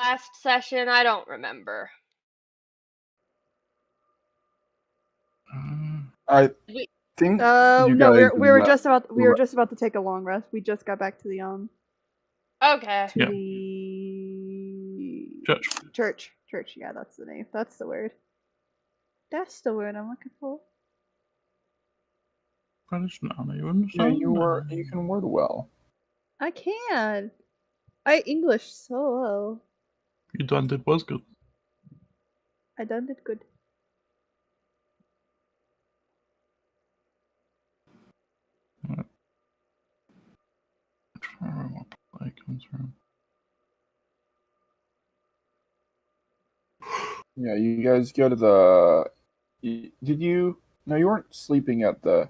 last session? I don't remember. I think No, you guys we were left. just about to take a long rest. We just got back to the Okay. to Yeah. the Church. Church. Yeah, that's the name. That's the word. That's the word I'm looking for. But it's not you Yeah, understand. you can word well. I can. I English so well. You done it was good. I done it good. Right. I'm trying to remember what play comes from. Yeah, you guys go to the. Did you? No, you weren't sleeping at the.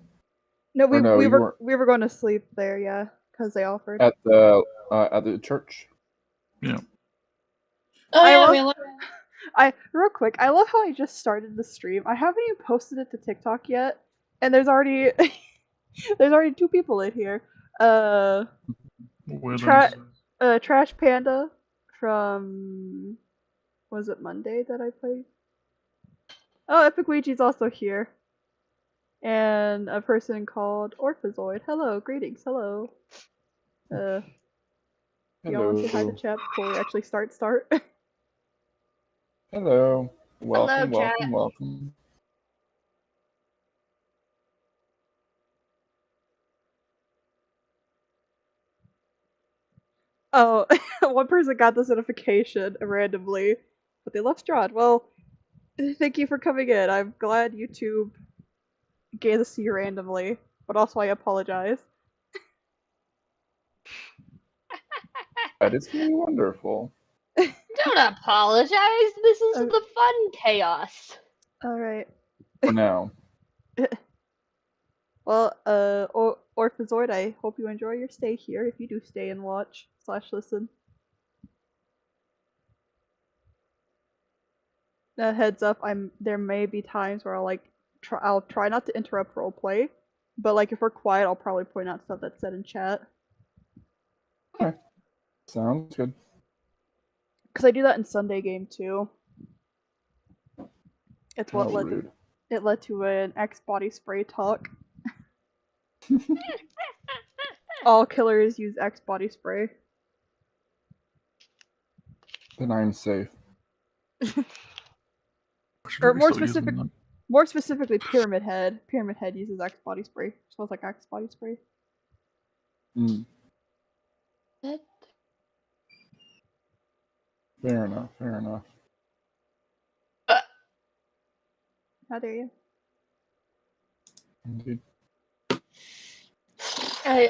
No, we you were weren't going to sleep there, yeah, because they offered. at the church. Yeah. Oh I yeah, love- real quick, I love how I just started the stream. I haven't even posted it to TikTok yet, and there's already there's already 2 people in here. Trash Panda from, was it Monday that I played? Oh, Epic Ouija's also here. And a person called Orphazoid. Hello, greetings, hello. Y'all want to say hi to chat before we actually start? Hello. Hello, chat. Welcome. Oh, one person got this notification randomly, but they left Strahd. Well, thank you for coming in. I'm glad YouTube gave this to you randomly, but also I apologize. That is really wonderful. Don't apologize. This is the fun chaos. Alright. For now. Well, Orphazoid, I hope you enjoy your stay here, if you do stay and watch / listen. Heads up, there may be times where I'll try not to interrupt roleplay, but like if we're quiet, I'll probably point out stuff that's said in chat. Okay. Sounds good. Because I do that in Sunday game too. It's what led to an X body spray talk. All killers use X body spray. Then I'm safe. Or more specifically, Pyramid Head. Pyramid Head uses X body spray. It smells like X body spray. Mm. Fair enough. How dare you? Indeed.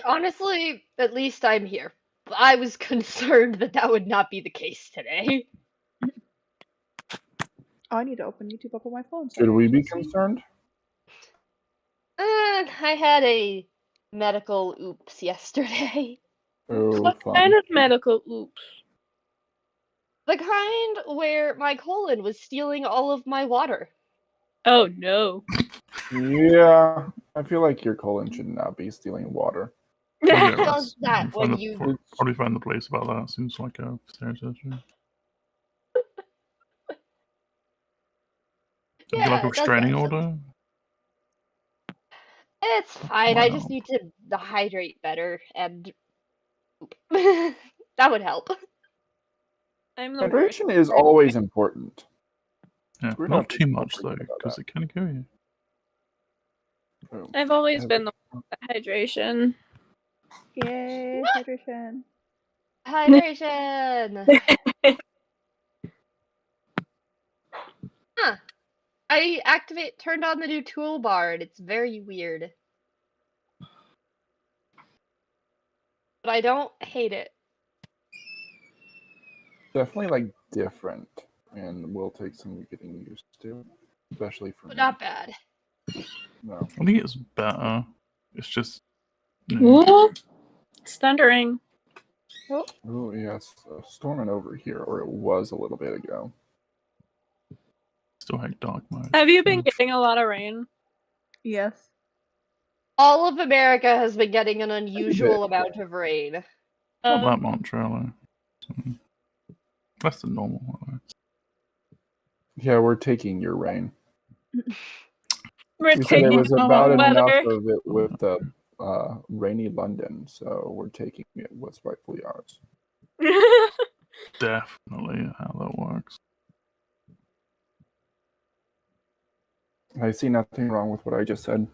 Honestly, at least I'm here. I was concerned that would not be the case today. Oh, I need to open YouTube up on my phone. Should we be concerned? I had a medical oops yesterday. Oh, what fun. kind of medical oops? The kind where my colon was stealing all of my water. Oh no. Yeah, I feel like your colon should not be stealing water. It does that when you... Probably find the place about that. Seems like a stereotype. Yeah, like a restraining order? It's fine. I just need to hydrate better, and that would help. Hydration is always important. Yeah, not too much though, because it can kill you. I've always been the one with hydration. Yay, hydration. Hydration! Huh. I turned on the new toolbar, and it's very weird. But I don't hate it. Definitely like different, and will take some getting used to, especially for me. Not bad. No. I think it's better. It's just. Ooh, it's thundering. Oh yeah, it's storming over here, or it was a little bit ago. Still had dark mode. Have you been getting a lot of rain? Yes. All of America has been getting an unusual amount of rain. Not that much, really. That's the normal one. Yeah, we're taking your rain. We're You said it taking was normal about enough weather. of it with the rainy London, so we're taking it what's rightfully ours. Definitely how that works. I see nothing wrong with what I just said.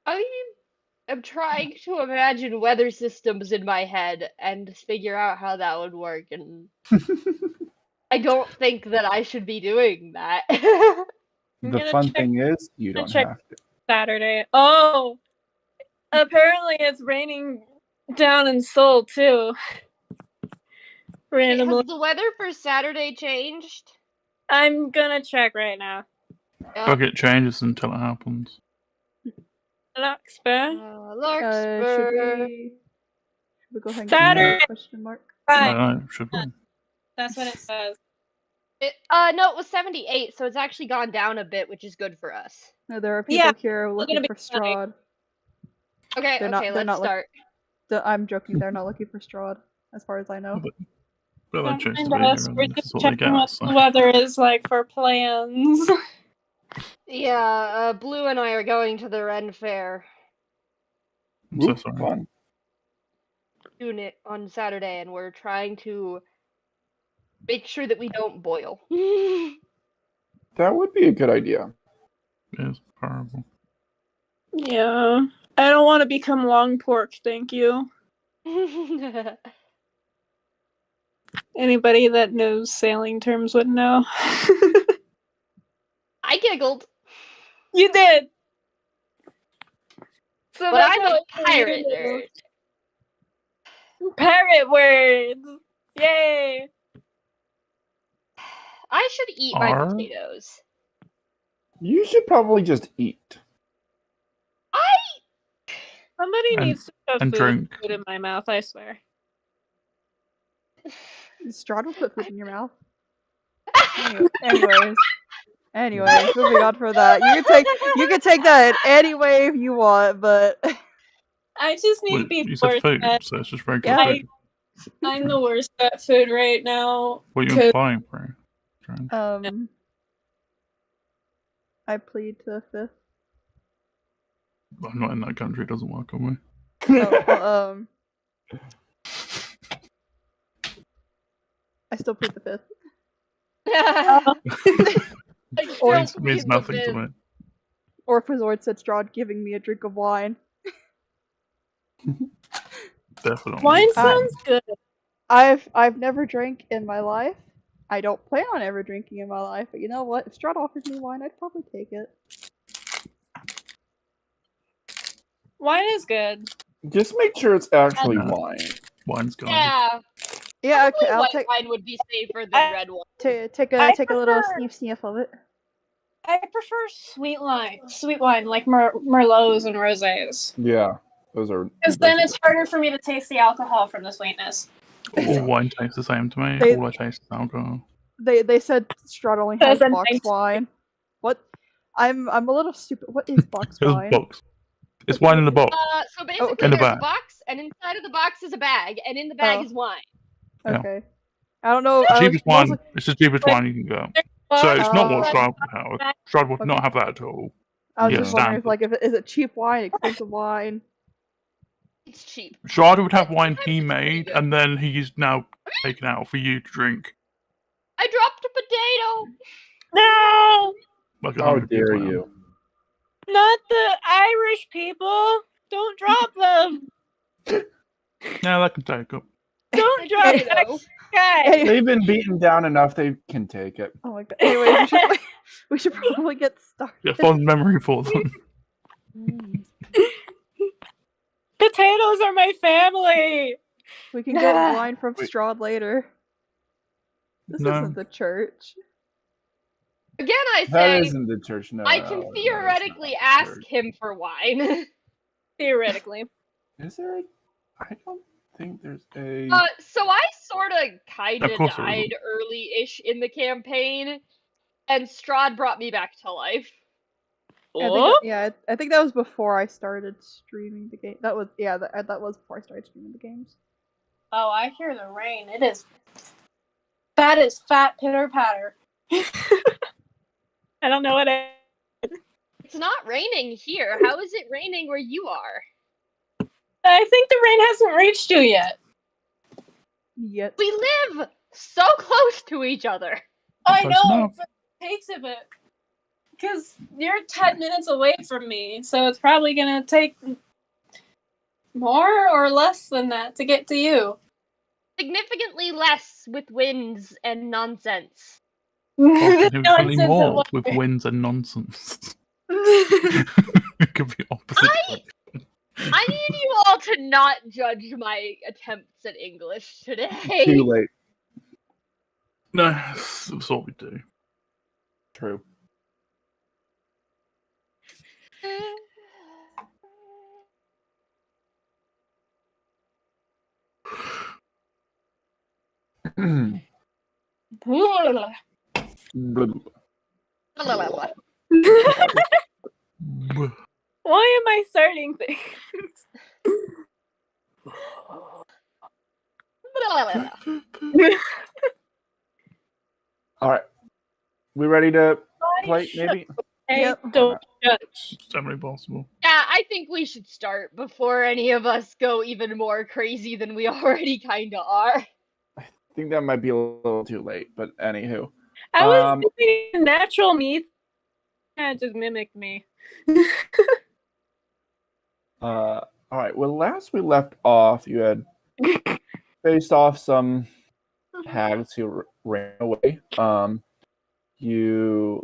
I am trying to imagine weather systems in my head and figure out how that would work, and I don't think that I should be doing that. I'm The gonna fun check- thing is, you don't check- have to. Saturday. Oh, apparently it's raining down in Seoul too. Randomly. Has the weather for Saturday changed? I'm gonna check right now. Fuck it changes until it happens. Larkspur. Larkspur. Should we go ahead and Saturday. question mark? Fine. I should be. That's what it says. No, it was 78, so it's actually gone down a bit, which is good for us. No, there are people Yeah, here looking gonna be for Strahd. Okay, They're not- okay, they're let's not start. I'm joking, they're not looking for Strahd, as far as I know. But I Don't chose to mind be us. here, We're and this is just what they checking get. what So. the weather is like for plans. Yeah, Blue and I are going to the Ren Fair I'm so Ooh, sorry. fun. on Saturday, and we're trying to make sure that we don't boil. That would be a good idea. It's horrible. Yeah. I don't want to become long pork, thank you. Anybody that knows sailing terms would know. I giggled, You did! So but that's I'm how a it's for pirate you. nerd. Pirate words! Yay! I should eat my Are? potatoes. You should probably just eat. Somebody And- needs to put and drink. food in my mouth, I swear. Strahd will put food in your mouth. Anyways, moving on from that. You can take that any way if you want, but I just need Well, to be you said forced food, fed. so it's just regular Yeah. food. I'm the worst at food right now. What are you 'cause implying, bro? I plead to the fifth. I'm not in that country, it doesn't work on me. Oh, well, I still plead the fifth. I Or- still Means plead the nothing to fifth. me. Or if Resort said Strahd giving me a drink of wine. Definitely. Wine sounds good. I've never drank in my life. I don't plan on ever drinking in my life, but you know what? If Strahd offers me wine, I'd probably take it. Wine is good. Just make sure it's actually Yeah. wine. Wine's garbage. Yeah, Yeah, probably okay, I'll white take wine would be safer than I- red wine. take I a little prefer- sniff of it. I prefer sweet wine like Merlots and rosés. Yeah, those are. Because then it's harder for me to taste the alcohol from the sweetness. All wine tastes the same to me. They- All I taste is alcohol. They said Strahd only has Doesn't box make wine. What? I'm a little stupid. What is box It's a wine? box. It's wine in the box. So basically, okay. In the there's bag. a box, and inside of the box is a bag, and in the bag Oh. is wine. Yeah. Okay. I don't know. The I was cheapest wine. mostly- It's the cheapest wine you can get. So it's not what Strahd would have. Strahd would not have that at all. I was Yeah, just wondering if, standard. is it cheap wine, expensive wine? It's cheap. Strahd would have wine he It's pretty made, good. and then he's now taken out for you to drink. I dropped a potato. No! Like How 100 dare people. you? Not the Irish people! Don't drop them! Yeah, that can take up. Don't drop that Potato. guy! They've been beaten down enough; they can take it. Oh my god. Anyways, we should probably get started. Yeah, fond memory for them. Potatoes are my family! We can get wine from Strahd later. This No. isn't the church. Again, I That say isn't the church. No, I can theoretically ask him for wine. Theoretically. Is there? I don't think there's a. So I sort of kind Of of course there died isn't. early-ish in the campaign, and Strahd brought me back to life. I think that was before I started streaming the game. That was that was before I started streaming the games. Oh, I hear the rain. It is. That is fat pitter patter. I don't know what it. It's not raining here. How is it raining where you are? I think the rain hasn't reached you yet. Yet. We live so close to each other. I Close know, enough. but it takes a bit. Because you're 10 minutes away from me, so it's probably gonna take more or less than that to get to you. Significantly less with winds and nonsense. Significantly Nonsense more and with water. winds and nonsense. It could be opposite. I need you all to not judge my attempts at English today. Too late. No, that's what we do. True. Why am I starting things? All right. We ready to play, maybe? Hey, Yep. don't judge. Definitely possible. Yeah, I think we should start before any of us go even more crazy than we already kinda are. I think that might be a little too late, but anywho. I was doing natural me. Yeah, just mimicked me. All right. Well, last we left off, you had faced off some hags who ran away. You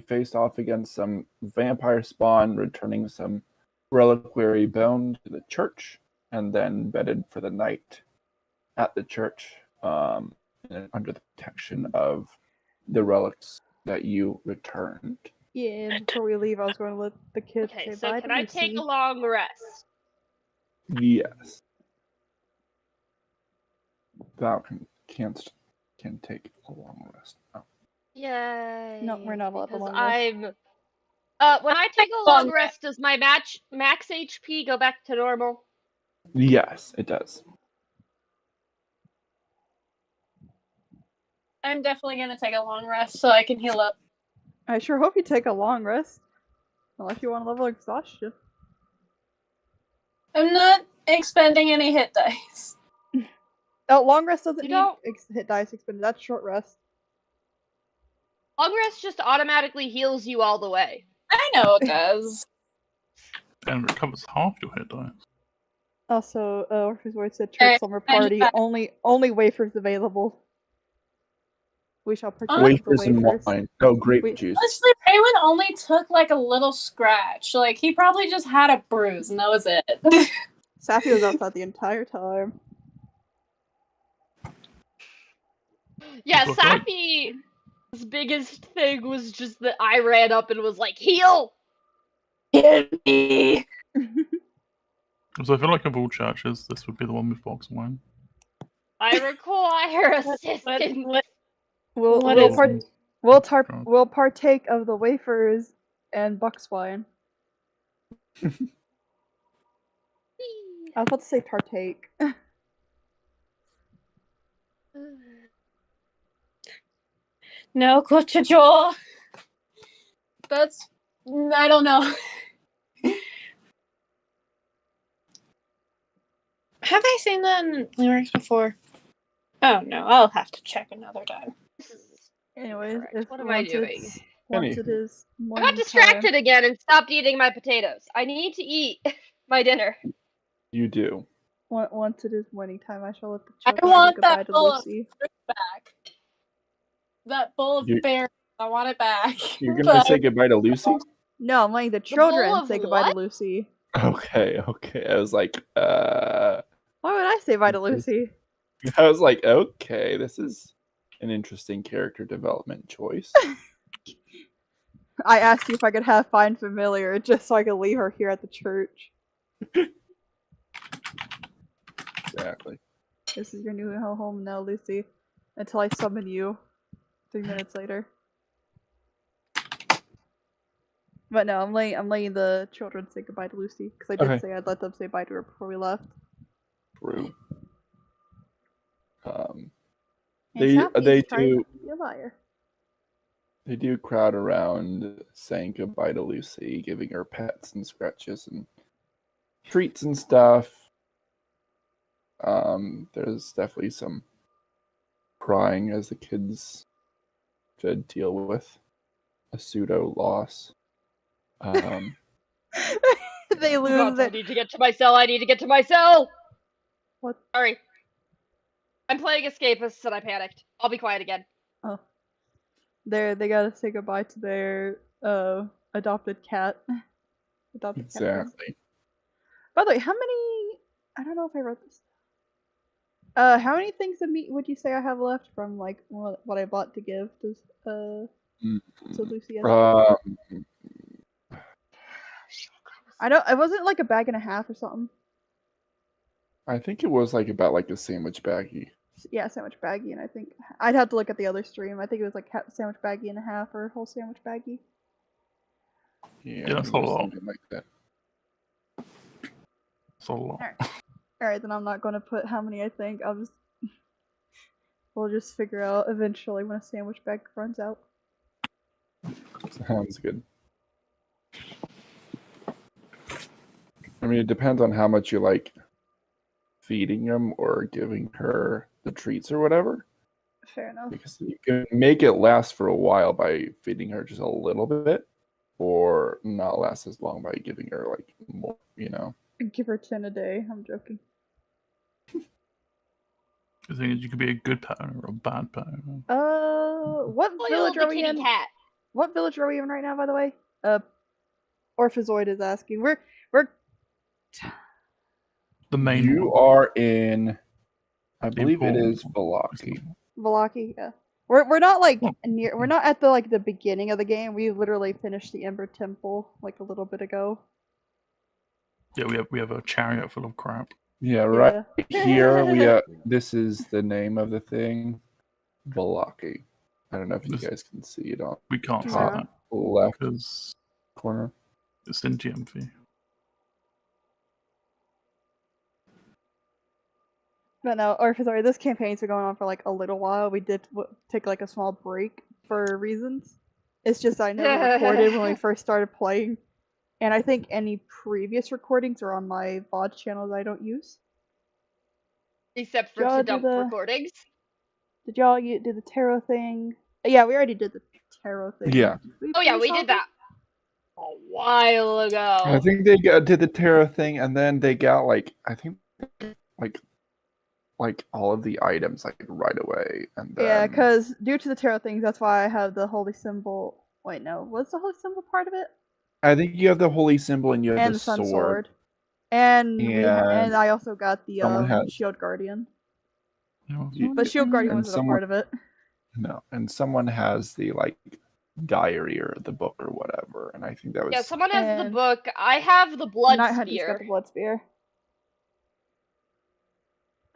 faced off against some vampire spawn, returning some reliquary bone to the church, and then bedded for the night at the church, under the protection of the relics that you returned. Yeah, before we leave, I was going to let the kids Okay, say so bye can to I take Lucy. a long rest? Yes. Thou can take a long rest. Oh. Yay. No, we're not allowed to because long rest. when I take a long rest, does my max HP go back to normal? Yes, it does. I'm definitely gonna take a long rest so I can heal up. I sure hope you take a long rest. Unless you want to level exhaustion. I'm not expending any hit dice. Oh, long rest doesn't You need don't- hit dice expended. That's short rest. Long rest just automatically heals you all the way. I know it does. And recovers half your hit dice. Also, Orpheus Voice said Hey, church slumber and party. back. Only wafers available. We shall partake of Wafers the and wafers. wine. No, grape We- juice. Honestly, Raymond only took like a little scratch. Like he probably just had a bruise and that was it. Safi was outside the entire time. Yeah, That's right. Safi's biggest thing was just that I ran up and was like, heal! Hit me. So I feel like of all churches, this would be the one with box wine. I require What- assistance. We'll What we'll, is- part- God. we'll partake of the wafers and buck's wine. I was about to say partake. No, Cochacho. That's I don't know. Have I seen that in lyrics before? Oh no, I'll have to check another time. Anyways, Correct. if What am I once doing? it's once it Anywho. is I morning got distracted again and stopped eating my potatoes. I need to eat my dinner. You do. once it is morning time, I shall let the I children want say that goodbye to bowl of Lucy. fruit back. That bowl of You- berries, I want it back. You're gonna say goodbye to Lucy? No, I'm letting the bowl children of say goodbye to what? Lucy. Okay. I was like, Why would I say bye to Lucy? okay, this is an interesting character development choice. I asked you if I could have Find Familiar just so I could leave her here at the church. Exactly. This is your new home now, Lucy. Until I summon you 3 minutes later. But no, I'm letting the children say goodbye to Lucy because I did Okay. say I'd let them say bye to her before we left. True. He's They happy, they he's trying do not to be a liar. they do crowd around saying goodbye to Lucy, giving her pets and scratches and treats and stuff. There's definitely some crying as the kids to deal with a pseudo loss. They Oh lose God, I it. need to get to my cell. I need to get to my cell. What? Sorry. I'm playing Escapists and I panicked. I'll be quiet again. Oh. They gotta say goodbye to their adopted cat. Adopted cat friend. Exactly. By the way, how many I don't know if I wrote this. How many things of meat would you say I have left from like what I bought to give to Lucy yesterday? I don't. It wasn't like a bag and a half or something. I think it was like about like a sandwich baggie. Yeah, sandwich baggie, and I think I'd have to look at the other stream. I think it was like sandwich baggie and a half or whole sandwich baggie. Yeah, Yeah, I that's think it a was lot. something like that. It's a lot. Alright, then I'm not gonna put how many I think. We'll just figure out eventually when a sandwich bag runs out. Sounds good. I mean, it depends on how much you like feeding them or giving her the treats or whatever. Fair enough. Because you can make it last for a while by feeding her just a little bit, or not last as long by giving her like more, Give her 10 a day. I'm joking. The thing is, you could be a good parent or a bad parent. What village are we in? Cat. What village are we in right now, by the way? Orphazoid is asking. We're The main You one. are in, I believe it important is Velaki. Velaki, yeah. We're not like Oh. near. We're not at the beginning of the game. We literally finished the Ember Temple like a little bit ago. Yeah, we have a chariot full of crap. Yeah, right here this is the name of the thing, Velaki. I don't know if you guys can see it on We can't see top that left because corner. it's in GMV. But no, Orphazoid, this campaign's been going on for like a little while. We did take like a small break for reasons. It's just I never recorded when we first started playing. And I think any previous recordings are on my VOD channel that I don't use. Except for Y'all to do dump the- recordings. Did y'all do the tarot thing? Yeah, we already did the tarot thing. Yeah. Oh yeah, we did that a while ago. I think they did the tarot thing, and then they got like all of the items like right away, and then Yeah, because due to the tarot things, that's why I have the holy symbol. Wait, no, what's the holy symbol part of it? I think you have the holy symbol and you have And the the sun sword. And And I also got the someone has- shield guardian. You- But shield guardian and wasn't a part of it. No, and someone has the like diary or the book or whatever, and I think that was Yeah, someone has the And- book. I have the blood Night Hunter's got spear. the blood spear.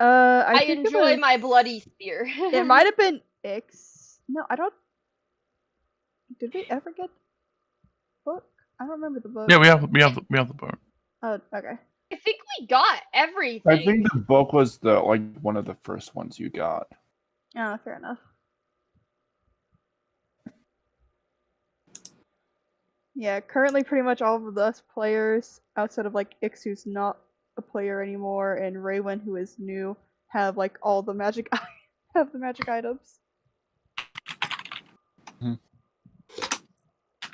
I I think enjoy it was, my bloody spear. It might have been Ix. No, I don't. Did we ever get the book? I don't remember the book. Yeah, we have the boat. Oh, okay. I think we got everything. I think the book was the like one of the first ones you got. Oh, fair enough. Yeah, currently pretty much all of us players, outside of like Ix, who's not a player anymore, and Raywin, who is new, have like all the magic have the magic items. Mhm.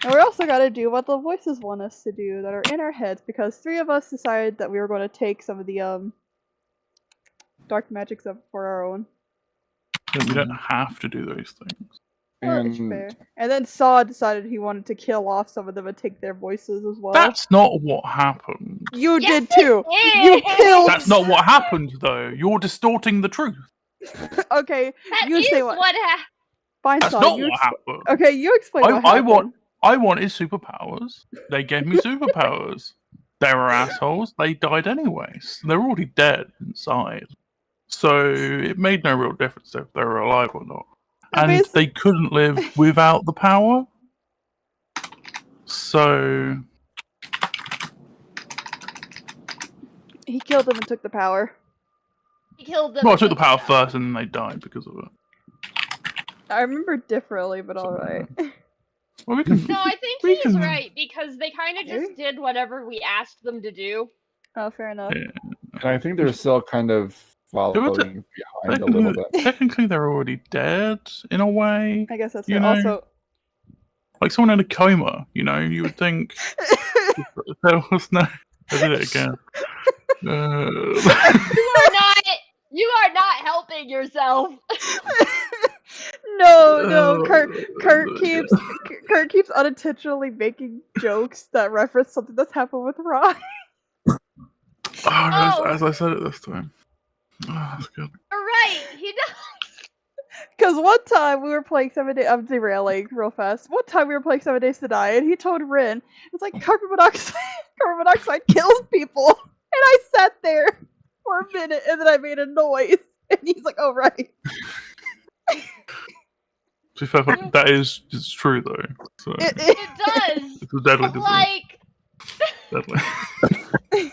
And we also got to do what the voices want us to do that are in our heads, because 3 of us decided that we were going to take some of the dark magics up for our own. Yeah, we don't have to do those things. Well, it's fair. And then Saw decided he wanted to kill off some of them and take their voices as well. That's not what happened. You Yes, did too. it You is! killed. That's not what happened, though. You're distorting the truth. Okay, That you is say what happened. Fine, That's Saw, not you what happened. Okay, you explain what happened. I wanted superpowers. They gave me superpowers. They were assholes. They died anyways. They're already dead inside. So it made no real difference if they were alive or not. And they couldn't live without the power. So He killed them and took the power. killed them. Well, I and took the then power they died. first, and then they died because of it. I remember differently, but alright. Well, we can. No, I think We he's can- right because they kind of just did whatever we asked them to do. Oh, fair enough. Yeah. And I think they're still kind of following behind a little bit. Technically, they're already dead in a way. I guess that's You fair. know? Also, Like someone in a coma. You would think there was no. I did it again. You are not helping yourself. no, Kurt keeps unintentionally making jokes that reference something that's happened with Ron. Oh. As I said it this time. Oh, that's good. You're right. He does. Because one time we were playing 7 Days. I'm derailing real fast. One time we were playing 7 Days to Die, and he told Rin, "It's like carbon monoxide kills people." And I sat there for a minute, and then I made a noise, and he's like, "Oh right." To be fair, that is it's true though. So It does. it's a deadly But, disease. like, Deadly.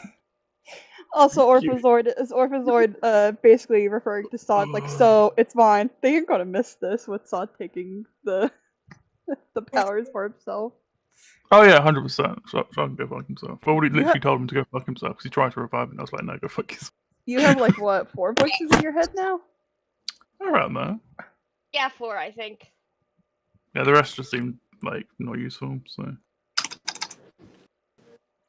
Also, Orphazord basically referring to Sod, like, so it's fine. They're gonna miss this with Sod taking the powers for himself. Oh yeah, 100%. So can go fuck himself. But he literally told him to go fuck himself because he tried to revive him. And I was like, no, go fuck yourself. You have like what, 4 voices in your head now? Around there. yeah, 4, I think. Yeah, the rest just seemed like not useful. So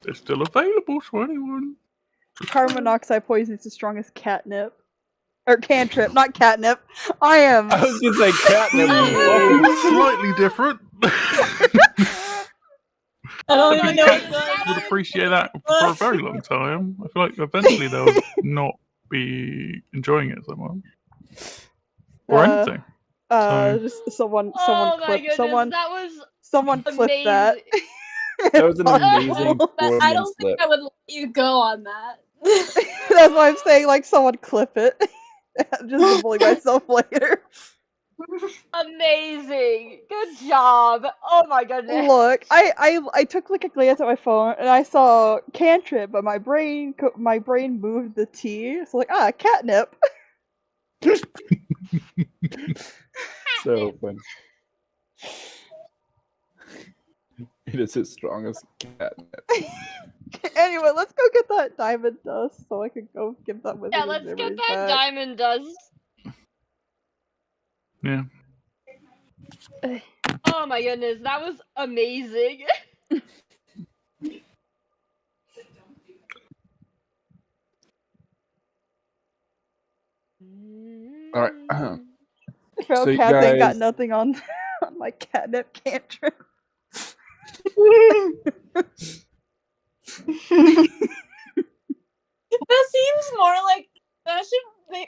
it's still available to anyone. Carbon monoxide poison is as strong as catnip. Or cantrip, not catnip. I am. I was gonna say catnip. Slightly different. I don't even know what Cats would appreciate that for a very long time. I feel like eventually they'll not be enjoying it so much. Or anything. Just someone Oh my clip goodness, someone that was someone clip that. That was an amazing But I Freudian don't think slip. I would let you go on that. That's why I'm saying, like, someone clip it. Just to bully myself later. amazing. Good job. Oh my goodness. Look, I took like a glance at my phone and I saw cantrip, but my brain moved the T. So like, catnip. So funny. It is as strong as catnip. Anyway, let's go get that diamond dust so I can go give that wizard Yeah, his let's get memories that back. diamond dust. Yeah. Oh my goodness, that was amazing. All right. Feral So you Captain got guys- nothing on my catnip cantrip. That seems more like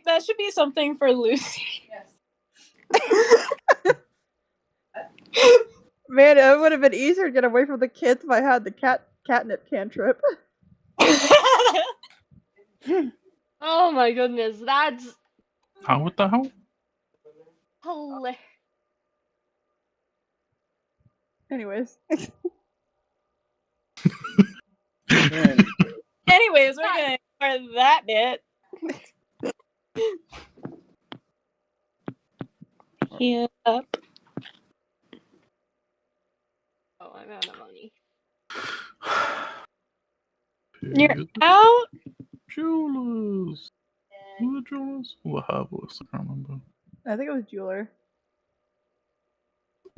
that should be something for Lucy. Man, it would have been easier to get away from the kids if I had the catnip cantrip. Oh my goodness, that's What the hell? hilarious. Anyways. Man, Anyways, we're gonna ignore that bit. Yep. Oh, I'm out of money. You're out? Jewelers. Who are the jewelers? Or the herbalists? I can't remember. I think it was Jeweler.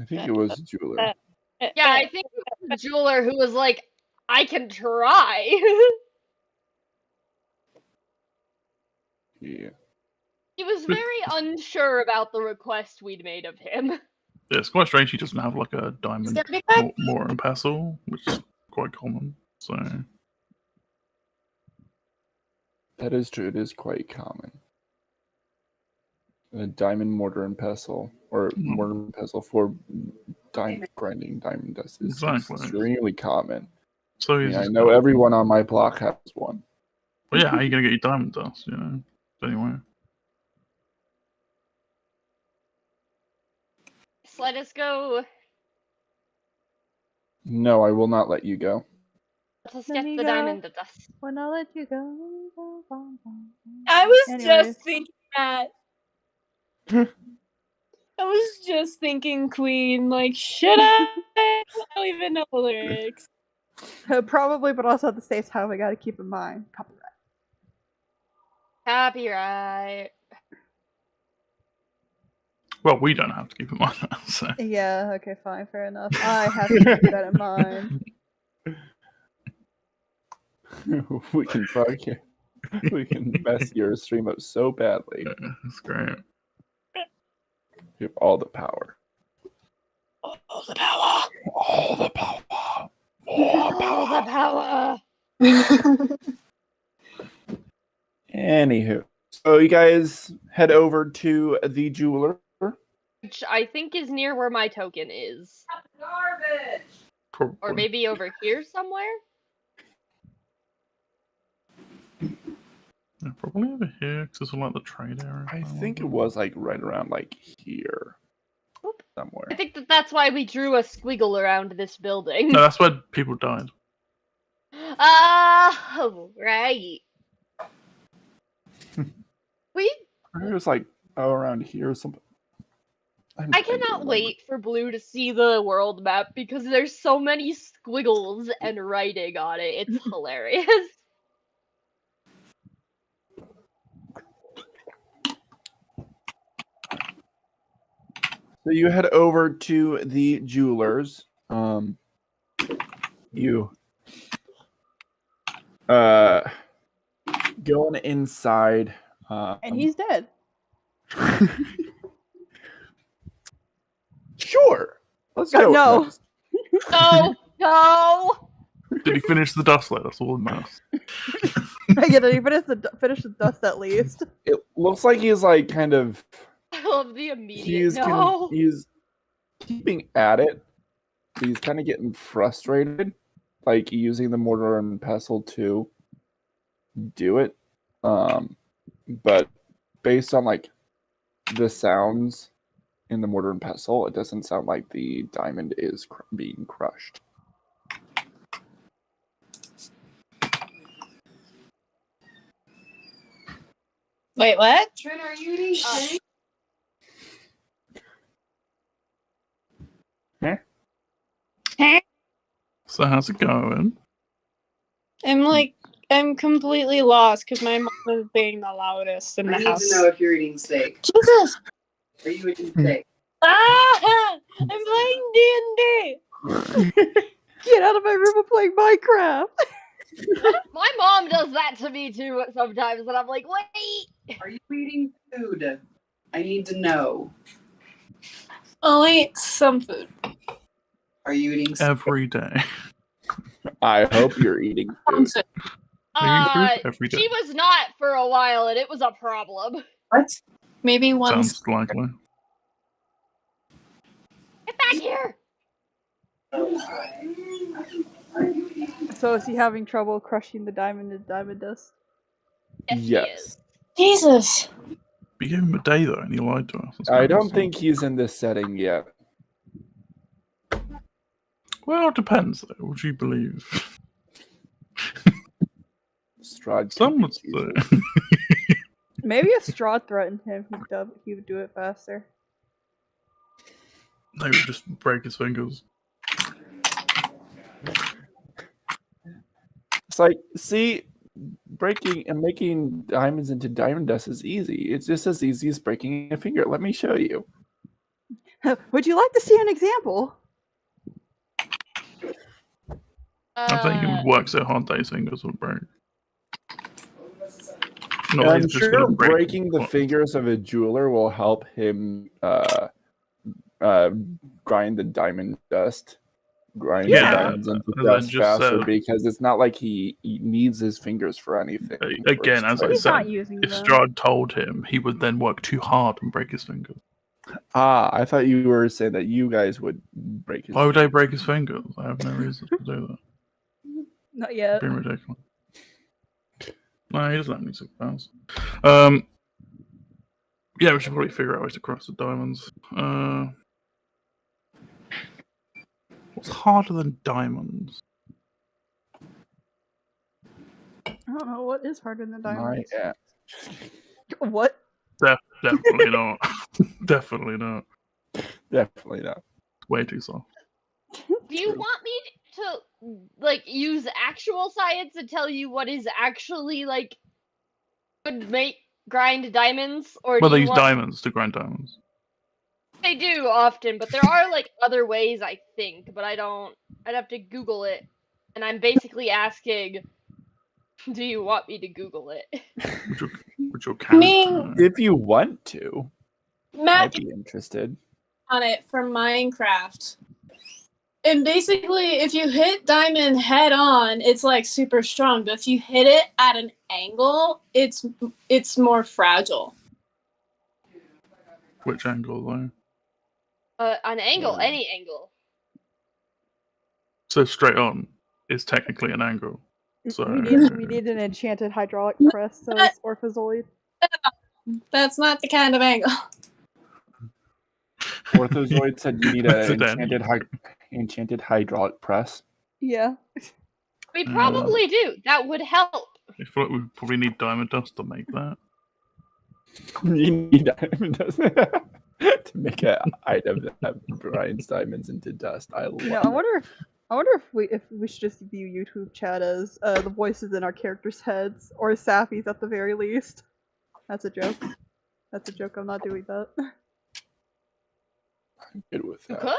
I think it was Jeweler. Yeah, I think it was the jeweler who was like, I can try. Yeah. He was very unsure about the request we'd made of him. Yeah, it's quite strange he doesn't have like a diamond gonna be back. more and pestle, which is quite common. So That is true. It is quite common. A diamond mortar and pestle, or mortar and pestle for grinding diamond dust is Exactly. extremely common. so I he's mean, I just know everyone on my block has one. Well, yeah, how are you gonna get your diamond dust? Anyway. Just let us go. No, I will not let you go. Let us Let get me the go. diamond dust. When I let you go. I was Anyways. just thinking that. I was just thinking Queen. Like, should I? I don't even know the lyrics. Probably, but also at the same time, we gotta keep in mind copyright. Copyright. Well, we don't have to keep in mind that. So. Yeah, okay, fine, fair enough. I have to keep that in mind. We can mess your stream up so badly. That's great. You have all the power. All the power. All the power. All the power. Anywho, so you guys head over to the jeweler. Which I think is near where my token is. Garbage. Probably. Or maybe over here somewhere? Yeah, probably over here, because it's like the trade area. I think it was like right around like here. Oop. Somewhere. I think that's why we drew a squiggle around this building. No, that's where people died. Oh, right. It was like around here or something. I cannot wait for Blue to see the world map because there's so many squiggles and writing on it. It's hilarious. So you head over to the jewelers. You going inside. And he's dead. Sure. Let's go. No. No. Did he finish the dust layer? That's all that matters. Yeah, did he finish the dust at least? It looks like he's like kind of. I love the immediate no. He's keeping at it. He's kind of getting frustrated, like using the mortar and pestle to do it. But based on like the sounds in the mortar and pestle, it doesn't sound like the diamond is being crushed. Wait, what? Trin, are you eating steak? So how's it going? I'm completely lost because my mom is being the loudest in the I need house. to know if you're eating steak. Jesus! Are you eating steak? Ah! I'm playing D&D! Get out of my room, I'm playing Minecraft! My mom does that to me too sometimes, and I'm like, wait. Are you eating food? I need to know. I'll eat some food. Are you eating steak? Every day. I hope you're eating food. Every day. She was not for a while, and it was a problem. What? Maybe once. Sounds likely. Get back here. So is he having trouble crushing the diamond into diamond dust? Yes. He is. Jesus! We gave him a day though, and he lied to us. That's I kinda don't awesome. think he's in this setting yet. Well, it depends though. What do you believe? Strahd. Some would say. Maybe if Strahd threatened him, he would do it faster. They would just break his fingers. It's like, see, breaking and making diamonds into diamond dust is easy. It's just as easy as breaking a finger. Let me show you. Would you like to see an example? I think he would work so hard that his fingers would break. No, I'm he's just sure gonna break breaking the what- fingers of a jeweler will help him grind the diamond dust. Grind Yeah, the diamonds into as I dust just faster said. because it's not like he needs his fingers for anything. Again, as I He's not said, using if them. Strahd told him, he would then work too hard and break his fingers. I thought you were saying that you guys would break his Why would I break his fingers? I have no reason to do that. Not yet. Being ridiculous. No, he doesn't have any superpowers. Yeah, we should probably figure out ways to cross the diamonds. What's harder than diamonds? I don't know what is harder than My diamonds. ass. What? Definitely not. Definitely not. Definitely not. Way too soft. Do you True. want me to like use actual science to tell you what is actually like would make grind diamonds, or Well, do they you use want? diamonds to grind diamonds. They do often, but there are like other ways I think, but I don't. I'd have to Google it, and I'm basically asking, do you want me to Google it? Would your I mean, character? If you want to, Matt I'd be interested. on it from Minecraft. And basically, if you hit diamond head on, it's like super strong. But if you hit it at an angle, it's more fragile. Which angle though? An angle, Yeah. any angle. So straight on is technically an angle. So We need an enchanted hydraulic press, so it's orphazoid. That's not the kind of angle. Orthozoid said you need That's an it, enchanted hydraulic press. Yeah. We probably do. That would help. I feel like we probably need diamond dust to make that. You need diamond dust to make an item that grinds diamonds into dust. I love You know, I wonder if we should just view YouTube chat as the voices in our characters' heads, or Sappy's at the very least. That's a joke. That's a joke. I'm not doing that. I'm good with You that.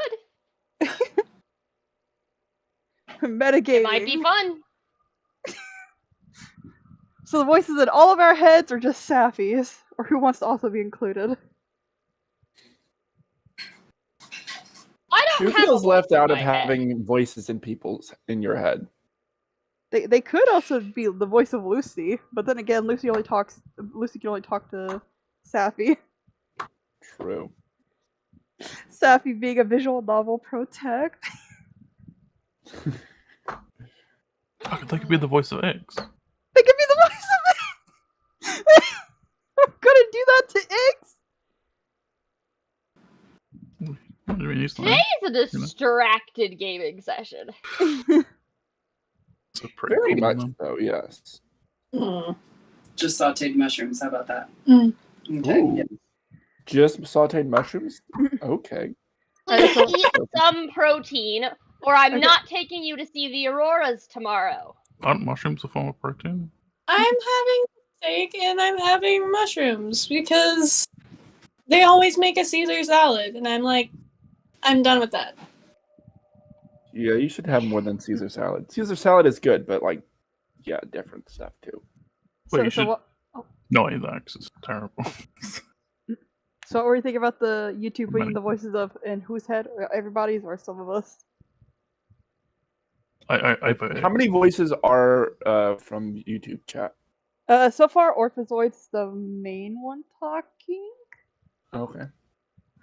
could. Metagaming. It might be fun. So the voices in all of our heads are just Sappy's, or who wants to also be included? I Who don't have feels a left voice in out of my head. having voices in your head? They could also be the voice of Lucy, but then again, Lucy can only talk to Sappy. True. Sappy being a visual novel protect. Oh, they could be the voice of X. They could be the voice of it. I'm gonna do that to X. What do we use Today is a distracted gaming session. It's a pretty Very common much one. so, yes. Just sauteed mushrooms. How about that? Mm. Okay. Ooh. Just sauteed mushrooms? Okay. Please so- eat some protein, or I'm Okay. not taking you to see the auroras tomorrow. Aren't mushrooms a form of protein? I'm having steak and I'm having mushrooms because they always make a Caesar salad, and I'm like, I'm done with that. Yeah, you should have more than Caesar salad. Caesar salad is good, but like, yeah, different stuff too. Well, you should what? not eat that because it's terrible. So what were you thinking about the YouTube Many- being the voices of in whose head? Everybody's or some of us? I vote How many voices are from YouTube chat? So far, Orphazoid's the main one talking. Okay.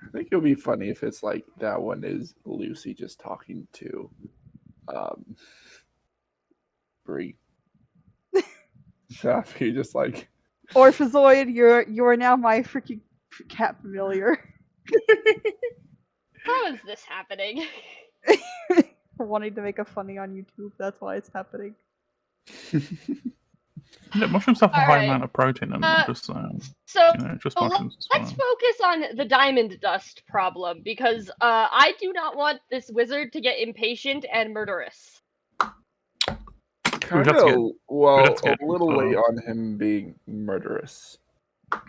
I think it would be funny if it's like that one is Lucy just talking to Bree. Shafi just like Orphazoid, you are now my freaking cat familiar. How is this happening? Wanting to make a funny on YouTube, that's why it's happening. Yeah, mushrooms have a high Alright. amount of protein in them. Just So just so mushrooms as let's well. focus on the diamond dust problem, because I do not want this wizard to get impatient and murderous. kind have to get- of well have to a get little late far. on him being murderous. Well,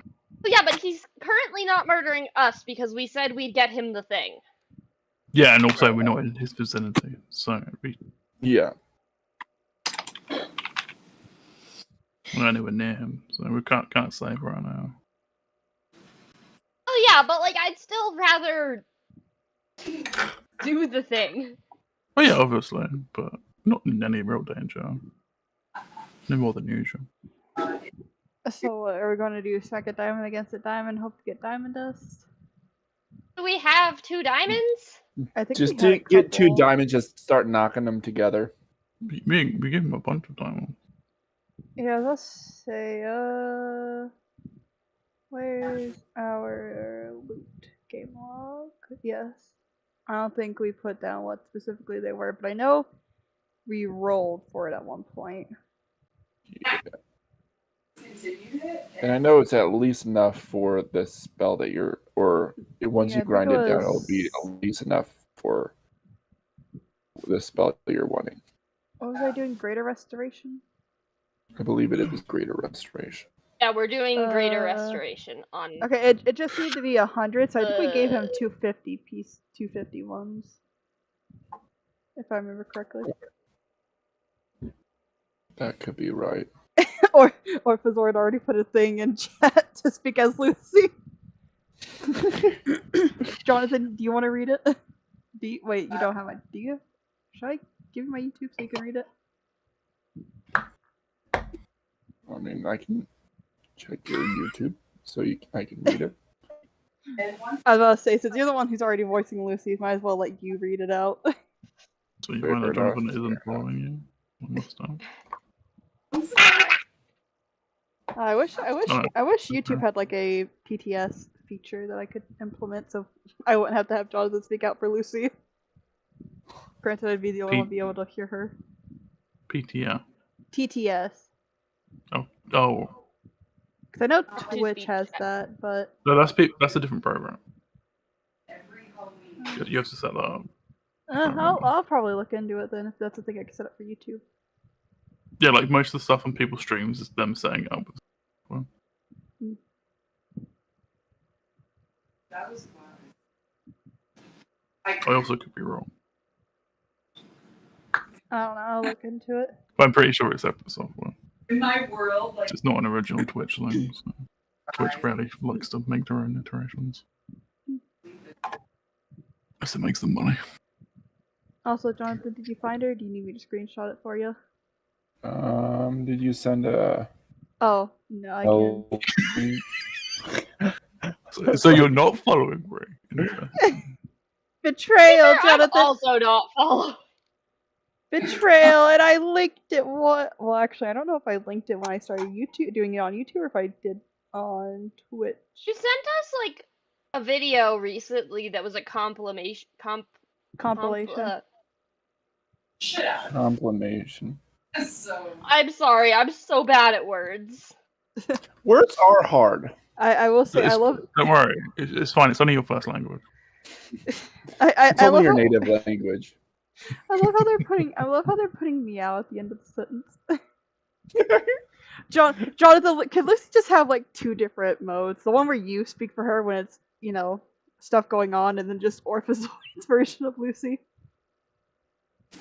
yeah, but he's currently not murdering us because we said we'd get him the thing. Yeah, and also we're not in his vicinity, so Yeah. we're not anywhere near him, so we can't save right now. Oh yeah, but like I'd still rather do the thing. Oh yeah, obviously, but not in any real danger. No more than usual. So what are we going to do? Stack a diamond against a diamond, hope to get diamond dust? Do we have 2 diamonds? I think Just we had a to get 2 couple. diamonds, just start knocking them together. We give him a bunch of diamonds. Yeah, let's say, where's our loot? Game log? Yes. I don't think we put down what specifically they were, but I know we rolled for it at one point. Yeah. And I know it's at least enough for the spell that you're, or once Yeah, you I think grind it it down, it'll be was- at least enough for the spell that you're wanting. What was I doing? Greater Restoration? I believe it is Greater Restoration. Yeah, we're doing greater Uh, restoration on. Okay, it just needed to be 100, so I think we gave him Uh, 250 250 ones. If I remember correctly. That could be right. or Fazord already put a thing in chat to speak as Lucy. Jonathan, do you want to read it? Wait, you don't have my. Do you? Should I give you my YouTube so you can read it? I mean, I can check your YouTube so I can read it. I was about to say, since you're the one who's already voicing Lucy, might as well let you read it out. So you Fair find that enough. Jonathan isn't following you on this stuff. I wish Alright. YouTube had like a PTS feature that I could implement, so I wouldn't have to have Jonathan speak out for Lucy. Granted, I'd be the only one to be able to hear her. PTR. TTS, Oh, because I know Just Twitch speech has chat. that, but no, that's a different program. You have to set that up. I'll probably look into it then if that's a thing I can set up for YouTube. Yeah, like most of the stuff on people's streams is them setting it up. That was I also could be wrong, I don't know. I'll look into it. but I'm pretty sure it's separate software. in my world, like It's not an original Twitch thing. So Twitch rarely likes to make their own iterations. Unless it makes them money. Also, Jonathan, did you find her? Do you need me to screenshot it for you? Did you send a? Oh no, I can't. So you're not following me. Betrayal, I'm Jonathan. also not following. Betrayal, and I linked it. What? Well, actually, I don't know if I linked it when I started YouTube, doing it on YouTube, or if I did on Twitch. She sent us like a video recently that was a compilation. Compilation. shut up. Complimation. So I'm sorry, I'm so bad at words. Words are hard. I will say I love. Don't worry, it's fine. It's only your first language. It's I only love your how, native language. I love how they're putting meow at the end of the sentence. Jonathan, can Lucy just have like two different modes? The one where you speak for her when it's, stuff going on, and then just Orphazoid's version of Lucy.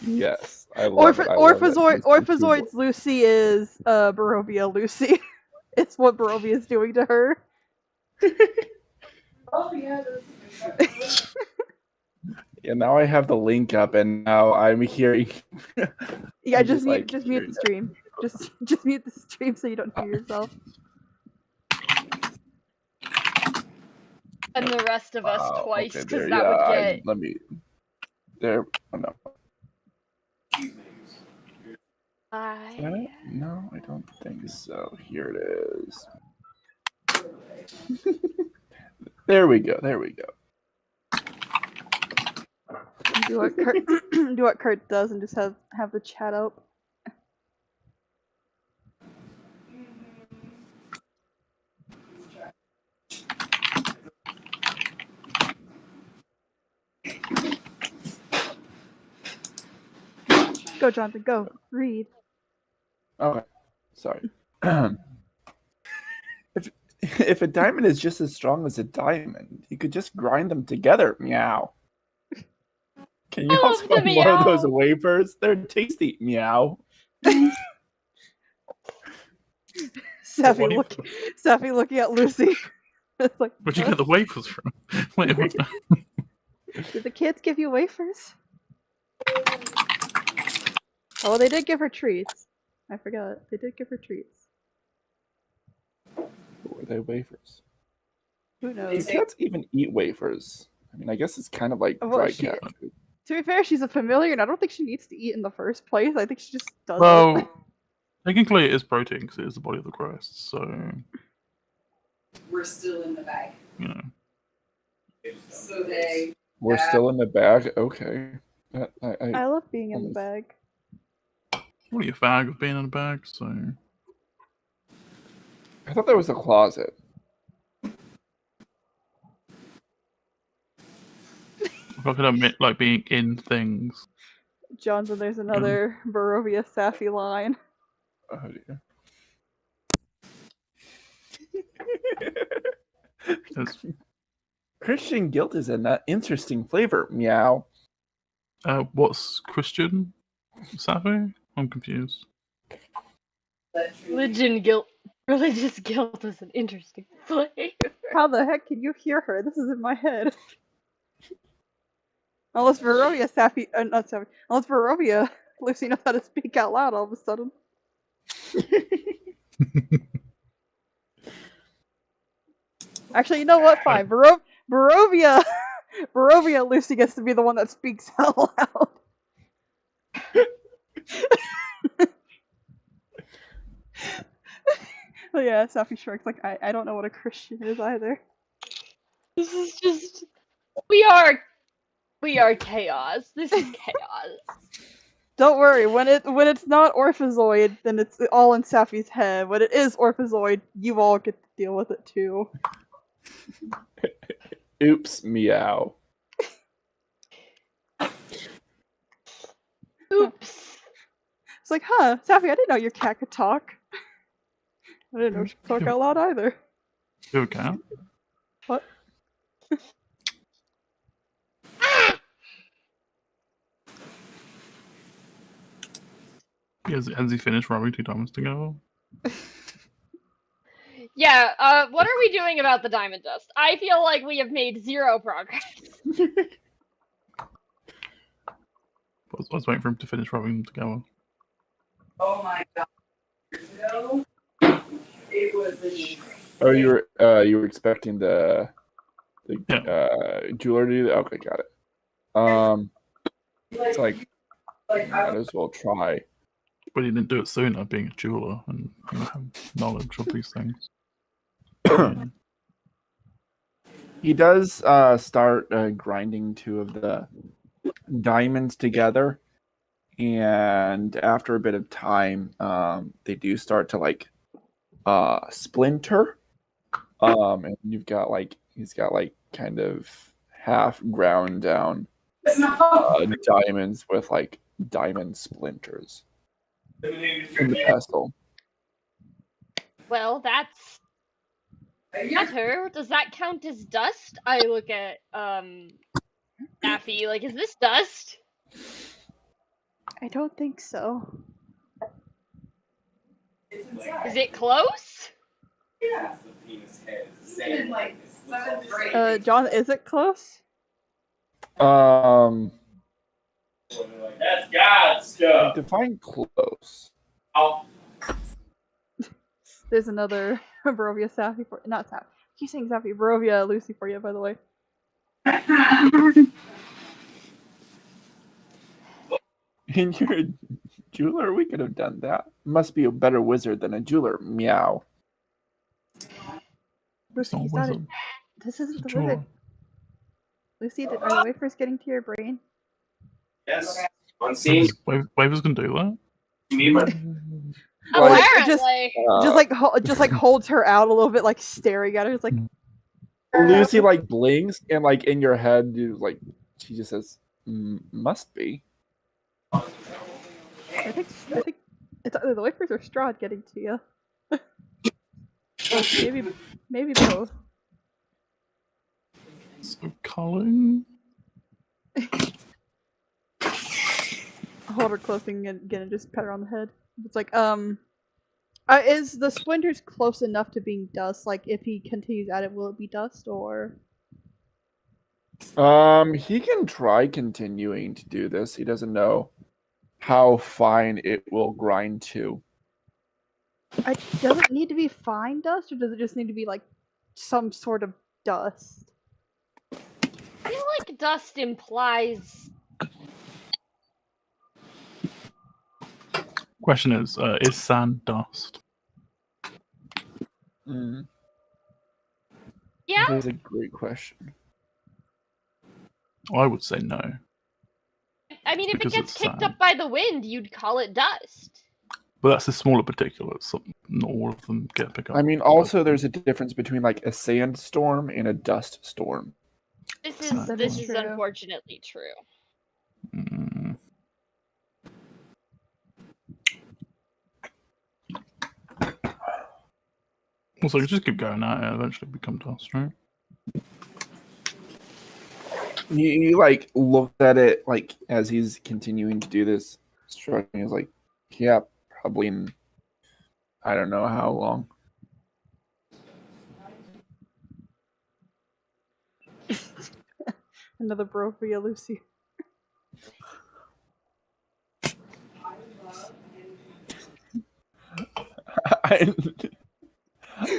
Yes, I love it. I love it. Orphazoid's Lucy is Barovia Lucy. It's what Barovia is doing to her. oh yeah. Yeah, now I have the link up, and now I'm hearing. Yeah, I'm just mute hearing the stream. Just mute the stream so you don't hear yourself. And the rest of us Wow, twice, okay, because there, that would yeah, get. let me. There. Oh, no. No, I don't think so. Here it is. There we go. There we go. Do what Kurt do what Kurt does and just have the chat up. Go, Jonathan, go. Read. Okay, sorry. If a diamond is just as strong as a diamond, you could just grind them together. Meow. Can you I also love the have more of those meow. wafers? They're tasty. Meow. Sappy looking at Lucy. It's like, Where'd you get the wafers from? Wait, what's that? did the kids give you wafers? Oh, they did give her treats. I forgot. They did give her treats. Were they wafers? Who Do knows? cats even eat wafers? I mean, I guess it's kind of like Well, dry she- cat food. To be fair, she's a familiar, and I don't think she needs to eat in the first place. I think she just does it. Well, technically it is protein because it is the body of the crust, so, We're still in the bag. you know. So they. We're still in the bag? Okay. I love being in the bag. What are you, a fag of being in a bag, so... I thought there was a closet. If I could admit, like, being in things. Johnson, there's another Barovia Safi line. Oh dear. There's, Christian guilt is an interesting flavor. Meow. what's Christian Sappho? I'm confused. Religious guilt is an interesting flavor. How the heck can you hear her? This is in my head. Unless Barovia Safi, not Safi. Unless Barovia Lucy knows how to speak out loud all of a sudden. Actually, you know what? Fine. Barovia Lucy gets to be the one that speaks out loud. But yeah, Safi Shrek's like, I don't know what a Christian is either. This is just we are chaos. This is chaos. Don't worry, when it's not Orphazoid, then it's all in Safi's head. When it is Orphazoid, you all get to deal with it too. Oops, meow. Oops. It's like, huh, Safi, I didn't know your cat could talk. I didn't know she could talk out loud either. You have a cat? What? Has he finished rubbing 2 diamonds together? Yeah, what are we doing about the diamond dust? I feel like we have made 0 progress. I was waiting for him to finish rubbing them together. Oh my god. No. It was a Oh, you were expecting the jeweler to do that? Okay, got it. It's like might as well try. But he didn't do it sooner, being a jeweler and have knowledge of these things. He does start grinding 2 of the diamonds together, and after a bit of time, they do start to like splinter. And he's got kind of half ground down diamonds with like diamond splinters in the pestle. Well, that's matter. Does that count as dust? I look at Daffy, like, is this dust? I don't think so. Is it close? Yeah. In like 7th grade. John, is it close? That's God stuff. Define close. Oh. There's another Barovia Safi for not Safi. I keep saying Safi, Barovia Lucy for you, by the way. And you're a jeweler? We could have done that. Must be a better wizard than a jeweler. Meow. Lucy, Not he's not wizard. this isn't the Jeweler. wizard. Lucy, are the wafers getting to your brain? Yes. Unseen. Wavers can do that. You need my. Like, Apparently. Just like holds her out a little bit, like staring at her. It's like Lucy like blinks, and like in your head, you like she just says, "Must be." I think it's either the wafers or Strahd getting to you. maybe both. So culling. Hold her close and again and just pat her on the head. It's like, is the splinters close enough to being dust? Like, if he continues at it, will it be dust or? He can try continuing to do this. He doesn't know how fine it will grind to. Does it need to be fine dust, or does it just need to be like some sort of dust? I feel like dust implies. Question is sand dust? Mm. Yeah? That is a great question. I would say no. I mean, if Because it gets it's kicked sand. up by the wind, you'd call it dust. But that's the smaller particulates. So not all of them get picked up. I mean, also there's a difference between like a sandstorm and a dust storm. This Exactly. is True. unfortunately true. Mm. Also, you just keep going at it. Eventually become dust, right? He like looked at it like as he's continuing to do this, shrugging. He's like, "Yeah, probably in I don't know how long." Another bro for you, Lucy.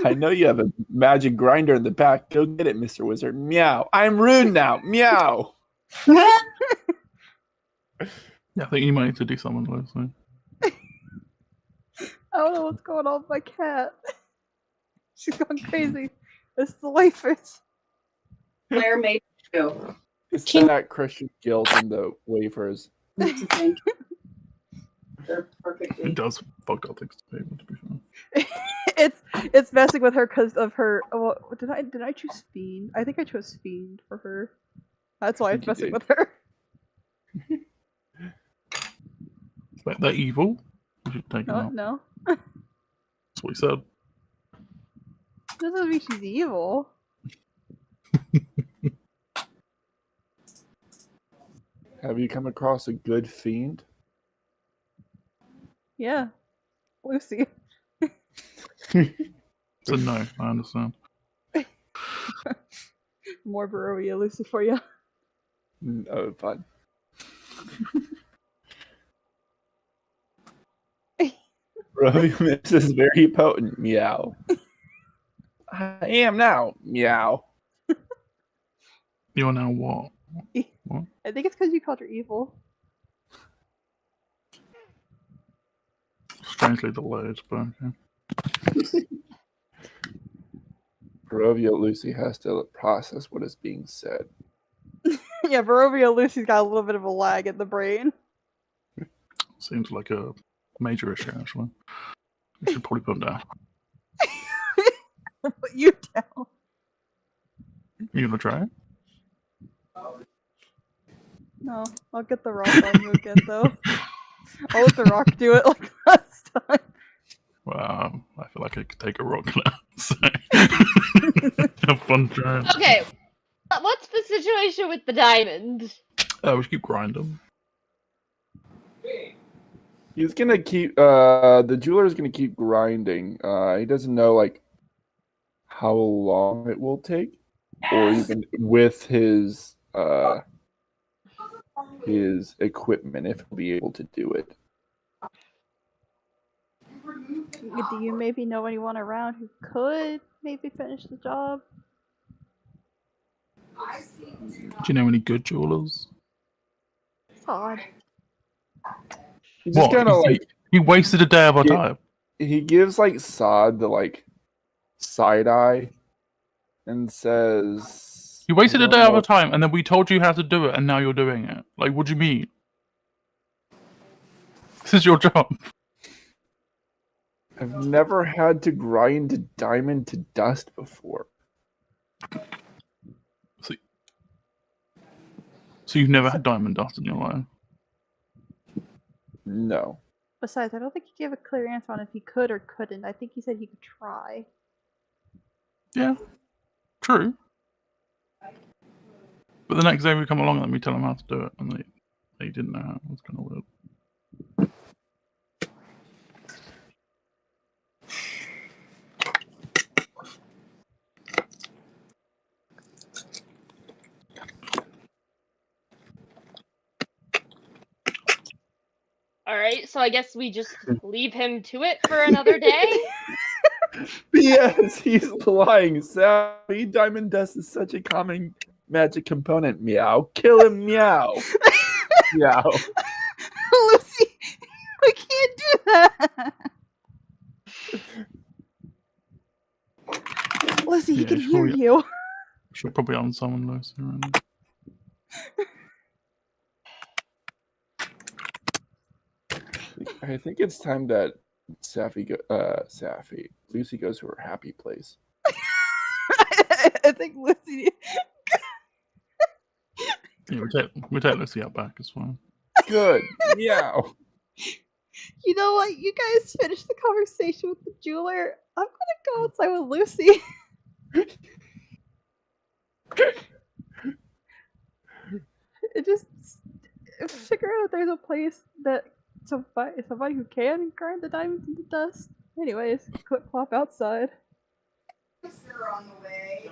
I know you have a magic grinder in the back. Go get it, Mr. Wizard. Meow. I'm rude now. Meow. Yeah, I think you might need to do something with this. I don't know what's going on with my cat. She's gone crazy. It's the wafers. Claire made you. It's Can- that Christian guilt in the wafers. To thank you. They're It perfectly. does fucked up things to people, to be fair. it's messing with her because of her. Well, did I choose fiend? I think I chose fiend for her. That's why it's think you messing did. with her. Like, they're evil. You should take them out. No, That's what he said. doesn't mean she's evil. Have you come across a good fiend? Yeah, Lucy. So no, I understand. More Barovia Lucy for you. Oh, fun. Romance is very potent. Meow. I am now. Meow. You're now what? I think it's because you called her evil. Strangely delayed, but okay. Barovia Lucy has to process what is being said. Yeah, Barovia Lucy's got a little bit of a lag in the brain. Seems like a major issue, actually. You should probably put them down. Put you down. You gonna try it? No, I'll get the rock on you again though. I'll let the rock do it like last time. Wow, I feel like I could take a rock now. So. Have fun trying. Okay, what's the situation with the diamond? We should keep grinding. He's gonna keep the jeweler's gonna keep grinding. He doesn't know like how long it will take, or even with his equipment if he'll be able to do it. Do you maybe know anyone around who could maybe finish the job? Do you know any good jewelers? It's odd. He just kind of like He wasted a day of our time. he gives like Sod the like side eye and says You wasted I a day don't of know. our time, and then we told you how to do it, and now you're doing it. Like, what do you mean? This is your job. I've never had to grind a diamond to dust before. So you've never had diamond dust in your life? No. Besides, I don't think he gave a clear answer on if he could or couldn't. I think he said he could try. Yeah, true. But the next day we come along and we tell them how to do it, and they didn't know how. It was kind of weird. Alright, so I guess we just leave him to it for another day? Yes, he's lying. Savvy diamond dust is such a common magic component. Meow. Kill him. Meow. Meow. Lucy, we can't do that. Lucy, he Yeah, can she's hear probably- you. She'll probably unsummon Lucy right now. I think it's time that Lucy goes to her happy place. I think Lucy. Yeah, we take Lucy out back as well. Good. Meow. You know what? You guys finished the conversation with the jeweler. I'm gonna go outside with Lucy. It just figure out if there's a place that somebody who can grind the diamonds into dust. Anyways, clip clop outside. On the way.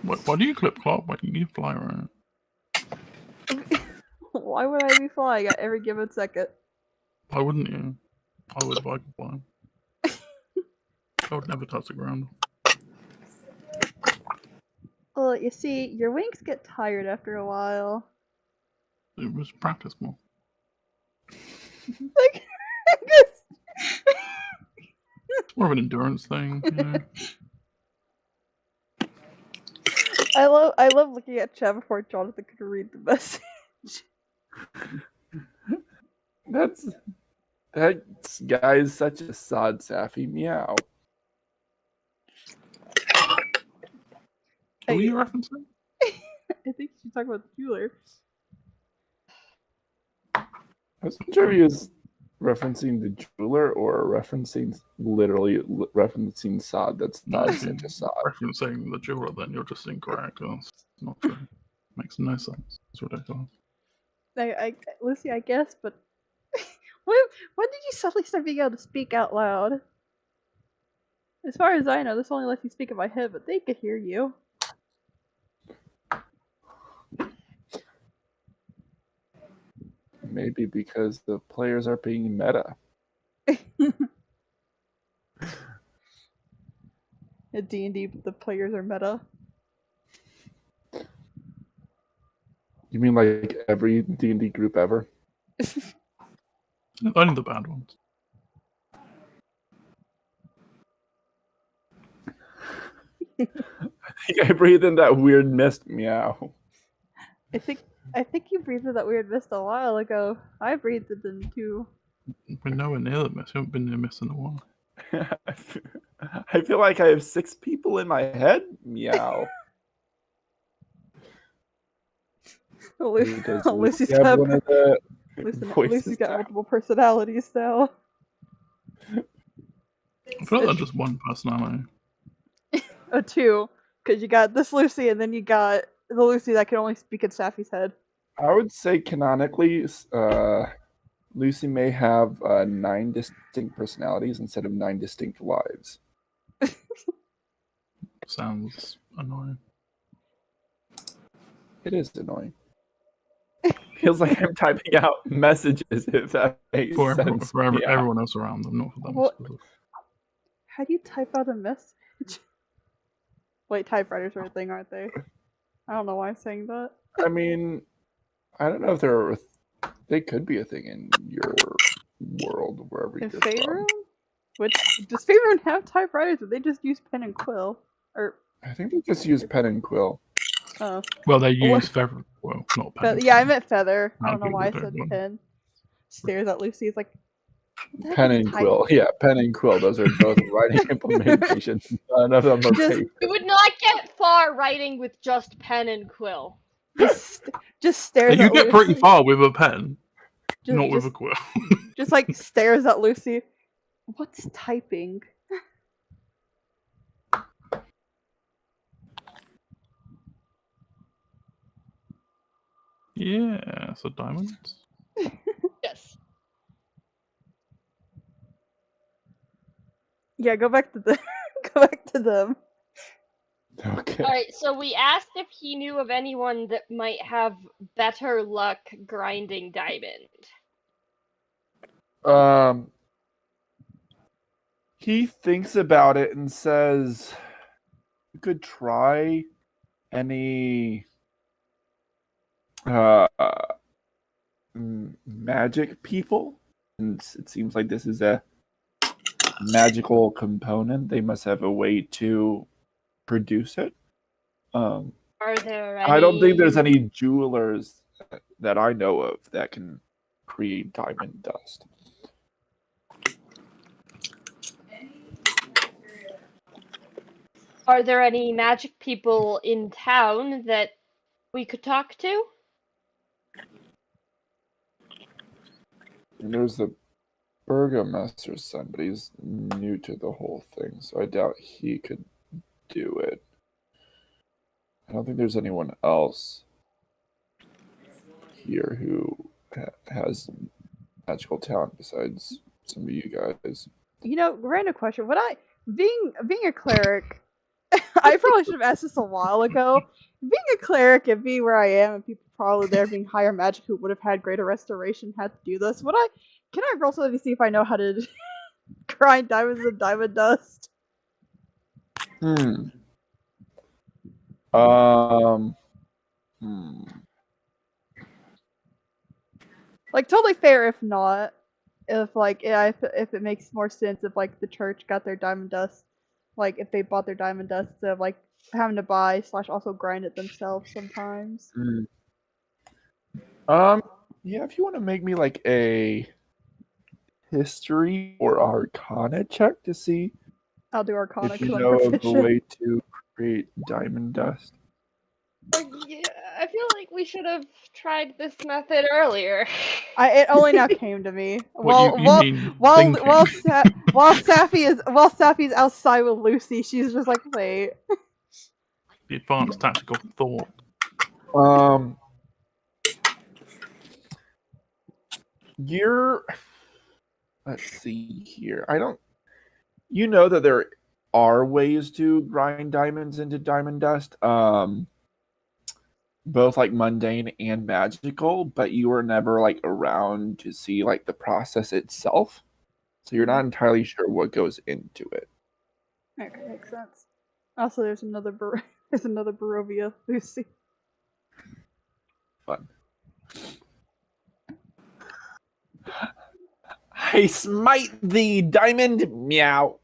Why do you clip clop? Why don't you fly around? Why would I be flying at every given second? Why wouldn't you? I would if I could fly. I would never touch the ground. Well, you see, your wings get tired after a while. It was practice more. Like, It's more of an endurance thing, you know. I love looking at chat before Jonathan could read the message. That guy is such a sod sappy. Meow. Who are you referencing? I think she's talking about the jeweler. I wasn't sure if he was referencing the jeweler or literally referencing sod. That's not such a sod. Referencing the jeweler, then you're just incorrect. That's not true. Makes no sense. It's ridiculous. Lucy, I guess, but when did you suddenly start being able to speak out loud? As far as I know, this only lets you speak in my head, but they could hear you. Maybe because the players are being meta. At D&D, the players are meta. You mean like every D&D group ever? Only the bad ones. I think I breathed in that weird mist. Meow. I think you breathed in that weird mist a while ago. I breathed it in too. We're nowhere near the mist. We haven't been near mist in a while. I feel like I have 6 people in my head. Meow. Lucy's got one of the Lucy's got multiple personalities now. I feel like that's just one personality. Oh, 2, because you got this Lucy, and then you got the Lucy that can only speak in Sappy's head. I would say canonically, Lucy may have 9 distinct personalities instead of 9 distinct lives. Sounds annoying. It is annoying. Feels like I'm typing out messages, if that makes sense. For everyone else around them, not for them. What? How do you type out a message? Wait, typewriters are a thing, aren't they? I don't know why I'm saying that. I mean, I don't know if they could be a thing in your world, wherever you're from. Does Faerun have typewriters, or they just use pen and quill? Or I think they just use pen and quill. Oh. Well, they use feather. Well, not pen. Yeah, I meant feather. I don't know people why I don't said want- pen. Stares at Lucy. He's like, Pen and quill. Yeah, pen and quill. Those are both writing implementations. None of them are paper. You would not get far writing with just pen and quill. just stares You at get Lucy. pretty far with a pen, not with a quill. Just like stares at Lucy. What's typing? Yeah, so diamonds. Yes. Yeah, go back to the go back to them. Okay. Alright, so we asked if he knew of anyone that might have better luck grinding diamond. He thinks about it and says, "You could try any magic people, and it seems like this is a magical component. They must have a way to produce it. Are there any... I don't think there's any jewelers that I know of that can create diamond dust." Are there any magic people in town that we could talk to? There's the burgomaster's son, but he's new to the whole thing, so I doubt he could do it. I don't think there's anyone else here who has magical talent besides some of you guys. Random question. Being a cleric, I probably should have asked this a while ago. Being a cleric and being where I am, and people probably there being higher magic who would have had greater restoration had to do this. Can I roll something to see if I know how to grind diamonds and diamond dust? Like, totally fair if not. If it makes more sense if like the church got their diamond dust, like if they bought their diamond dust instead of like having to buy / also grind it themselves sometimes. Yeah, if you want to make me like a history or arcana check to see I'll do arcana if you because I'm know of a proficient. way to create diamond dust. Yeah, I feel like we should have tried this method earlier. It only now came to me. What you mean thinking? While Sappy's outside with Lucy, she's just like, wait. The advanced tactical thought. Let's see here. You know that there are ways to grind diamonds into diamond dust, both like mundane and magical, but you were never like around to see like the process itself, so you're not entirely sure what goes into it. Okay, makes sense. Also, there's another Barovia, Lucy. Fun. I smite thee, diamond, meow.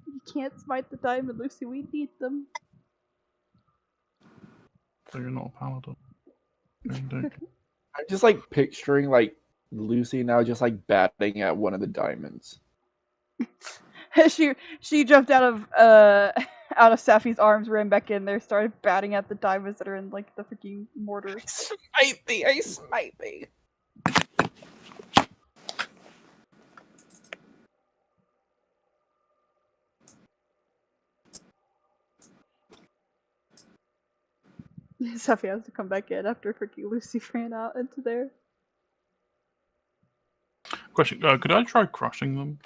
You can't smite the diamond, Lucy. We need them. So you're not a paladin. I'm just like picturing like Lucy now just like batting at one of the diamonds. she jumped out of Sappy's arms, ran back in there, started batting at the diamonds that are in like the freaking mortar. I smite thee. Sappy has to come back in after freaking Lucy ran out into there. Question: could I try crushing them?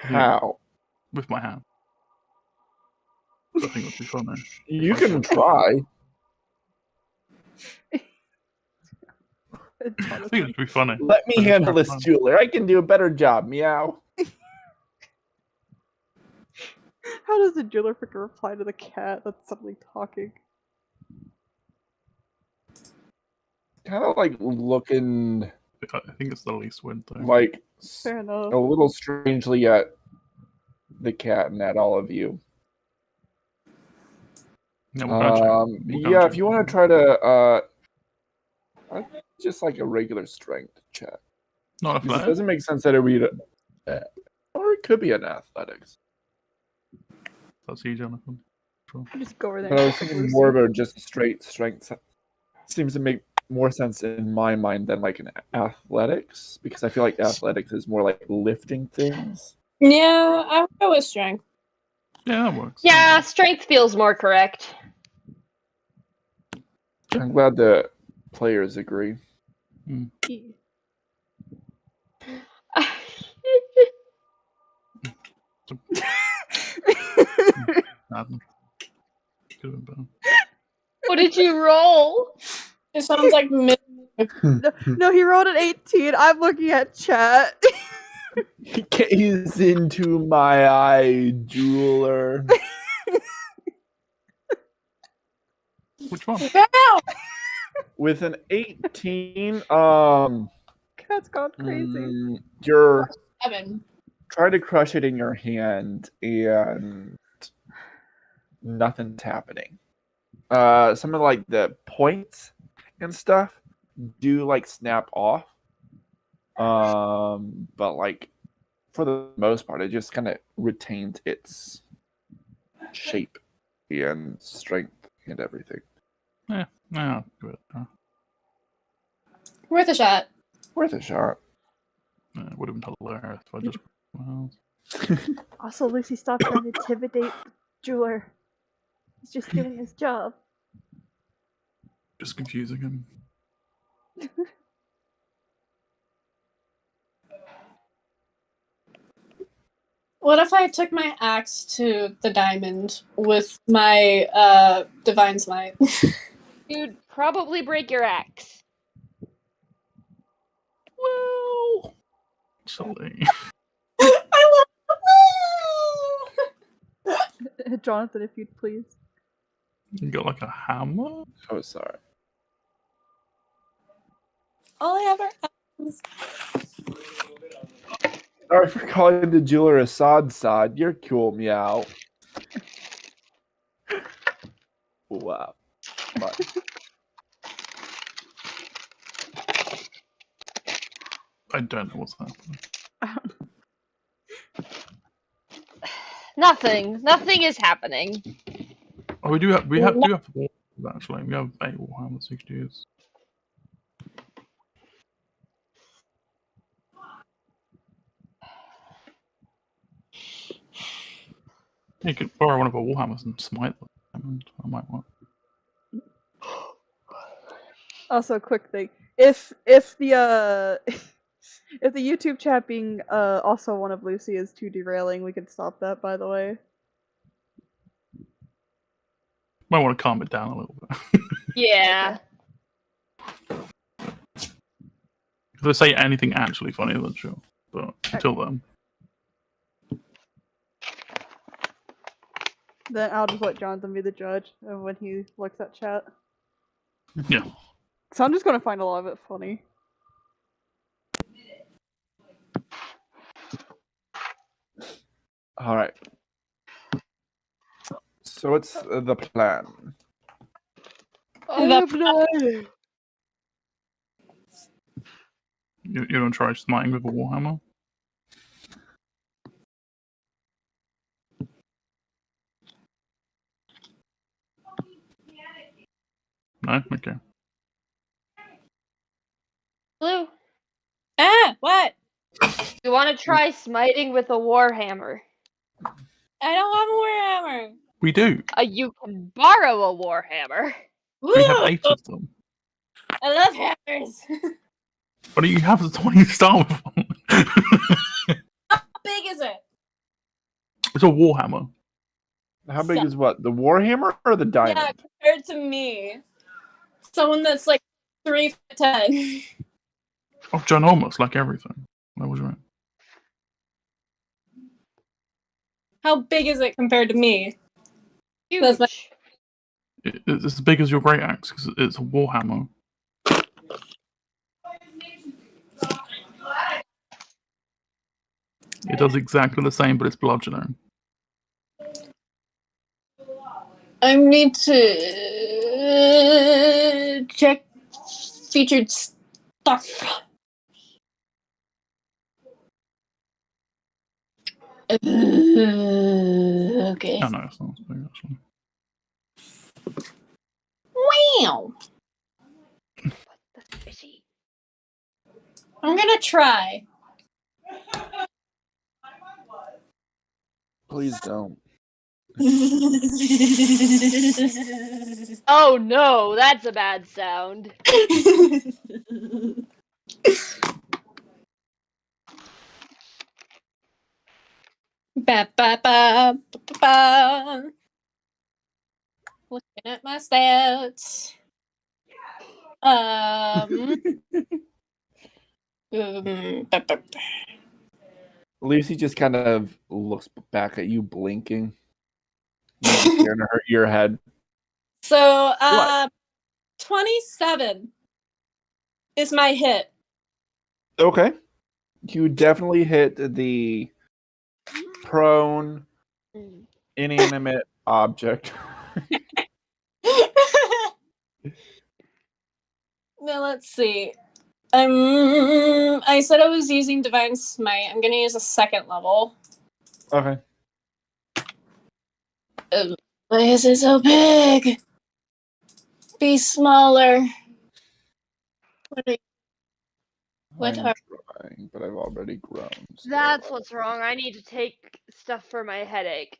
How? With my hand. I think it would be funny. You can try. I think it would be funny. Let me handle this, jeweler. I can do a better job. Meow. How does the jeweler freaking reply to the cat that's suddenly talking? Kind of like looking. I think it's the least win thing. Like Fair enough. a little strangely at the cat and at all of you. Yeah, if you want to try to just like a regular strength check. Not It athletic. doesn't make sense that it would be or it could be an athletics. That's you, Jonathan. Sure. Just go over there. But I was thinking more of a just straight strength. Seems to make more sense in my mind than like an athletics, because I feel like athletics is more like lifting things. Yeah, I'll go with strength. Yeah, that works. Yeah, strength feels more correct. I'm glad the players agree. What did you roll? It sounds like No, he rolled an 18. I'm looking at chat. Gaze into my eye, jeweler. Which one? With an 18, Cat's gone crazy. You're 7. trying to crush it in your hand, and nothing's happening. Some of like the points and stuff do like snap off, but like for the most part, it just kind of retained its shape and strength and everything. Yeah, good. Worth a shot. Worth a shot. It would have been hilarious if I just. Well, Also, Lucy, stop trying to intimidate the jeweler. He's just doing his job. just confusing him. What if I took my axe to the diamond with my divine smite? You'd probably break your axe. Well, silly. I love Jonathan, if you'd please. You got like a hammer? Oh, sorry. all I ever was Sorry for calling the jeweler a sod. You're cool, meow. Wow. But I don't know what's happening. Nothing is happening. Oh, we do have to walk actually. We have 8 Warhammers we could use. You could borrow one of our Warhammers and smite them. I might want. Also, quick thing: if the if the YouTube chat being also one of Lucy is too derailing, we can stop that. By the way. Might want to calm it down a little bit. Yeah. If they say anything actually funny, then sure. But until then, Then I'll just let Jonathan be the judge of when he looks at chat. yeah. So I'm just gonna find a lot of it funny. all right. So what's the plan? You don't try smiting with a Warhammer? No? Okay. Blue, what? you want to try smiting with a warhammer? I don't have a warhammer. We do. You can borrow a warhammer. We have 8 of them. I love hammers. Why don't you have the 20 start with one? How big is it? It's a Warhammer. How big is what? The Warhammer or the diamond? Yeah, compared to me, someone that's like 3'10". Oh, ginormous, like everything. That was right. How big is it compared to me? Huge. That's my- It's as big as your great axe because it's a Warhammer. It does exactly the same, but it's bludgeoning. I need to check featured stuff. Okay. Oh no, it's not as big actually. Wow. I'm gonna try. Please don't. Oh no, that's a bad sound. Ba, ba, ba, ba, ba. Looking at my stats. Ba, ba, ba. Lucy just kind of looks back at you, blinking. Staring at your head. So, What? 27 is my hit. Okay. You definitely hit the prone, inanimate object. Now let's see. I said I was using Divine Smite. I'm gonna use a 2nd level. Okay. Why is it so big? Be smaller. What I'm are trying, but I've already grown. So That's what's wrong. I need to take stuff for my headache.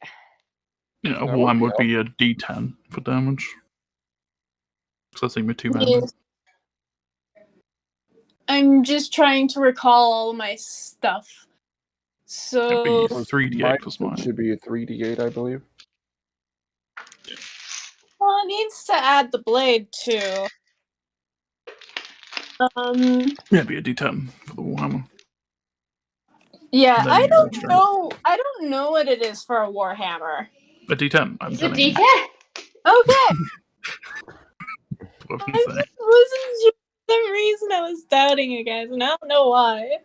You know, No, one would okay. be a D10 for damage. So I think with 2 mana. Yes. I'm just trying to recall all my stuff. It'd be So 3d8 plus It mine. should be a 3d8, I believe. well, it needs to add the blade too. Yeah, it'd be a D10 for the Warhammer. Yeah, Then I you don't strength. know. I don't know what it is for a Warhammer. A D10, I'm It's a telling you. D10. Okay, What I can I say? just wasn't sure for some reason I was doubting you guys, and I don't know why.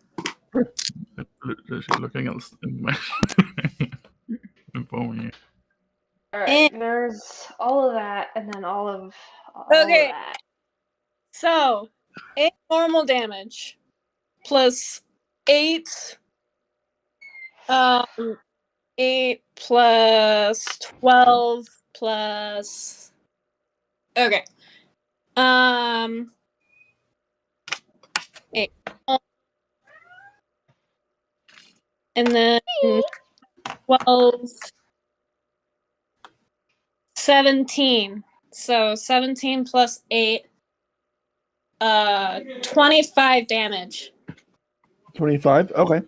Literally looking at this information. Informing you. Alright, there's all of that, and then all of Okay. that. So, 8 normal damage plus 8 8 plus 12 plus okay. 8. And then 12 17. So 17 plus 8 25 damage. 25? Okay.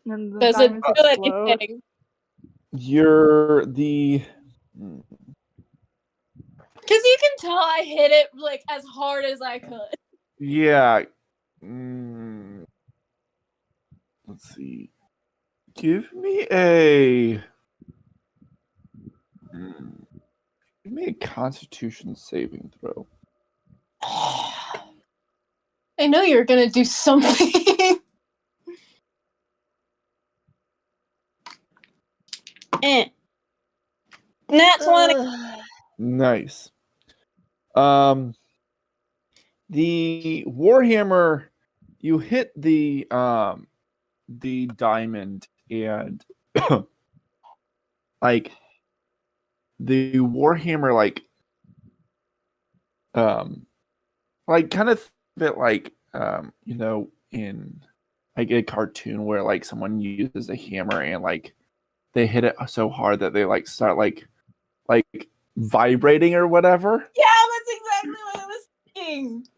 And the Does it diamonds do explode. anything? You're the. Because you can tell I hit it like as hard as I could. Yeah. Let's see. Give me a. Give me a Constitution saving throw. I know you're gonna do something. Nat 20. Nice. The Warhammer, you hit the diamond, and like the Warhammer kind of bit like you know, in like a cartoon where like someone uses a hammer and like they hit it so hard that they like start like vibrating or whatever. Yeah, that's exactly what I was thinking.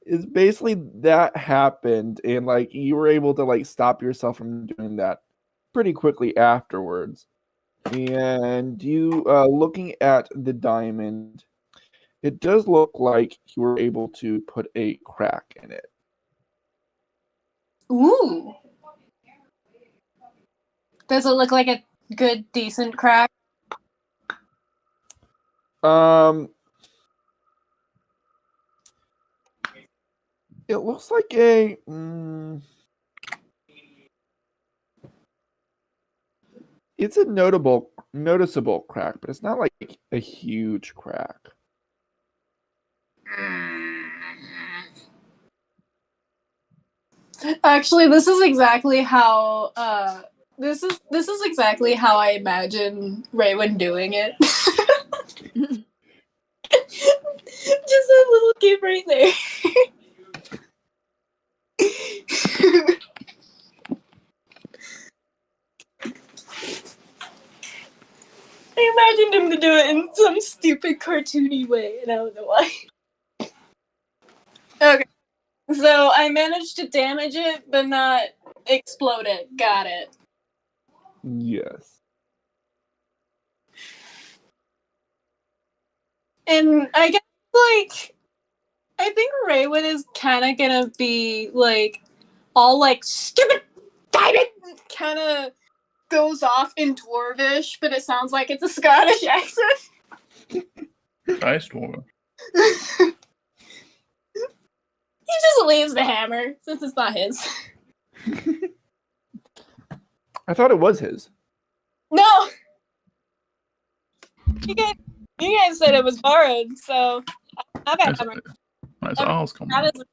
It's basically that happened, and like you were able to like stop yourself from doing that pretty quickly afterwards. And you looking at the diamond, it does look like you were able to put a crack in it. Ooh. Does it look like a good, decent crack? It looks like a it's a noticeable crack, but it's not like a huge crack. Actually, this is exactly how this is exactly how I imagine Raywin doing it. Just a little kid right there. I imagined him to do it in some stupid cartoony way, and I don't know why. Okay, so I managed to damage it, but not explode it. Got it. Yes. And I guess, like, I think Raywin is kind of gonna be, like, all, like, stupid diamond kind of goes off in Dwarvish, but it sounds like it's a Scottish accent. Nice one. He just leaves the hammer, since it's not his. I thought it was his. No! You guys said it was borrowed, so I have a hammer. That's ours, come That on. is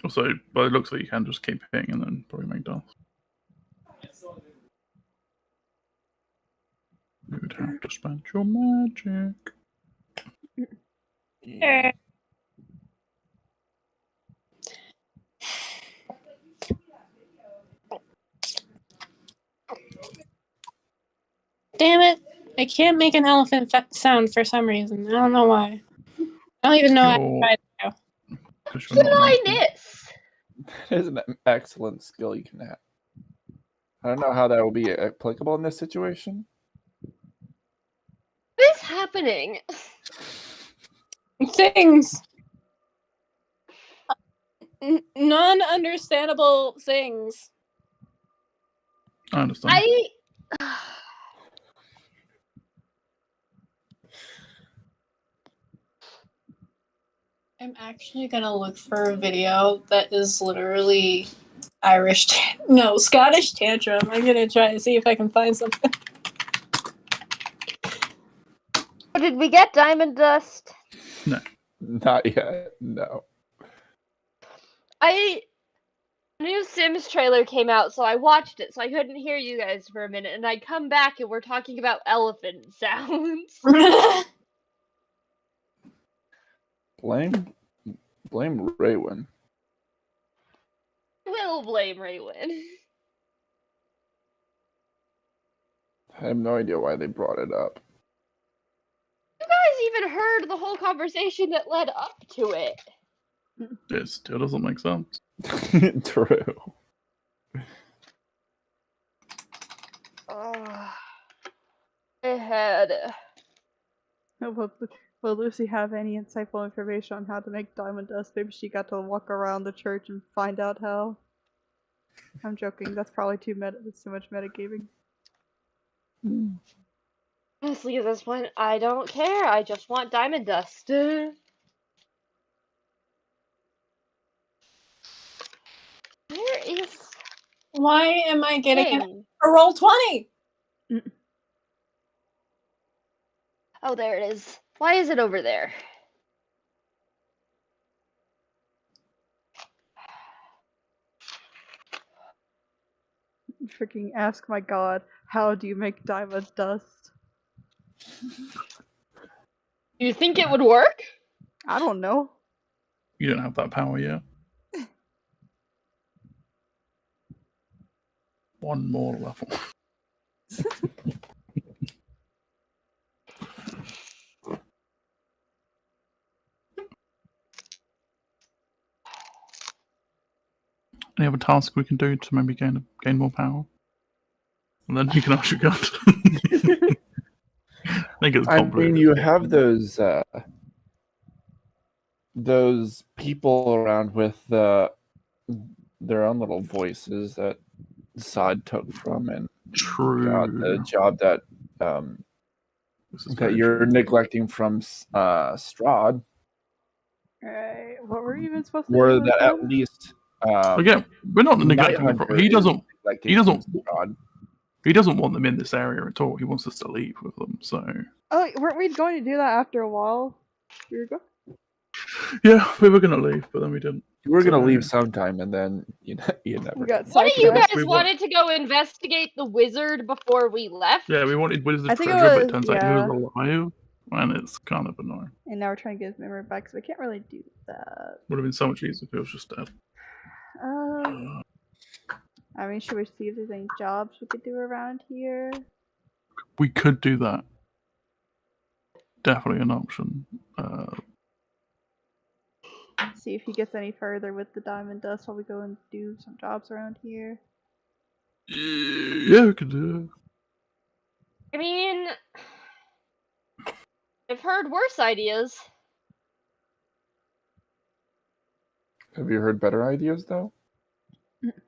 Also, but it looks like you can just keep hitting and then probably make dust. You would have to spend your magic. Yeah. damn it! I can't make an elephant sound for some reason. I don't know why. I don't even know how to try to do. Because you're not an elephant. Shyness! That is an excellent skill you can have. I don't know how that will be applicable in this situation. What is happening? Things. Non-understandable things. I understand. I'm actually gonna look for a video that is literally Scottish tantrum. I'm gonna try to see if I can find something. Did we get diamond dust? Not yet. No. A new Sims trailer came out, so I watched it, so I couldn't hear you guys for a minute, and I come back and we're talking about elephant sounds. Blame Raywin. Will blame Raywin. I have no idea why they brought it up. You guys even heard the whole conversation that led up to it. It still doesn't make sense. True. Oh, I had. Will Lucy have any insightful information on how to make diamond dust? Maybe she got to walk around the church and find out how. I'm joking. That's probably too much metagaming. Honestly, at this point, I don't care. I just want diamond dust. Where is Why am I getting thing? a roll 20? Oh, there it is. Why is it over there? Freaking ask my god, how do you make diamond dust? You think it would work? I don't know. You don't have that power yet. One more level. Any other task we can do to maybe gain more power? And then you can ask your god. I think it's I mean, complicated. you have those people around with their own little voices that Sod took from, and True. the job that that you're neglecting from Strahd, Alright, what were you even supposed to were do? that at least Again, we're not neglecting the problem. He doesn't want them in this area at all. He wants us to leave with them. So Oh, weren't we going to do that after a while? We were going. yeah, we were going to leave, but then we didn't. You were gonna So- leave sometime, and then you never. We got One of you sidetracked. guys We wanted to go investigate the wizard before we left? Yeah, we wanted Wizard's I think it treasure, but it was- turns out he was alive, and it's kind of annoying. And now we're trying to get his memory back, so we can't really do that. Would have been so much easier if he was just dead. I mean, should we see if there's any jobs we could do around here? We could do that. Definitely an option. See if he gets any further with the diamond dust while we go and do some jobs around here. Yeah, we could do I mean, I've heard worse ideas. Have you heard better ideas though?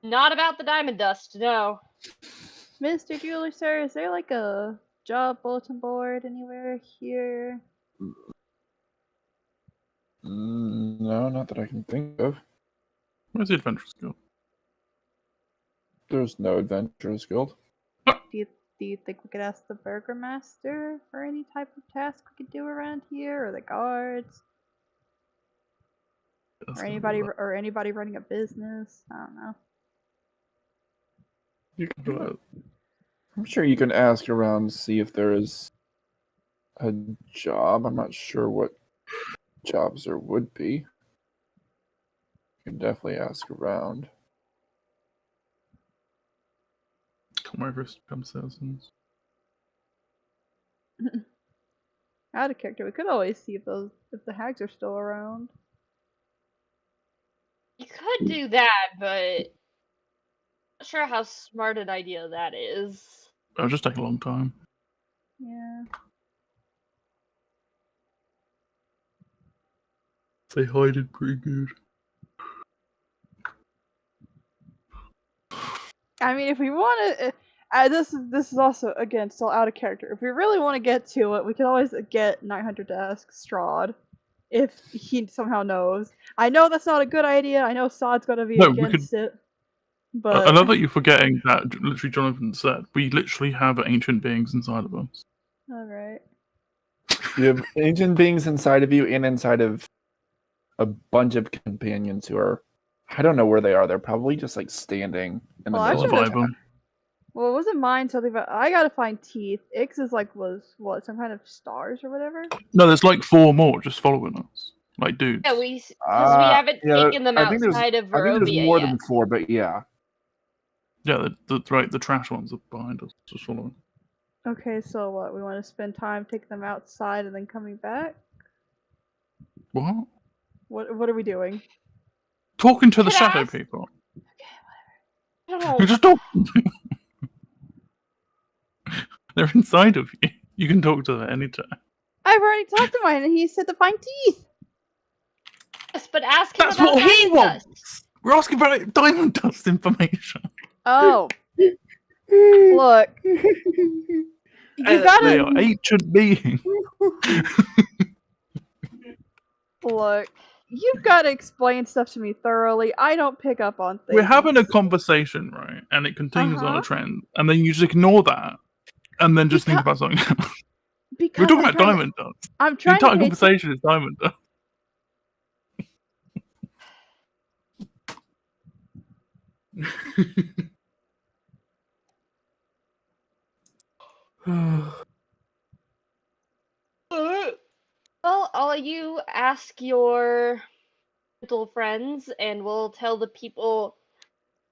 Not about the diamond dust, no. Mr. Jeweler, sir, is there like a job bulletin board anywhere here? No, not that I can think of. Where's the Adventurers Guild? There's no Adventurers Guild. Do you think we could ask the burgomaster for any type of task we could do around here, or the guards, or anybody running a business? I don't know. You can do it. I'm sure you can ask around, see if there is a job. I'm not sure what jobs there would be. You can definitely ask around. Come over to become citizens. Out of character, we could always see if the hags are still around. You could do that, but not sure how smart an idea that is. It'll just take a long time. Yeah. They hide it pretty good. I mean, if we want to, this is also again still out of character. If we really want to get to it, we can always get Night Hunter to ask Strahd if he somehow knows. I know that's not a good idea. I know Sod's gonna be against it. But I love that you're forgetting that literally Jonathan said. We literally have ancient beings inside of us. all right. You have ancient beings inside of you and inside of a bunch of companions who are, I don't know where they are. They're probably just like standing in the Well, middle of actually, the town. Well, it wasn't mine something about. I gotta find teeth. Ix is was what, some kind of stars or whatever? No, there's like 4 more just following us. Like dudes. Yeah, because we haven't taken them I think outside of I think there's Barovia more yet. than 4, but yeah. Yeah, the trash ones are behind us, just following. Okay, so what? We want to spend time taking them outside and then coming back? What? What are we doing? Talking to the Could shadow ask- people. I You're don't just talking to them. They're inside of you. You can talk to them anytime. I've already talked to mine and he said to find teeth! Yes, but ask him That's about what he diamond wants! dust. We're asking about diamond dust information. Oh. Look. You They gotta. are ancient beings. Look. You've gotta explain stuff to me thoroughly. I don't pick up on things. We're having a conversation, right? And it continues on a trend. And then you just ignore that. And then just think about something else. Because We're talking about diamond dust. I'm The trying entire to pay conversation is diamond dust. Well, all of you ask your little friends, and we'll tell the people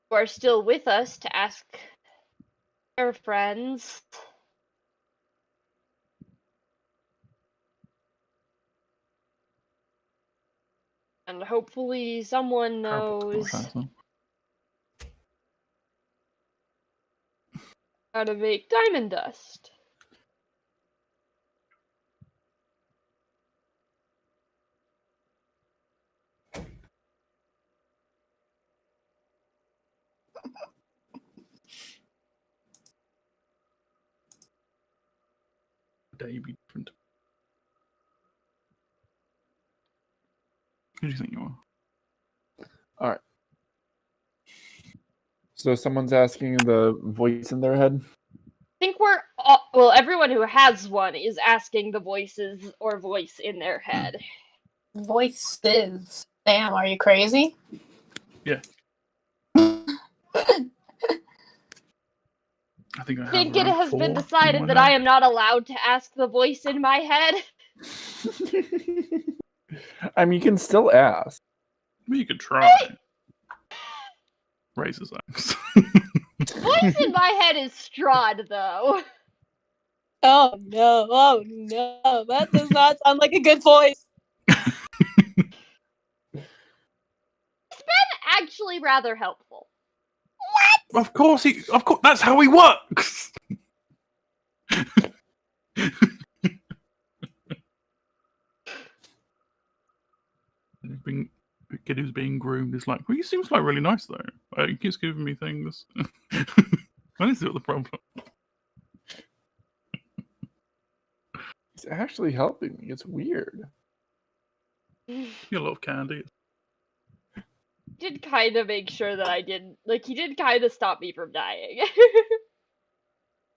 who are still with us to ask their friends. And hopefully someone knows how to make diamond dust. Day be different. Who do you think you are? All right. So someone's asking the voice in their head? I think we're all, well, everyone who has one is asking the voices or voice in their head. Voices. Damn, are you crazy? Yeah. I think I think it has been decided that I am not allowed to ask the voice in my head. I mean, you can still ask. Well, you could try. Raise his axe. Voice in my head is Strahd, though. Oh no, that does not sound like a good voice. It's been actually rather helpful. What? Of course, that's how he works. The kid who's being groomed is like, well, he seems like really nice though. He keeps giving me things. I need to see what the problem. actually helping me. It's weird. You get a lot of candy. Did kind of make sure that I didn't. Like, he did kind of stop me from dying.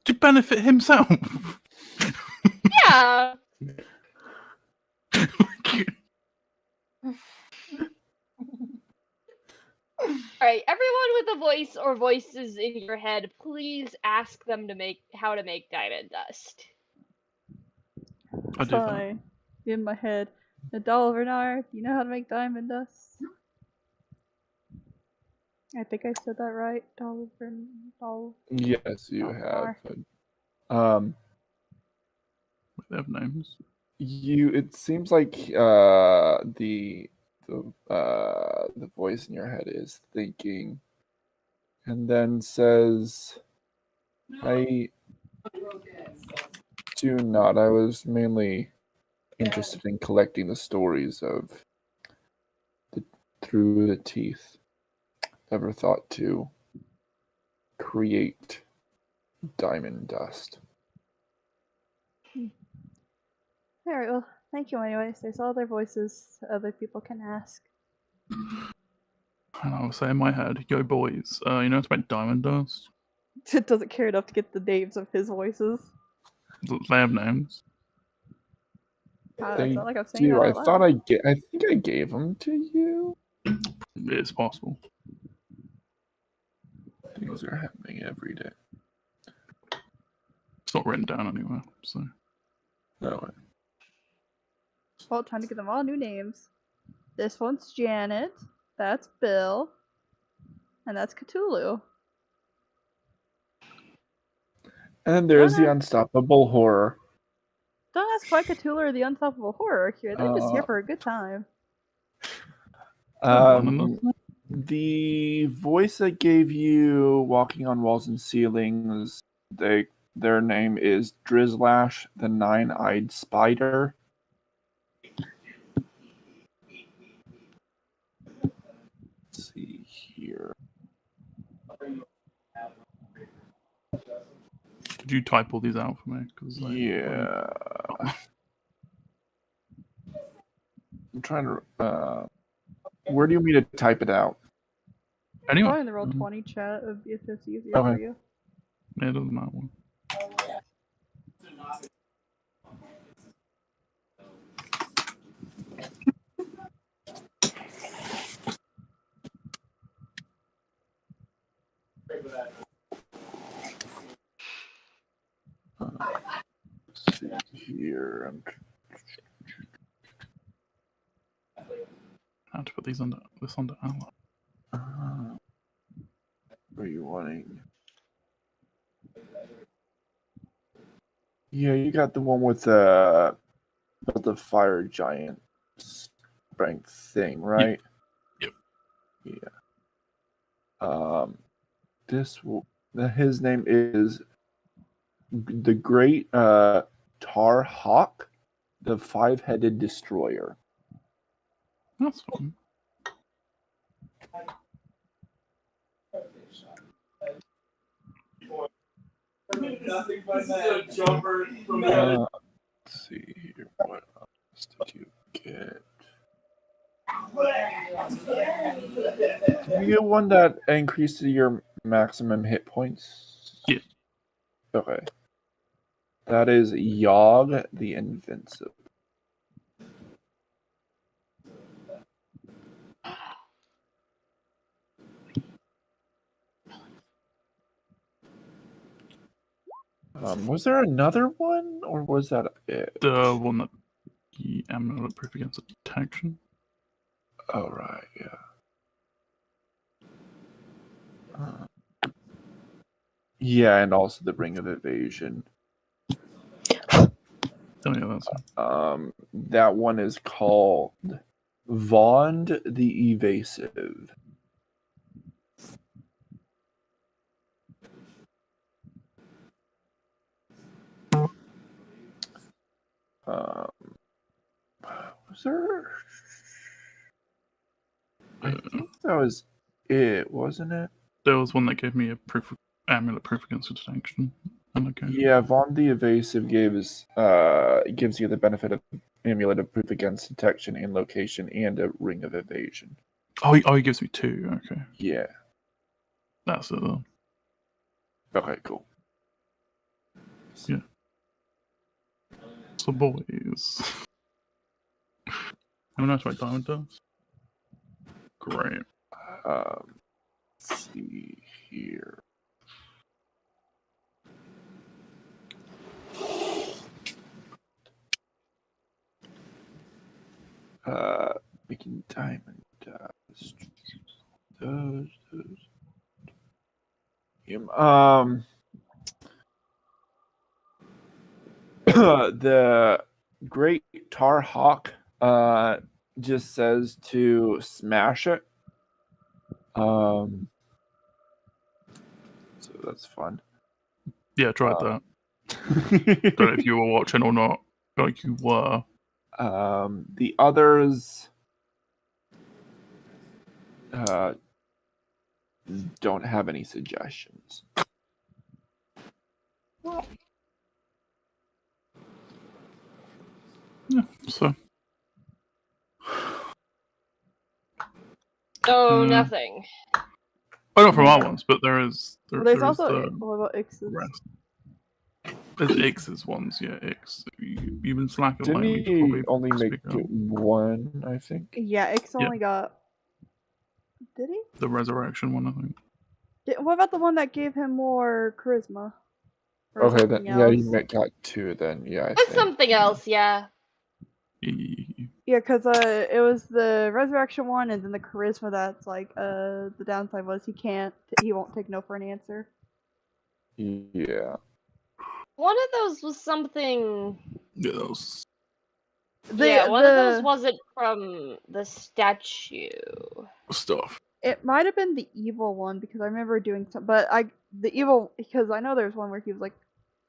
To benefit himself. Yeah. Alright, everyone with a voice or voices in your head, please ask them to make how to make diamond dust. I do that. Fine. In my head. Nadal Bernard, do you know how to make diamond dust? I think I said that right. Yes, you have. They have names. It seems like the voice in your head is thinking, and then says, "I do not. I was mainly interested in collecting the stories of through the teeth. Never thought to create diamond dust." Alright, well, thank you anyways. There's other voices other people can ask. And I was saying in my head, yo boys, you know it's about diamond dust? It doesn't care enough to get the names of his voices. They have names. That's They not like I'm saying do. that I out thought loud. I think I gave them to you. It's possible. Things are happening every day. It's not written down anywhere, so. No. Well, time to give them all new names. This one's Janet. That's Bill. And that's Cthulhu. And then there's the unstoppable horror. Don't ask why Cthulhu or the Unstoppable Horror are here. They're just here for a good time. The voice that gave you walking on walls and ceilings, their name is Drizzlash, the Nine-Eyed Spider. Let's see here. Could you type all these out for me? Yeah. I'm trying to. Where do you want me to type it out? Anyway. Probably in the Roll20 chat if it's easier Okay. for you. Yeah, it doesn't matter. Let's see here. I have to put this under ally. What are you wanting? Yeah, you got the one with the fire giant strength thing, right? Yep. Yeah. His name is the Great Tar Hawk, the Five-Headed Destroyer. That's fun. Nothing but a jumper from Let's see here. What else did you get? Did you get one that increases your maximum hit points? Yeah. Okay. That is Yogg the Invincible. Was there another one, or was that it? The one that the amulet proof against detection. Oh, right, yeah. Yeah, and also the Ring of Evasion. Oh, yeah, that's that one is called Vond the Evasive. Was there? I think that was it, wasn't it? There was one that gave me a amulet proof against detection. Okay. Yeah, Vaughn the Evasive gives you the benefit of amulet of proof against detection and location and a ring of evasion. Oh, he gives me 2. Okay. Yeah. That's it then. Okay, cool. Yeah. So boys. How much my diamond does? Great. Let's see here. Making diamond dust. Those. The Great Tar Hawk just says to smash it. So that's fun. Yeah, tried that. Don't know if you were watching or not. Like you were. The others don't have any suggestions. Yeah, so. Oh, nothing. Oh, not from our ones, but there's There's also what about Ix's? rest. There's X's ones, yeah, X. You've been slacking Didn't lately. he only make one, I think? Yeah, Ix Yeah. only got. Did he? The resurrection one, I think. What about the one that gave him more charisma? Or Okay, then something yeah, he else? got 2 then. Yeah, I It's think. something else, yeah. Yeah, because it was the resurrection one, and then the charisma. That's like the downside was he won't take no for an answer. Yeah. One of those was something. Yeah, that was Yeah, one of those wasn't from the statue. stuff. It might have been the evil one because I remember doing some, but because I know there's one where he was like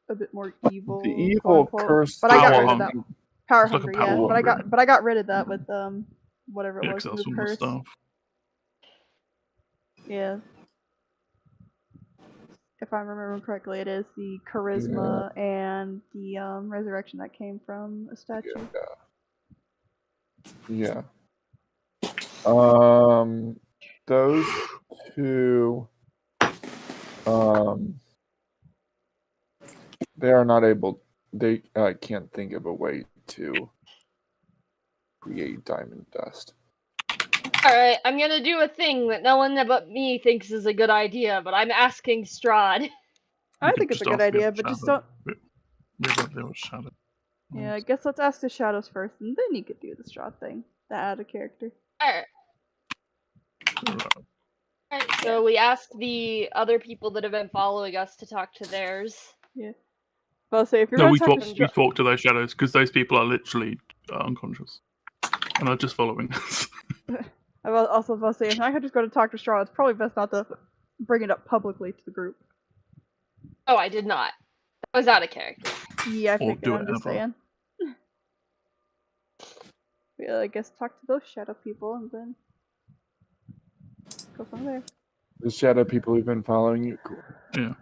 a bit more evil. The evil quote, curse. but I got Power rid of that. hungry. Power It's like a hungry, power yeah. hungry. But I got rid of that with whatever it Yeah, was. 'cause The that's one of the curse. stuff. Yeah. If I'm remembering correctly, it is the charisma and the resurrection that came from a statue. Yeah. Those 2 they are not able, they can't think of a way to create diamond dust. Alright, I'm gonna do a thing that no one but me thinks is a good idea, but I'm asking Strahd. I think it's a good idea, but just don't. Shadow. Yeah, I guess let's ask the shadows first, and then you could do the straw thing. The add a character. Alright. Alright, so we asked the other people that have been following us to talk to theirs. Yeah. Well, say if you're No, gonna we talk talk. We talk to those shadows because those people are literally unconscious and are just following us. I was also about to say if I could just go to talk to Straw, it's probably best not to bring it up publicly to the group. Oh, I did not. That was out of character. Yeah, I Or figured. do I'm it just ever. saying. Yeah, I guess talk to those shadow people and then go from there. The shadow people who've been following you. Cool. Yeah.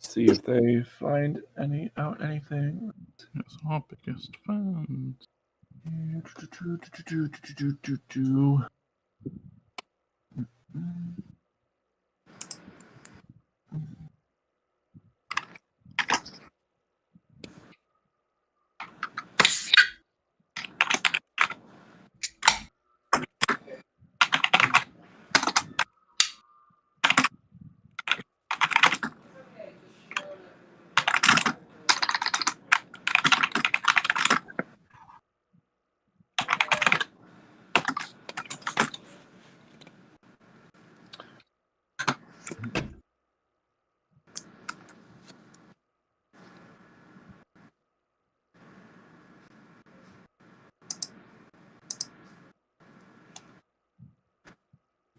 See if they find anything. It's our biggest fans.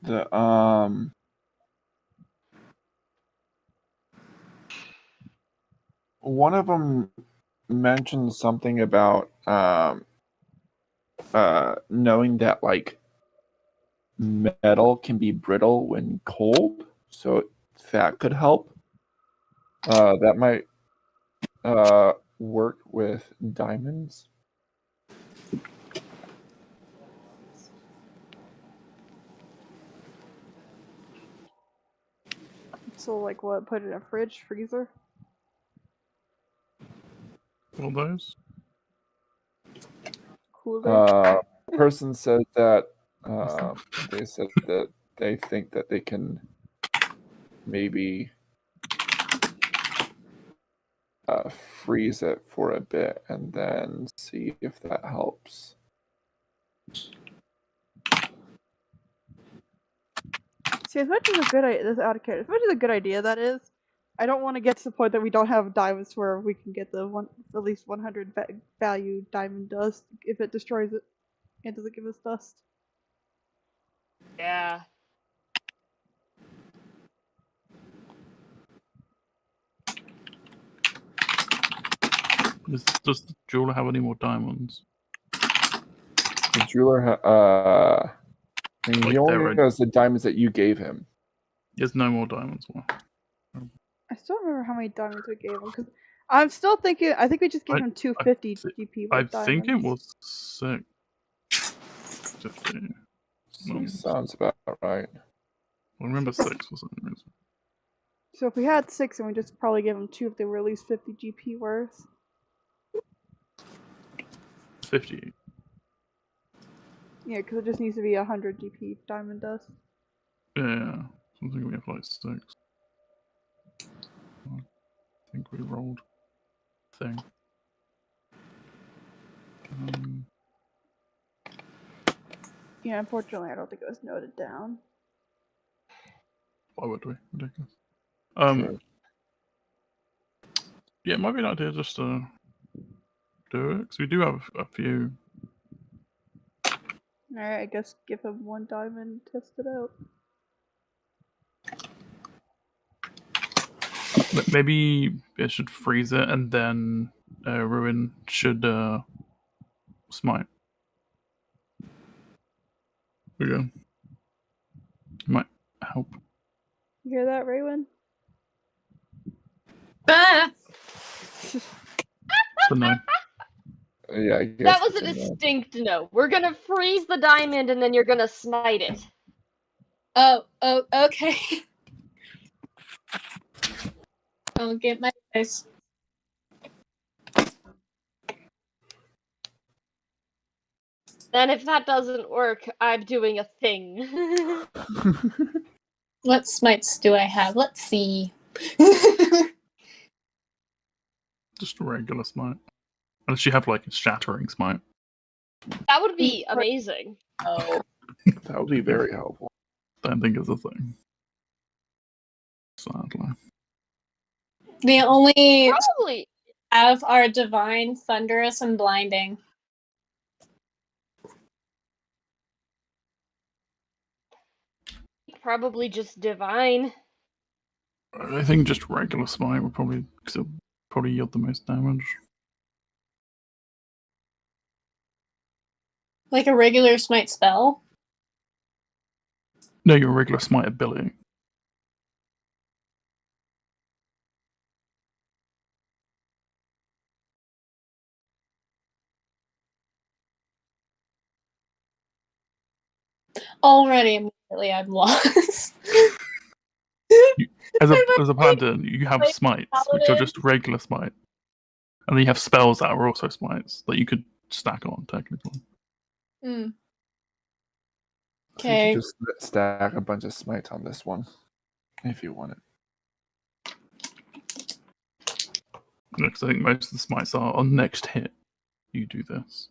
The one of them mentioned something about knowing that like metal can be brittle when cold, so that could help. That might work with diamonds. So, like, what? Put it in a fridge, freezer? All those. Cooler? Person said that they said that they think that they can maybe freeze it for a bit and then see if that helps. See, as much as a good idea, this is out of character, as much as a good idea that is, I don't want to get to the point that we don't have diamonds where we can get the at least 100 value diamond dust if it destroys it. It doesn't give us dust. Yeah. Does the jeweler have any more diamonds? The jeweler, I mean, he Like only they're has the diamonds that you gave him. There's no more diamonds. Well, I still don't remember how many diamonds we gave him because I'm still thinking. I think we just gave him 250 GP I worth think diamonds. it was 650. No. Sounds about right. I remember 6 for some reason. So if we had 6, and we just probably give him 2 if they were at least 50 GP worth. 50. Yeah, because it just needs to be 100 GP diamond dust. Yeah, I think we have like 6. I think we rolled thing. Yeah, unfortunately, I don't think it was noted down. Why would we? Ridiculous. Sure. Yeah, it might be an idea just to do it because we do have a few. Alright, I guess give him 1 diamond, test it out. Maybe it should freeze it and then ruin should smite. There we go. Might help. You hear that, Raywin? Ah! So no. Yeah, I guess That was a it's no. distinct no. We're gonna freeze the diamond and then you're gonna smite it. Oh, okay. I'll get my dice. Then if that doesn't work, I'm doing a thing. What smites do I have? Let's see. Just a regular smite. Unless you have like a shattering smite. That would be amazing. Oh. That would be very helpful. Don't think it's a thing. Sadly. The only Probably. have are divine, thunderous, and blinding. Probably just divine. I think just regular smite would probably yield the most damage. Like a regular smite spell? No, your regular smite ability. Already immediately I'm lost. As a paladin, you have smites, which are just regular smite. And then you have spells that are also smites that you could stack on, technically. Mm. So you Okay. can just stack a bunch of smites on this one, if you want it. Because I think most of the smites are on next hit. You do this.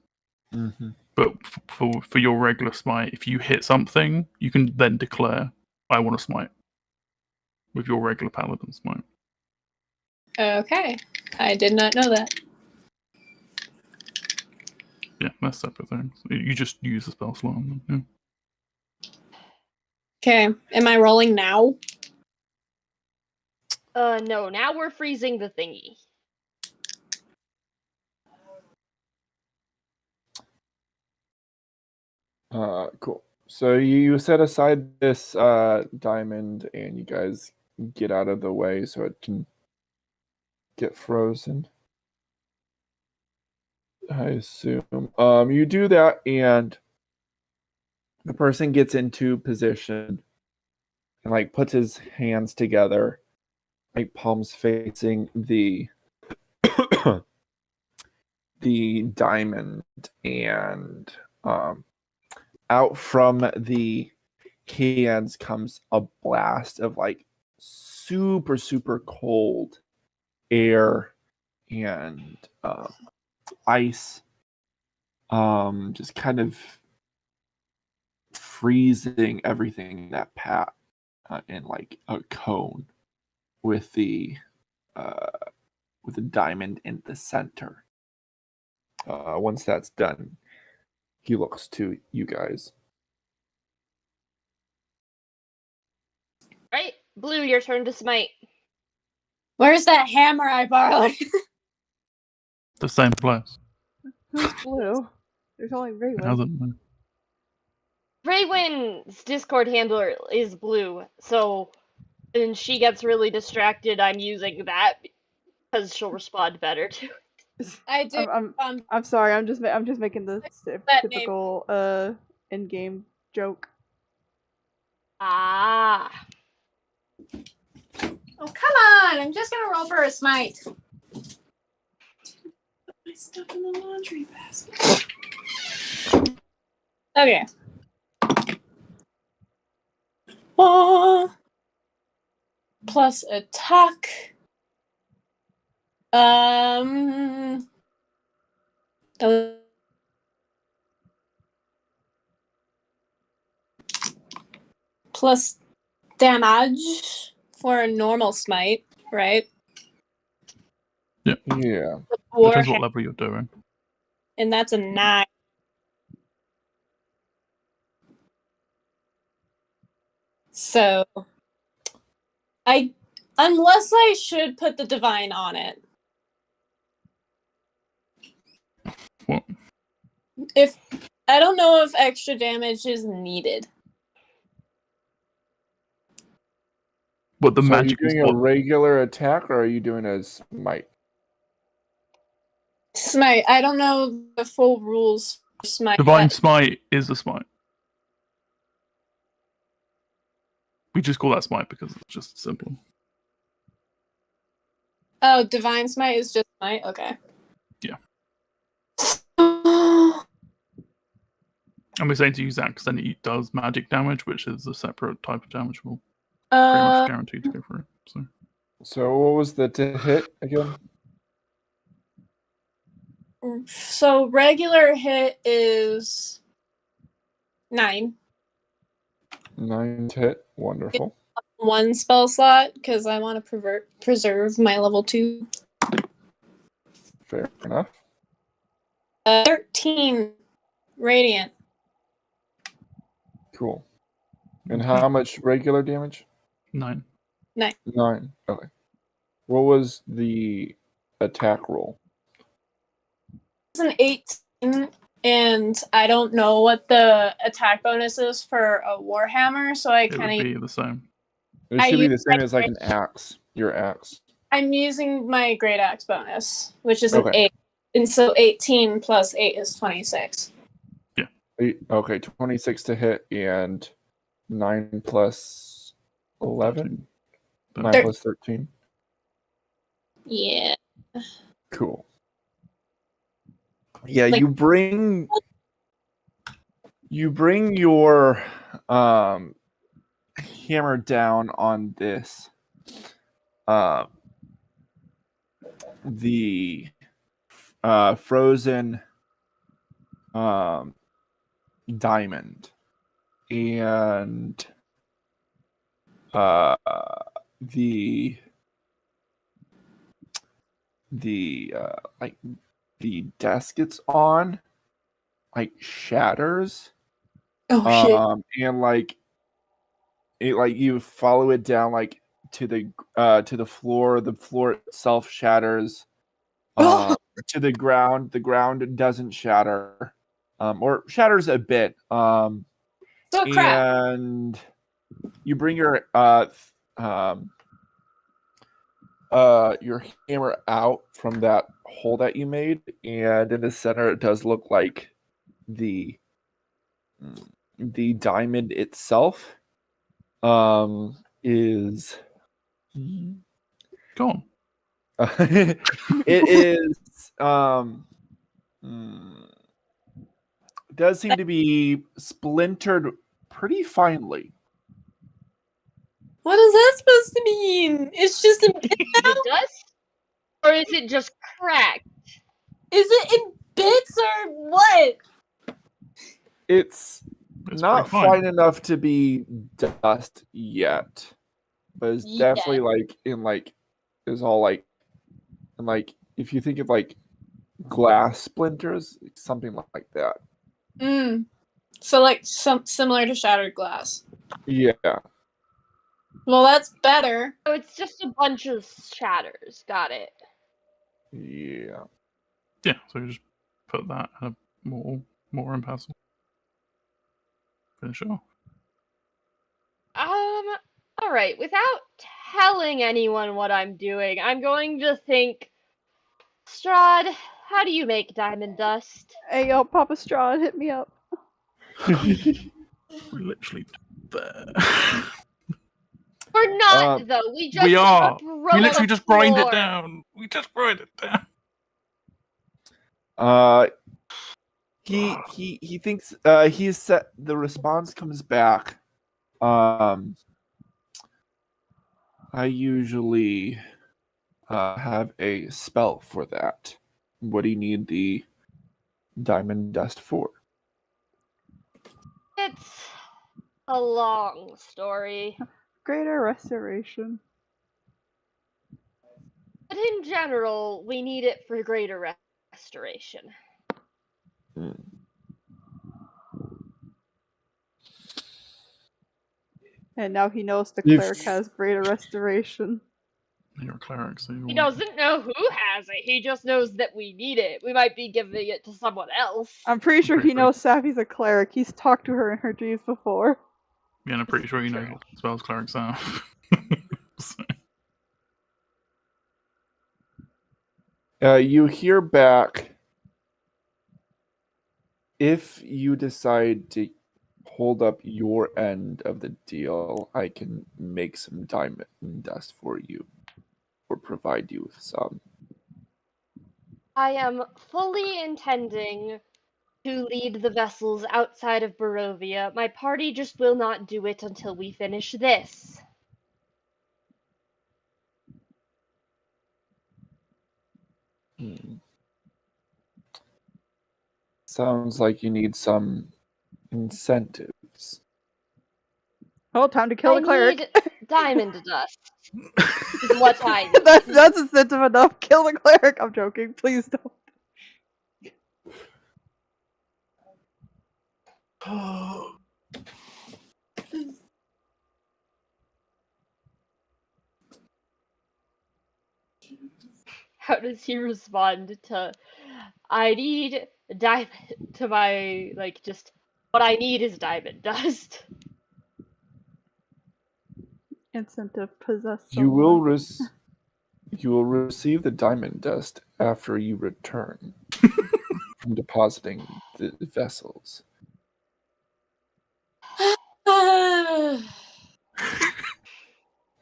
Mm-hmm. But for your regular smite, if you hit something, you can then declare, I want to smite. With your regular paladin smite. Okay. I did not know that. Yeah, that's separate things. You just use the spell slot on them. Yeah. Okay. Am I rolling now? No, now we're freezing the thingy. Cool. So you set aside this diamond and you guys get out of the way so it can get frozen. I assume. You do that, and the person gets into position and like puts his hands together, like palms facing the the diamond, and out from the hands comes a blast of like super super cold air and ice, just kind of freezing everything in that path in like a cone with the diamond in the center. Once that's done, he looks to you guys. Right, Blue, your turn to smite. Where's that hammer I borrowed? The same place. Who's blue? There's only It Raywin. hasn't been. Raywin's Discord handler is Blue, so when she gets really distracted, I'm using that because she'll respond better to it. I do. I'm sorry. I'm just making the That name. typical in-game joke. Ah. Oh, come on! I'm just gonna roll for a smite. My stuff in the laundry basket. Okay. Plus attack. Plus damage for a normal smite, right? Yeah. Depends what level you're doing. And that's a 9. So, unless I should put the divine on it. What? If I don't know if extra damage is needed. What the So magic are you is? doing What a regular attack, or are you doing a smite? Smite. I don't know the full rules for smite. divine yet. smite is a smite. We just call that smite because it's just simple. Oh, divine smite is just smite. Okay. Yeah. And we're saying to use that because then it does magic damage, which is a separate type of damage. We'll pretty much guaranteed to go for it. So what was the to hit again? So regular hit is 9. 9 to hit. Wonderful. 1 spell slot because I want to preserve my level 2. Fair enough. 13 radiant. Cool. And how much regular damage? 9. 9. Okay. What was the attack roll? It's an 18, and I don't know what the attack bonus is for a warhammer, so I It would kind of be the same. It should be the same as like an axe. Your axe. I'm using my great axe bonus, which is an Okay. 8, and so 18 plus 8 is 26. Okay, 26 to hit and 9 plus 11? 9 plus 13? Yeah. Cool. Yeah, Like- you bring your hammer down on this the frozen diamond, and the like the desk it's on like shatters. Oh shit. And like it, like you follow it down like to the floor. The floor itself shatters to the ground. The ground doesn't shatter, or shatters a bit. So crap. And you bring your your hammer out from that hole that you made, and in the center it does look like the diamond itself is Go on. it is does seem to be splintered pretty finely. What is that supposed to mean? It's just in bits Is it dust? Or is it just cracked? Is it in bits or what? It's It's not pretty fine. fine enough to be dust yet, but it's Yeah. definitely like is all like, and like if you think of like glass splinters, something like that. So like similar to shattered glass. Yeah. Well, that's better. So it's just a bunch of shatters. Got it. Yeah. Yeah, so you just put that in a more impassable. Finish it off. All right. Without telling anyone what I'm doing, I'm going to think, Strahd, how do you make diamond dust? Hey, yo, Papa Strahd, hit me up. We're literally there. We're not, though. We just We are. broke We literally the just grind it floor. down. We just grind it down. He thinks he's set. The response comes back. I usually have a spell for that. What do you need the diamond dust for? It's a long story. Greater restoration. But in general, we need it for greater restoration. And now he knows the If- cleric has greater restoration. You're a cleric, so you He doesn't know who has it. He just knows that we need it. We might be giving it to someone else. I'm pretty sure Pretty he knows Sappy's a cleric. He's talked to her in her dreams before. Yeah, and I'm pretty sure you know True. what spells clerics are. So, you hear back. If you decide to hold up your end of the deal, I can make some diamond dust for you, or provide you with some. I am fully intending to lead the vessels outside of Barovia. My party just will not do it until we finish this. Sounds like you need some incentives. Oh, time to kill the cleric. need diamond dust. Is what I need. That's incentive enough. Kill the cleric. I'm joking. Please don't. How does he respond to, I need diamond, to my, like, just, what I need is diamond dust. Incentive possess You someone. will receive the diamond dust after you return from depositing the vessels.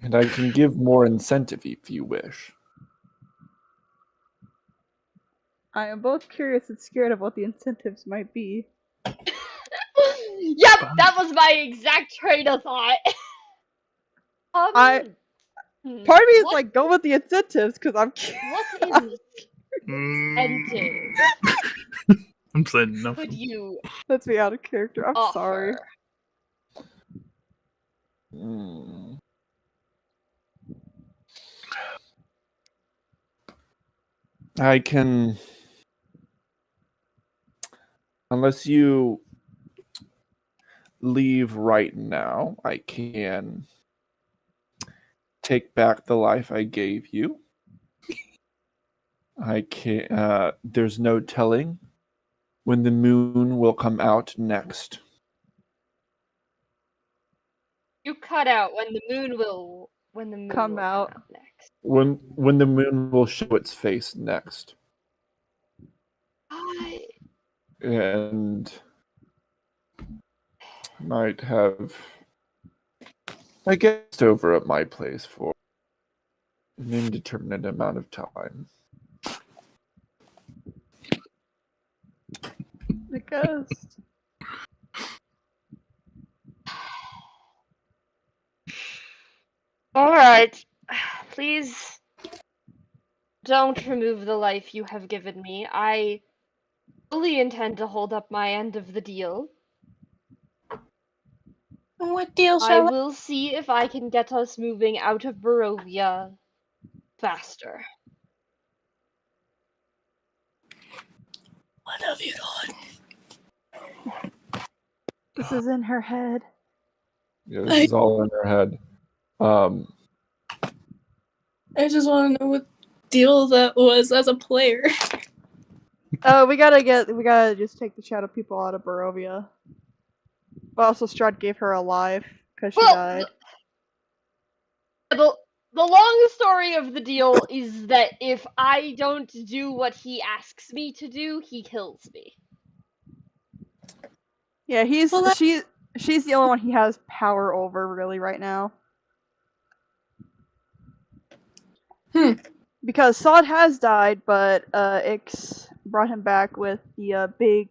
And I can give more incentive if you wish. I am both curious and scared of what the incentives might be. Yep, that was my exact train of thought. Part of me is what- like, go with the incentives, because I'm What incentive I'm saying could nothing. you Let's be out of character. I'm offer? sorry. I can, unless you leave right now, I can take back the life I gave you. I can. There's no telling when the moon will come out next. You cut out when the moon will when the moon come will out. come out next. When the moon will show its face next. And might have a guest over at my place for an indeterminate amount of time. The ghost. All right, please don't remove the life you have given me. I fully intend to hold up my end of the deal. What deal I shall will see if I can get us moving out of Barovia faster. What have you done? This is in her head. Yeah, this is all in her head. I just want to know what deal that was as a player. Oh, we gotta just take the shadow people out of Barovia. But also Strahd gave her a life because she Well, died. the long story of the deal is that if I don't do what he asks me to do, he kills me. Yeah, Well, she's the only one he has power over really right now. Because Sod has died, but Ix brought him back with the big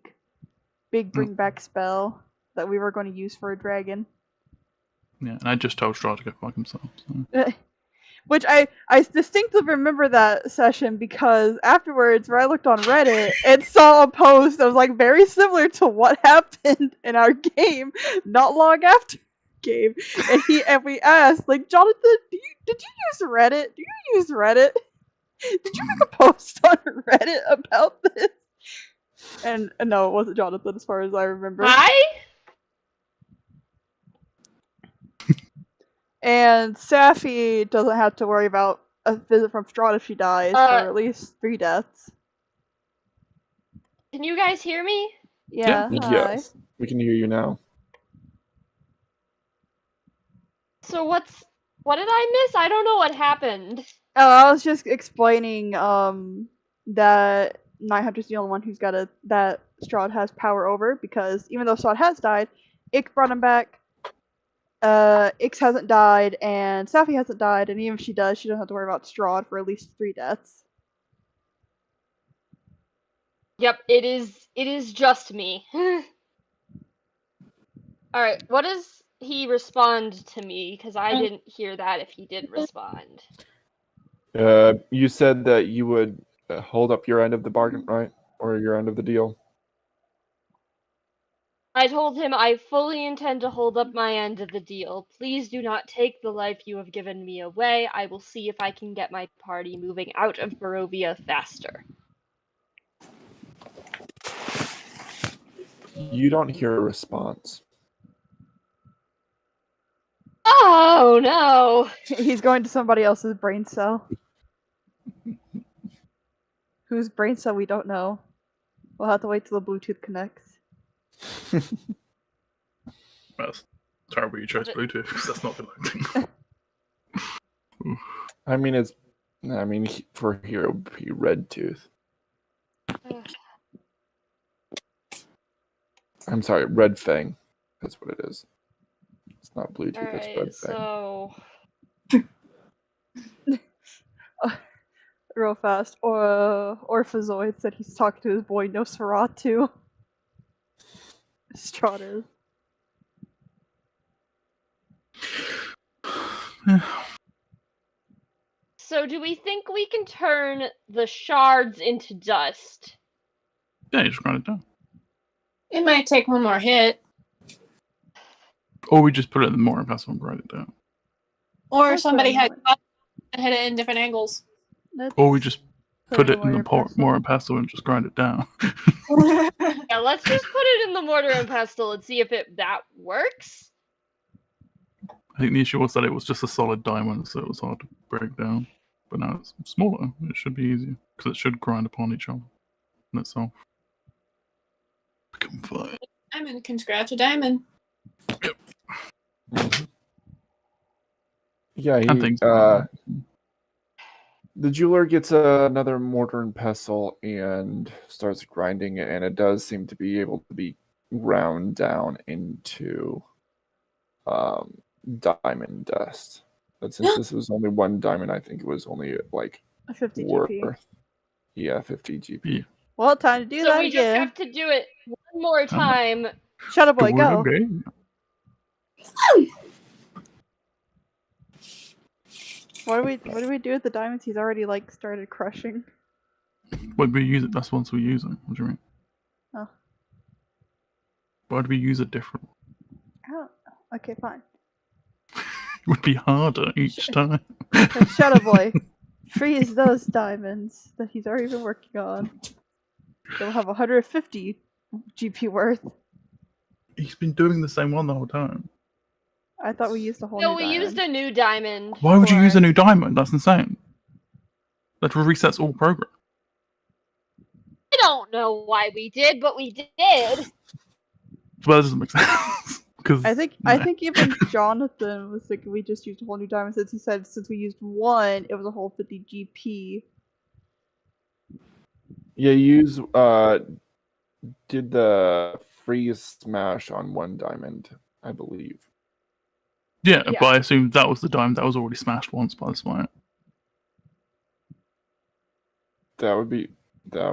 bring back spell that we were going to use for a dragon. Yeah, and I just told Strahd to go fuck himself. So. Which I distinctly remember that session because afterwards, when I looked on Reddit and saw a post that was like very similar to what happened in our game not long after game, and we asked like, Jonathan, did you use Reddit? Do you use Reddit? Did you make a post on Reddit about this? And no, it wasn't Jonathan, as far as I remember. Hi? And Safi doesn't have to worry about a visit from Strahd if she dies for at least 3 deaths. Can you guys hear me? Yeah. Hi. Yes, we can hear you now. So what did I miss? I don't know what happened. Oh, I was just explaining that Night Hunter's the only one who's got that Strahd has power over, because even though Strahd has died, Ick brought him back. Ix hasn't died, and Safi hasn't died, and even if she does, she doesn't have to worry about Strahd for at least 3 deaths. Yep, it is just me. Alright, what does he respond to me? Because I didn't hear that if he did respond. You said that you would hold up your end of the bargain, right? Or your end of the deal. I told him I fully intend to hold up my end of the deal. Please do not take the life you have given me away. I will see if I can get my party moving out of Barovia faster. You don't hear a response. Oh no! He's going to somebody else's brain cell. Whose brain cell we don't know. We'll have to wait till the Bluetooth connects. That's terrible you chose Bluetooth, because that's not connecting. For here it would be Red Tooth. I'm sorry, Red Fang. That's what it is. It's not Bluetooth, it's Red Fang. So Real fast. Orphazoid said he's talking to his boy Nosferatu. Strahd is. So do we think we can turn the shards into dust? Yeah, you just grind it down. It might take one more hit. Or we just put it in the mortar and pestle and grind it down. Or That's somebody what I had and hit it in different angles. Or we just put it in the mortar mortar and pestle and just grind it down. Yeah, let's just put it in the mortar and pestle and see if that works. I think the issue was that it was just a solid diamond, so it was hard to break down. But now it's smaller. It should be easier, because it should grind upon each other in itself. Become fire. Diamond can scratch a diamond. Yep. Mm-hmm. Yeah, And things like that. the jeweler gets another mortar and pestle and starts grinding it, and it does seem to be able to be ground down into diamond dust. But since this was only one diamond, I think it was only like A 50 worth GP. 50 GP. Yeah. Well, time to do So that we just again. have to do it one more How much? time. Shut up, boy, Do it go. again. What do we do with the diamonds he's already like started crushing? When we use it, that's once we use it. What do you mean? Oh. Why do we use it different? I don't know. Okay, fine. It would be harder each time. Shut up, boy. Freeze those diamonds that he's already been working on. They'll have 150 GP worth. He's been doing the same one the whole time. I thought we used a whole No, new we diamond. used a new diamond. Why would you use for- a new diamond? That's insane. That resets all progress. I don't know why we did, but we did. Well, that doesn't make sense. Because I think even Jonathan was thinking we just used a whole new diamond since he said since we used one, it was a whole 50 GP. Yeah, did the freeze smash on one diamond, I believe. yeah, Yeah. but I assume that was the diamond that was already smashed once by the smite. That would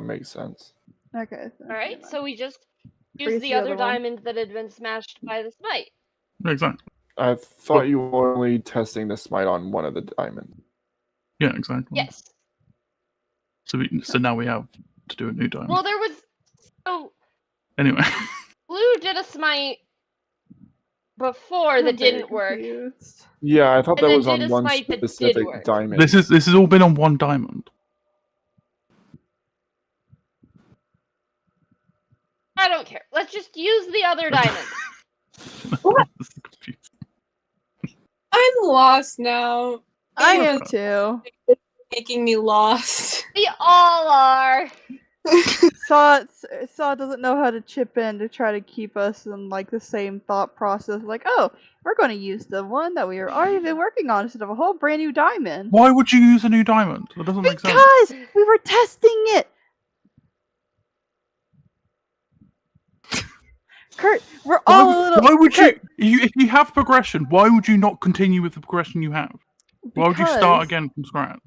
make sense. Okay. All right, so we just Freeze used the the other other one. diamond that had been smashed by the smite. Yeah, exactly. I thought you were only testing the smite on one of the diamonds. Yeah, exactly. Yes. So now we have to do a new diamond. Well, there was Anyway, Blue did a smite before that I'm very didn't work. confused. Yeah, I thought And that then was did on a one smite that did specific work. diamond. this has all been on one diamond. I don't care. Let's just use the other diamond. This is confusing. I'm lost now. I You am too. making me lost. We all are. Saw doesn't know how to chip in to try to keep us in like the same thought process. Like, oh, we're going to use the one that we are already been working on instead of a whole brand new diamond. Why would you use a new diamond? That doesn't make sense. Because we were testing it. Kurt, we're all a little. Why would Kurt, if you have progression, why would you not continue with the progression you have? Why would you start again from scratch?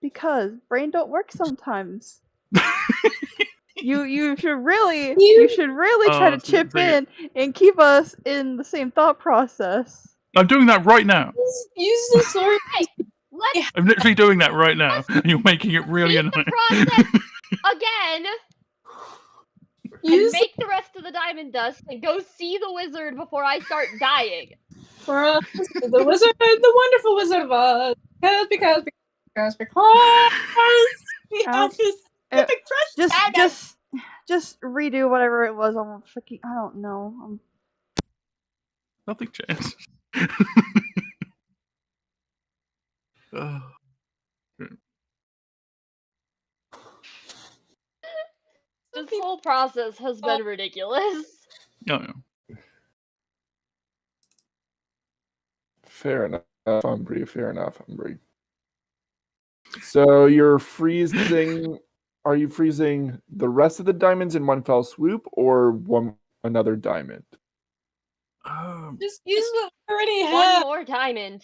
Because brain don't work sometimes. You should really try to chip in and keep us in the same thought process. I'm doing that right now. Use the sword. Let's I'm literally doing that right now, and you're making it really repeat annoying. the process again. And Use make the rest of the diamond dust and go see the wizard before I start dying. for us, the wizard, the wonderful Wizard of Oz. Because we have this epic crush diamond. Just redo whatever it was on freaking. I don't know. Nothing changed. Ugh. This whole process has been ridiculous. No, no. Fair enough, Umbry. Fair enough, Umbry. So you're freezing. Are you freezing the rest of the diamonds in one fell swoop, or another diamond? Just use what we already One have. more diamond.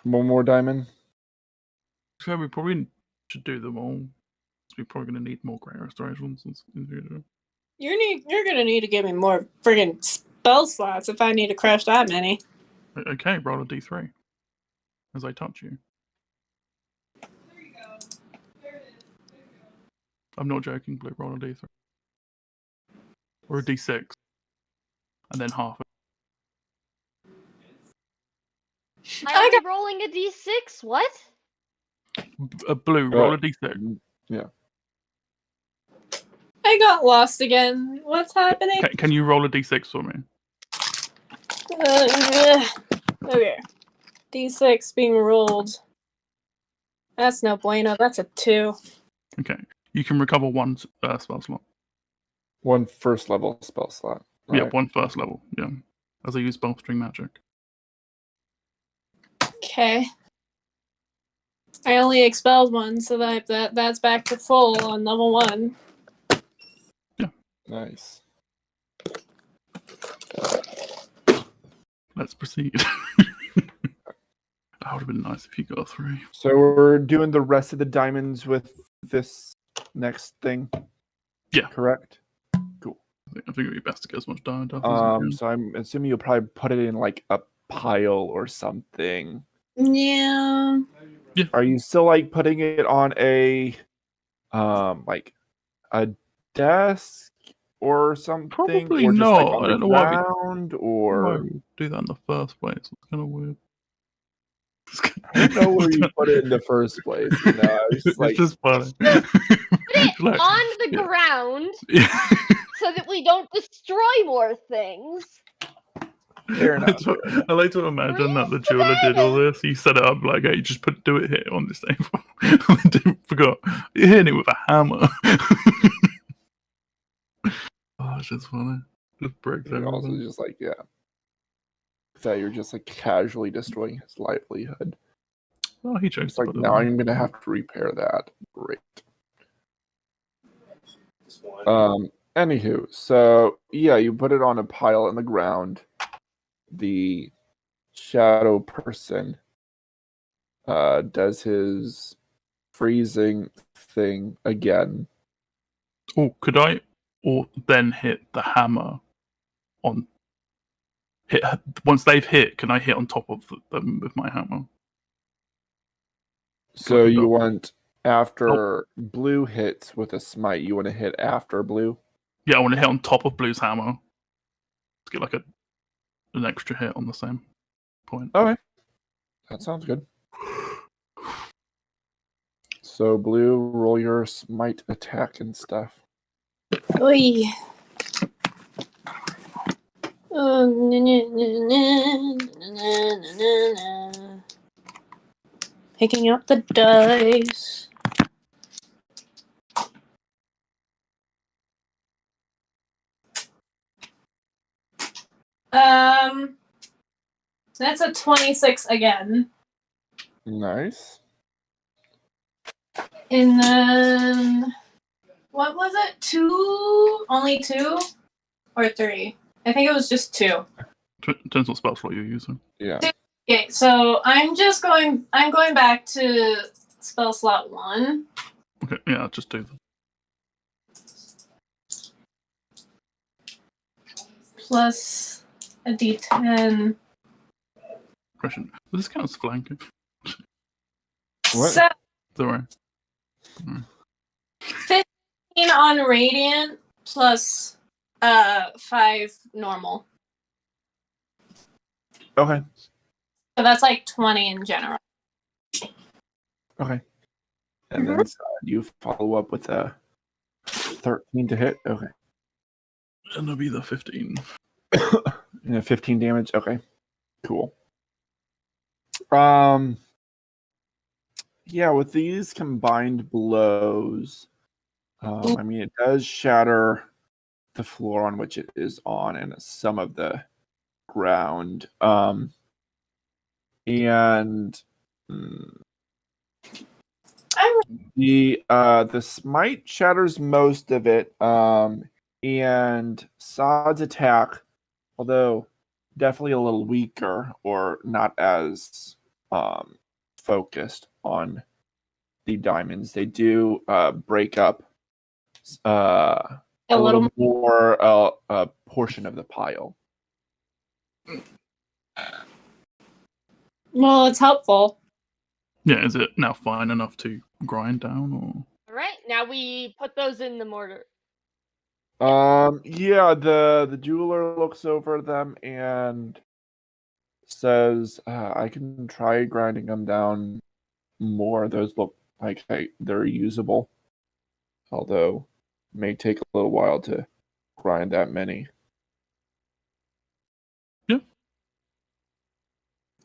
One more diamond. So we probably should do them all. We're probably going to need more great restorations. You're gonna need to give me more friggin' spell slots if I need to crush that many. Okay, roll a d3 as I touch you. There you go. There it is. I'm not joking, Blue. Roll a d3 or a d6, and then half. I'm only rolling a d6? What? Blue, roll a d6. Yeah. I got lost again. What's happening? Can you roll a d6 for me? Okay. D6 being rolled. That's no bueno. That's a 2. Okay, you can recover one spell slot. One first level spell slot. Yeah, right? one first level. Yeah, as I use bowstring magic. Okay. I only expelled one, so that's back to full on level 1. Nice. Let's proceed. That would have been nice if you got 3. So we're doing the rest of the diamonds with this next thing. Yeah. Correct. I think it'd be best to get as much diamond up as you can. So I'm assuming you'll probably put it in like a pile or something. Yeah. Are you still like putting it on a like a desk or something? Probably or just not. like on I the don't know why ground why or we do that in the first place. It's kind of weird. I don't know where you put it in the first place. You know, it's just like just funny. Put it Like, on the yeah. ground Yeah. so that we don't destroy more things. fair I enough. like to imagine that the Release the jeweler did all diamond. this. He set it up like, hey, just do it here on this table. I didn't forgot. You're hitting it with a hammer. Oh, it's just funny. Just breaks You're also everything. just like that you're just like casually destroying his livelihood. Oh, he chose It's to like put it now on. I'm gonna have to repair that. Great. Just one. Anywho, so yeah, you put it on a pile on the ground. The shadow person does his freezing thing again. Oh, could I or then hit the hammer on hit once they've hit, can I hit on top of them with my hammer? So Like a you double. want after blue hits with a smite, you want to hit after blue? Yeah, I want to hit on top of Blue's hammer to get like an extra hit on the same point. Okay. That sounds good. So blue, roll your smite attack and stuff. Oy. Picking up the dice. That's a 26 again. Nice. And then what was it? 2? Only 2 or 3? I think it was just 2. Depends what spell slot you're using. Yeah. Okay, so I'm going back to spell slot 1. Okay, yeah, I'll just do that. Plus a d10. Question. Does this count as flanking? What? So Sorry. 15 on radiant plus 5 normal. Okay. So that's like 20 in general. Okay. And then you follow up with a 13 to hit. Okay. And it'll be the 15. And 15 damage. Okay. Cool. Yeah, with these combined blows, I mean, it does shatter the floor on which it is on and some of the ground. And the smite shatters most of it. And Sod's attack, although definitely a little weaker or not as focused on the diamonds, they do break up a little more a portion of the pile. Well, it's helpful. Yeah, is it now fine enough to grind down or? All right, now we put those in the mortar. Yeah, the jeweler looks over them and says, I can try grinding them down more. Those look like they're usable, although it may take a little while to grind that many. Yeah.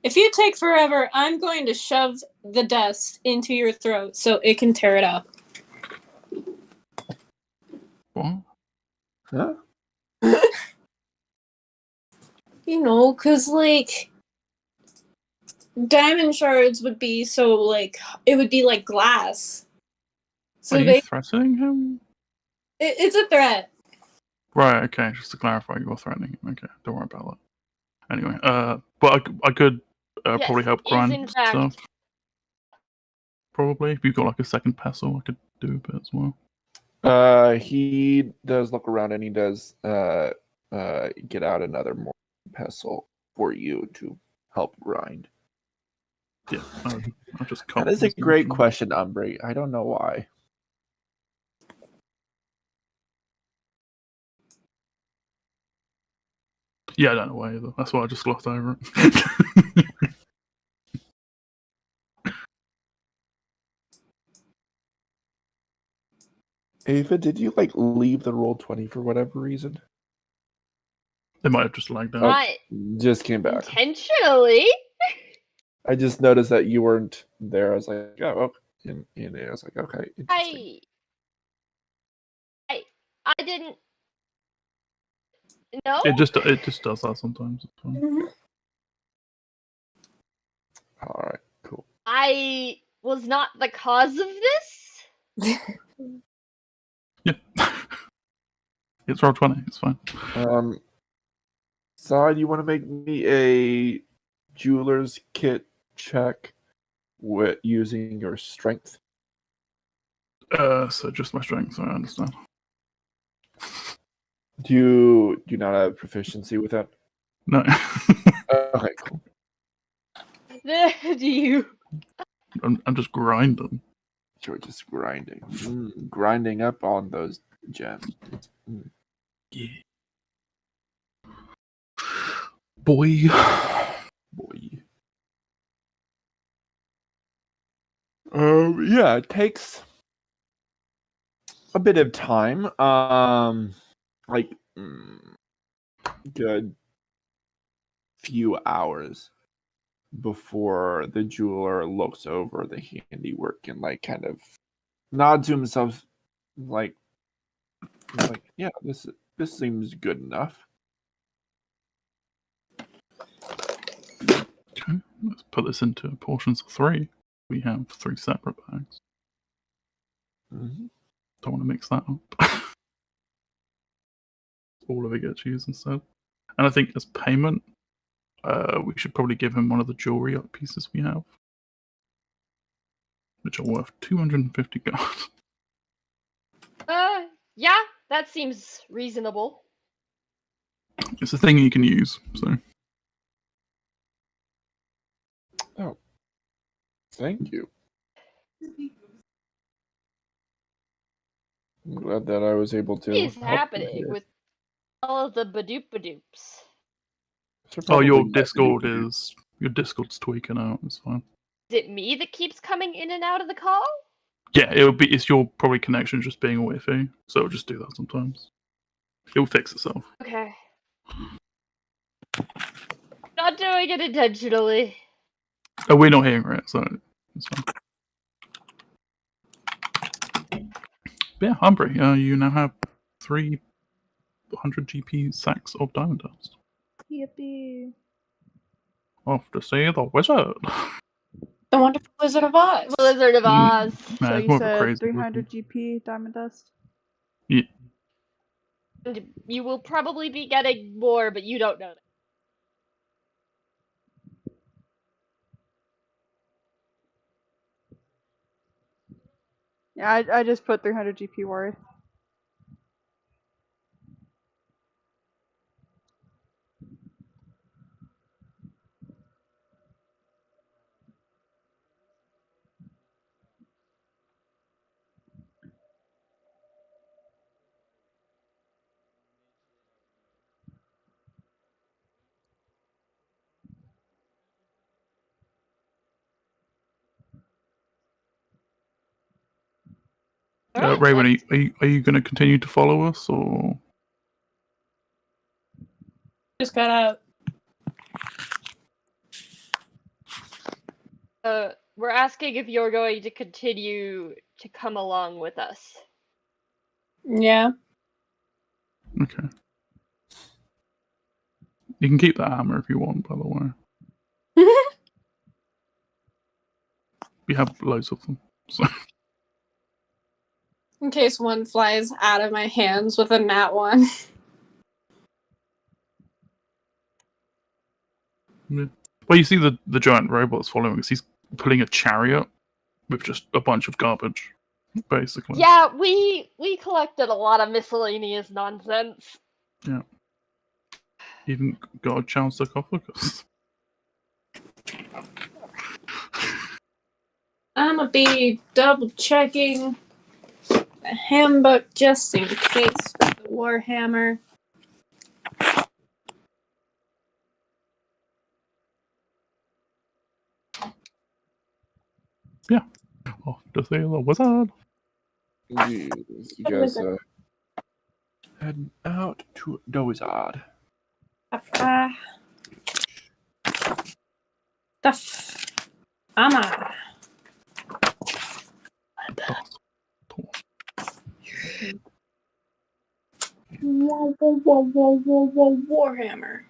If you take forever, I'm going to shove the dust into your throat so it can tear it up. What? Huh? You know, 'cause like diamond shards would be so like it would be like glass. So Are you threatening him? it's a threat. Right. Okay. Just to clarify, you're threatening him. Okay. Don't worry about that. Anyway, but I could Yes, probably help is grind in fact. stuff. Probably. If you've got like a second pestle, I could do a bit as well. He does look around and he does get out another more pestle for you to help grind. Yeah, I'll just That is a great question, Umbry. I don't know why. Yeah, I don't know why either. That's why I just glossed over it. Ava, did you like leave the roll 20 for whatever reason? They might have just lagged out. Not Just came back. intentionally. I just noticed that you weren't there. I was like, oh, okay. And I was like, okay, interesting. I didn't. No. It just does that sometimes. It's fine. Mm-hmm. All right, cool. I was not the cause of this. Yeah. It's roll 20. It's fine. Side, you want to make me a jeweler's kit check with using your strength? So just my strength, so I understand. Do you not have proficiency with that? No. Okay, cool. Do you? I'm just grinding. You're just grinding. Grinding up on those gems. Yeah. Boy. Yeah, it takes a bit of time. Like good few hours before the jeweler looks over the handiwork and like kind of nods to himself, like yeah, this seems good enough. Okay, let's put this into portions of 3. We have 3 separate bags. Mm-hmm. Don't want to mix that up. All of it gets used instead. And I think as payment, we should probably give him one of the jewelry pieces we have, which are worth 250 gold. Yeah, that seems reasonable. It's a thing you can use, so. Oh, thank you. I'm glad that I was able to. What is help you happening here. with all of the badoopadoops? Should Oh, your probably get Discord you. your Discord's tweaking out. It's fine. Is it me that keeps coming in and out of the call? Yeah, it's your probably connection just being all iffy, so it'll just do that sometimes. It'll fix itself. Okay. Not doing it intentionally. Oh, we're not hearing it, so it's fine. But yeah, Humbry, you now have 300 GP sacks of diamond dust. Yippee. Off to see the wizard. The Wonderful Wizard of Oz. Wizard of Oz. Nah, So it's you more of a said crazy 300 GP diamond dust? Yeah. And you will probably be getting more, but you don't know that. Yeah, I just put 300 GP worth. Alright, Raven, are you going to continue to follow us, or? Just got out. We're asking if you're going to continue to come along with us. Yeah. Okay. You can keep that hammer if you want, by the way. We have loads of them. So In case one flies out of my hands with a nat one. yeah. Well, you see the giant robots following us. He's pulling a chariot with just a bunch of garbage, basically. Yeah, we collected a lot of miscellaneous nonsense. Yeah. Even got a chance to sarcophagus. I'm gonna be double checking the handbook just in case for the Warhammer. Off to see the wizard. Yes, you guys heading out to the wizard. Ama. Warhammer.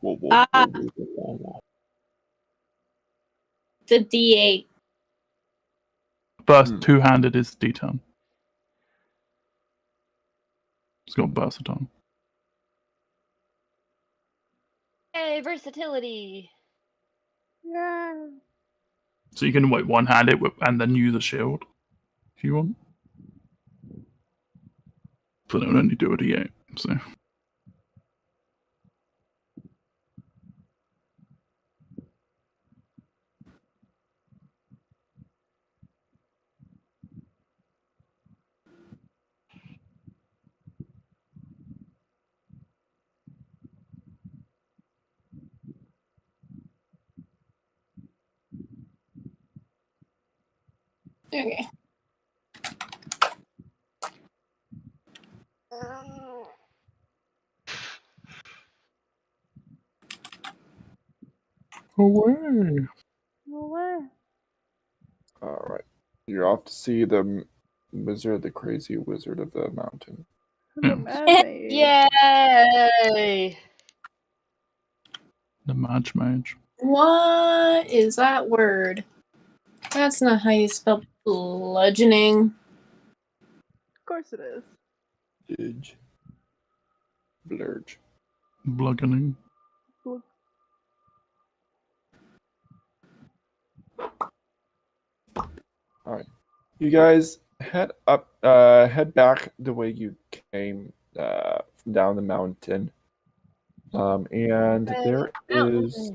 Whoa, whoa, Ah. whoa, whoa, whoa, whoa. The D8. Burst two-handed is D10. It's got burst on. Hey, versatility. Yeah. So you can one-hand it and then use a shield if you want. But it'll only do a D8. So Okay. away. No way. All right. You're off to see the wizard, the crazy wizard of the mountain. Yeah. Mage. Yay! The Mage Mage. What is that word? That's not how you spell bludgeoning. Of course it is. Blurge. Blurge. Bludgeoning. All right. You guys head back the way you came down the mountain. And there is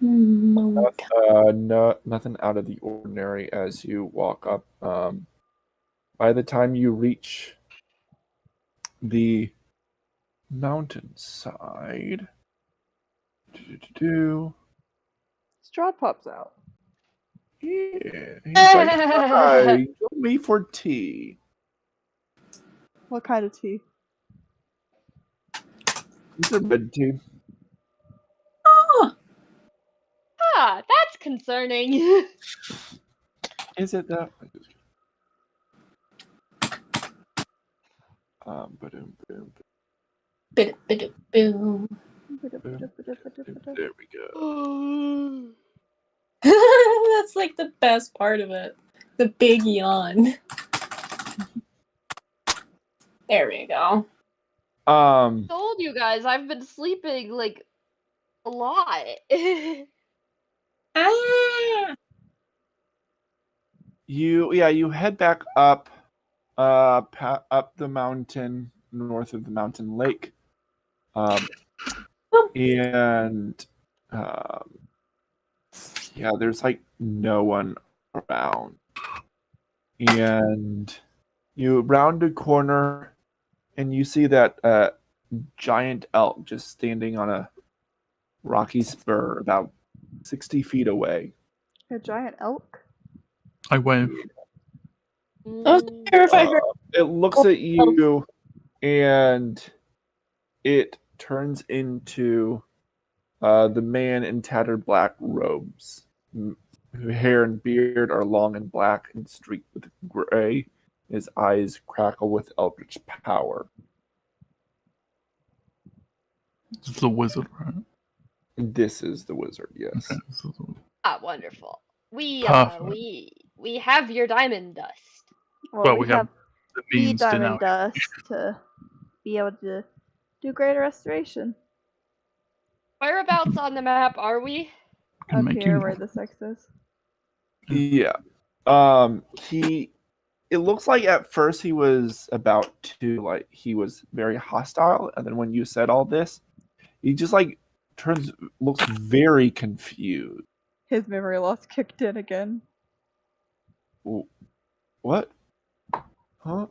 nothing out of the ordinary as you walk up. By the time you reach the mountainside, Strahd pops out. yeah, he's like, "Hi, join me for tea." What kind of tea? It's a red tea. Oh, Ah, that's concerning. Is it that? Ba-doom, boom, boom. there we go. That's like the best part of it. The big yawn. There we go. Told you guys, I've been sleeping like a lot. Ah! You head back up up the mountain north of the mountain lake, and there's like no one around, and you round a corner and you see that giant elk just standing on a rocky spur about 60 feet away. A giant elk? I wave. I wasn't sure if I heard. It looks at you and it turns into the man in tattered black robes. Hair and beard are long and black and streaked with gray. His eyes crackle with eldritch power. This is the wizard, right? This is the wizard, yes. Okay, this is the wizard. Ah, wonderful. Perfect. We have your diamond dust. Well, we we have the the means to diamond now. dust to be able to do greater restoration. Whereabouts on the map are we? Can Up make here you where more. the sex is. Yeah. It looks like at first he was about to he was very hostile, and then when you said all this, he just looks very confused. His memory loss kicked in again. What? Huh?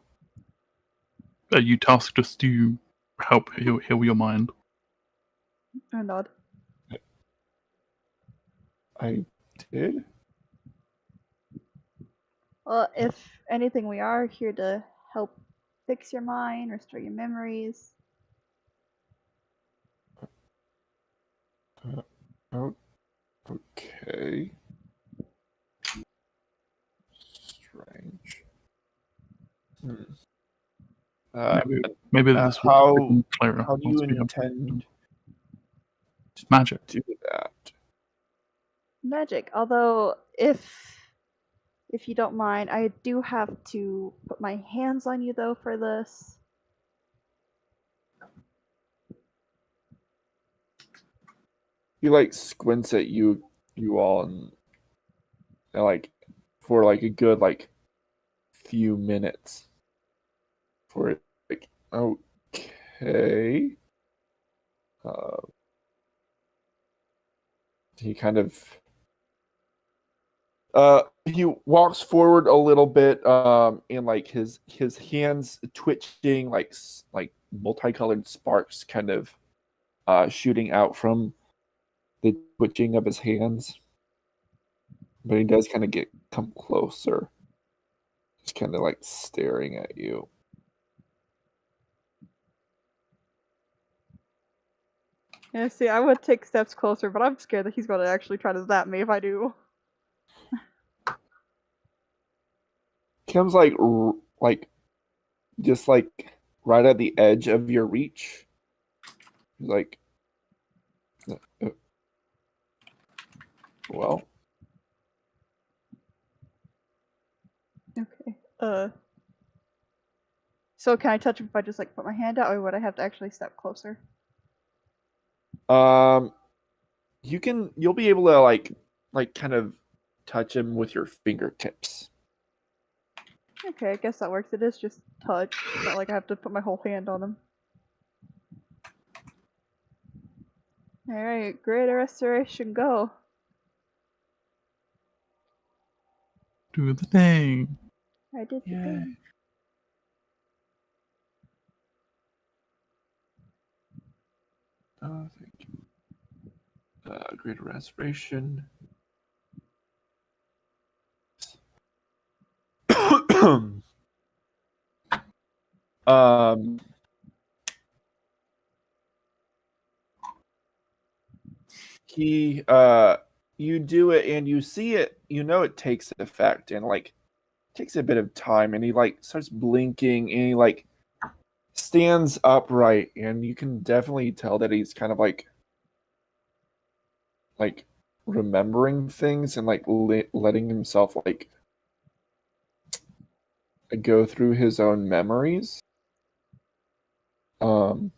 You tasked us to help heal your mind. I nod. I did? Well, if anything, we are here to help fix your mind, restore your memories. Okay. Strange. Maybe this how will be clearer. How do you intend Magic. to do that? Magic. Although, if you don't mind, I do have to put my hands on you though for this. He squints at you all and for a good few minutes for it okay. He kind of he walks forward a little bit and his hands twitching like multicolored sparks kind of shooting out from the twitching of his hands, but he does kind of come closer, just kind of staring at you. Yeah, see, I would take steps closer, but I'm scared that he's going to actually try to zap me if I do. Kim's just right at the edge of your reach. Like, well, okay. So can I touch him if I just put my hand out, or would I have to actually step closer? you'll be able to kind of touch him with your fingertips. Okay, I guess that works. It is just touch. It's not like I have to put my whole hand on him. Alright, greater restoration, go. Do the thing. I did the Yay. thing. Oh, thank you. Greater restoration. um he you do it and you see it, it takes effect, and takes a bit of time, and he starts blinking, and he stands upright, and you can definitely tell that he's kind of remembering things and letting himself go through his own memories. And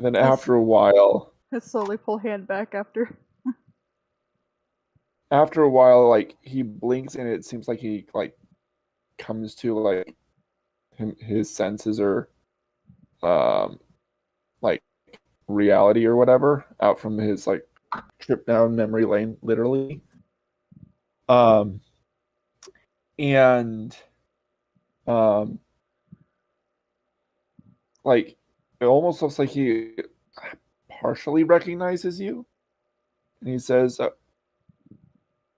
then after a while, I slowly pull hand back after. he blinks, and it seems like he comes to his senses, or reality or whatever, out from his trip down memory lane, literally. And it almost looks like he partially recognizes you, and he says,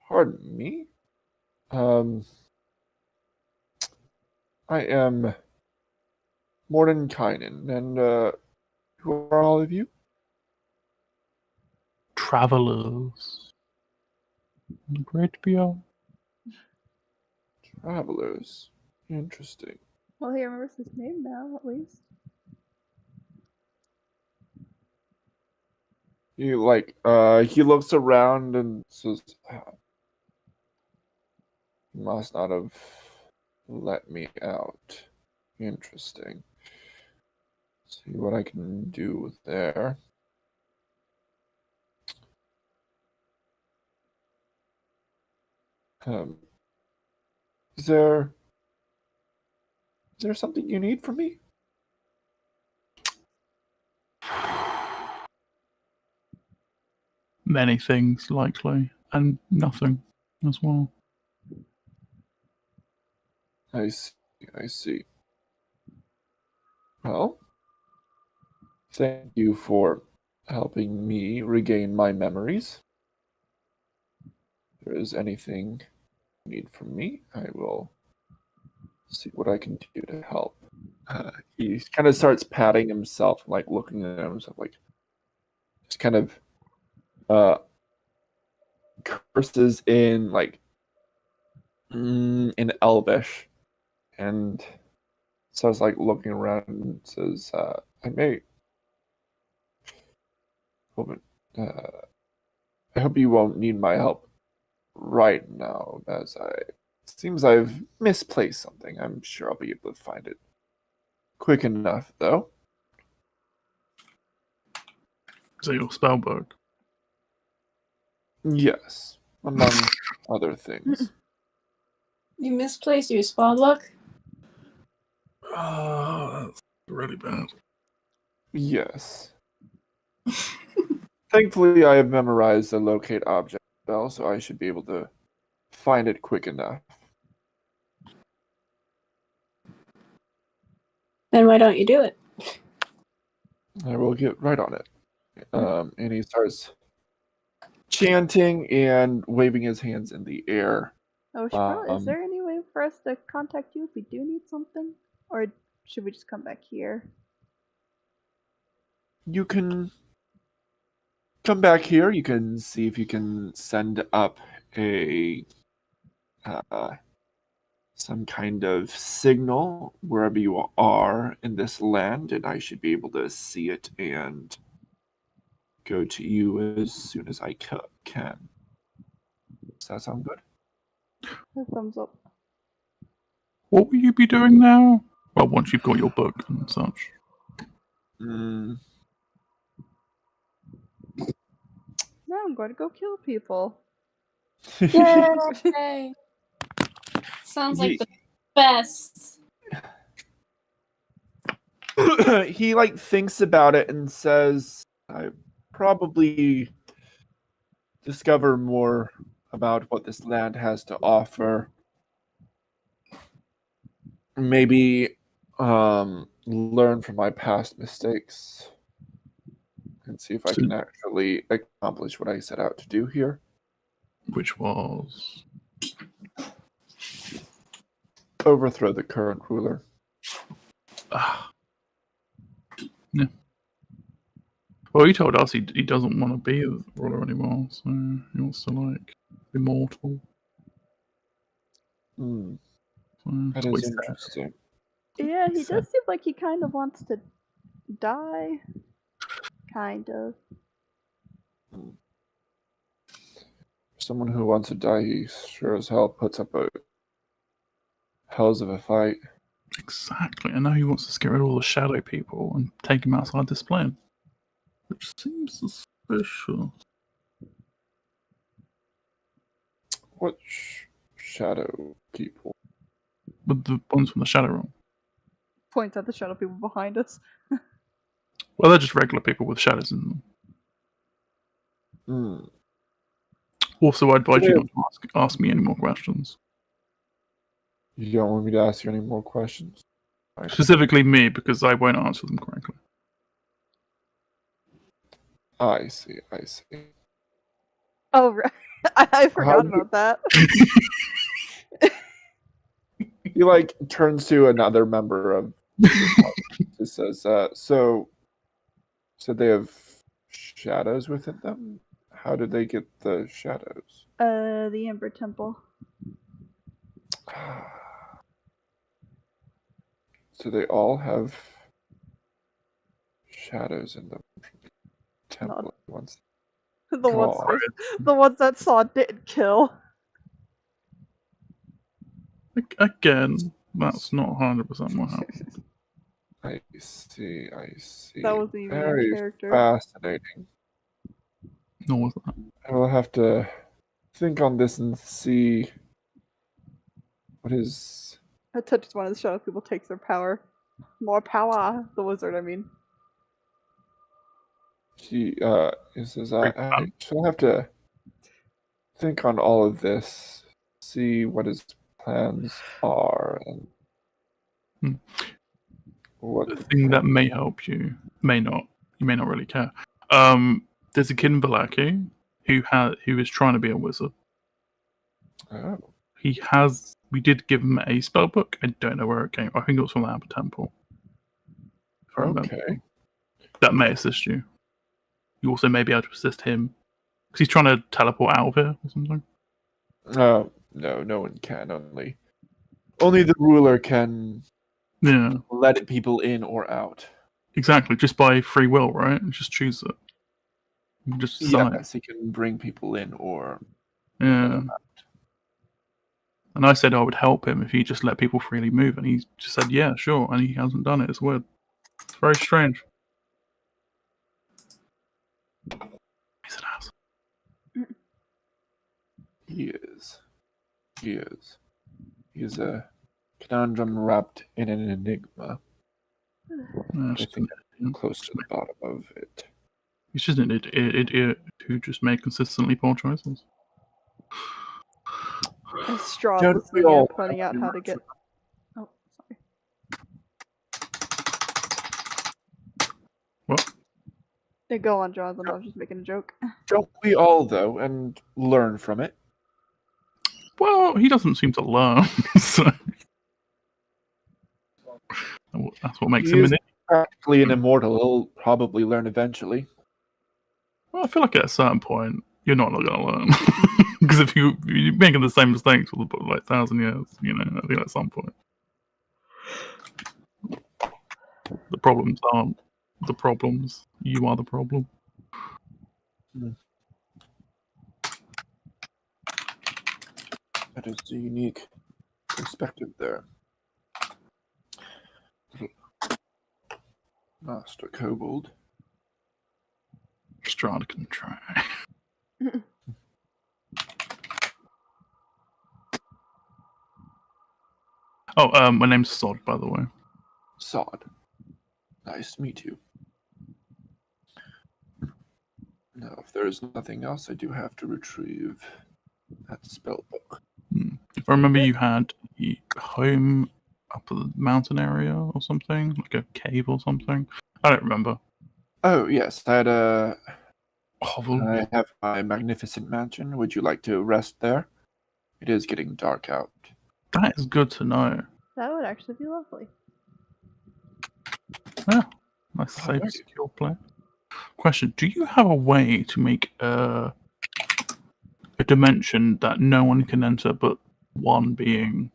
"Pardon me. I am Mordenkainen, and who are all of you?" Travelers. Great to be on. Travelers. Interesting. Well, he remembers his name now, at least. He he looks around and says, "Must not have let me out. Interesting. See what I can do there." Um, is there something you need from me? Many things, likely, and nothing as well. I see. I see. Well, thank you for helping me regain my memories. If there is anything you need from me, I will see what I can do to help. He kind of starts patting himself, like looking at himself, like just kind of curses in in Elvish, and starts like looking around and says, "I may, I hope you won't need my help right now, as it seems I've misplaced something. I'm sure I'll be able to find it quick enough, though." Is it your spell book? Yes, among other things. You misplaced your spell book? That's really bad. Yes. Thankfully, I have memorized the locate object spell, so I should be able to find it quick enough. Then why don't you do it? I will get right on it. And he starts chanting and waving his hands in the air. Oh, Strahd, is Um, there any way for us to contact you if we do need something? Or should we just come back here? You can come back here. You can see if you can send up a some kind of signal wherever you are in this land, and I should be able to see it and go to you as soon as I can. Does that sound good? A thumbs up. What will you be doing now? Well, once you've got your book and such. Mm, Now I'm going to go kill people. Yay! Sounds like the best. He like thinks about it and says, "I probably discover more about what this land has to offer. Maybe learn from my past mistakes and see if I can actually accomplish what I set out to do here." Which was... Overthrow the current ruler. Yeah. Well, he told us he doesn't want to be the ruler anymore, so he wants to, like, be mortal. Hmm, So, that is interesting. Yeah, he does seem like he kind of wants to die. Kind of. Someone who wants to die, he sure as hell puts up a hells of a fight. Exactly. And now he wants to get rid of all the shadow people and take them outside this plane. Which seems suspicious. What shadow people? With the ones from the shadow realm. Points at the shadow people behind us. Well, they're just regular people with shadows in them. Hmm. Also, I advise you not to ask me any more questions. You don't want me to ask you any more questions? Specifically me, because I won't answer them correctly. I see, I see. Oh, right. I forgot about that. He like turns to another member of it says, so they have shadows within them? How did they get the shadows? The Ember Temple. So they all have shadows in them from the temple once. The ones, God. the ones that Saw didn't kill. Again, that's not 100% what happened. I see. I see. That wasn't even in Very character. fascinating. Nor was that. I will have to think on this and see what is. I just wanted to show if people takes their power. More power, the wizard, I mean. I shall have to think on all of this, see what his plans are, and what The thing that may help you, may not. You may not really care. There's a kid in Valaki who is trying to be a wizard. Oh, We did give him a spell book. I don't know where it came. I think it was from the Amber Temple. If I remember. okay. That may assist you. You also may be able to assist him because he's trying to teleport out of here or something. No, no one can. Only the ruler can Yeah, let people in or out. exactly. Just by free will, right? Just choose it. You can just decide. Yes, he can bring people in or Yeah. And I said I would help him if he just let people freely move, and he just said, "Yeah, sure." And he hasn't done it. It's weird. It's very strange. He's an ass. He is. He is. He is a conundrum wrapped in an enigma. Yeah, I think I'm close to the bottom of it. he's just an idiot who just made consistently poor choices. And Strahd Don't listening we all and pointing out how to get. Oh, sorry. What? Yeah, go on, Jonathan. I was just making a joke. Don't we all, though, and learn from it? Well, he doesn't seem to learn, so that's what makes He him is an idiot. practically an immortal. He'll probably learn eventually. Well, I feel like at a certain point, you're not going to learn. Because if you're making the same mistakes for like 1,000 years, I think at some point. The problems aren't the problems. You are the problem. That is a unique perspective there. Master Kobold. Strahd can try. Oh, my name's Sod, by the way. Sod. Nice to meet you. Now, if there is nothing else, I do have to retrieve that spell book. If I remember, you had a home up at the mountain area or something, like a cave or something. I don't remember. Oh, yes, I had a... Hovel. I have my magnificent mansion. Would you like to rest there? It is getting dark out. That is good to know. That would actually be lovely. Yeah, nice, safe, Alright. secure play. Question: do you have a way to make a dimension that no one can enter but one being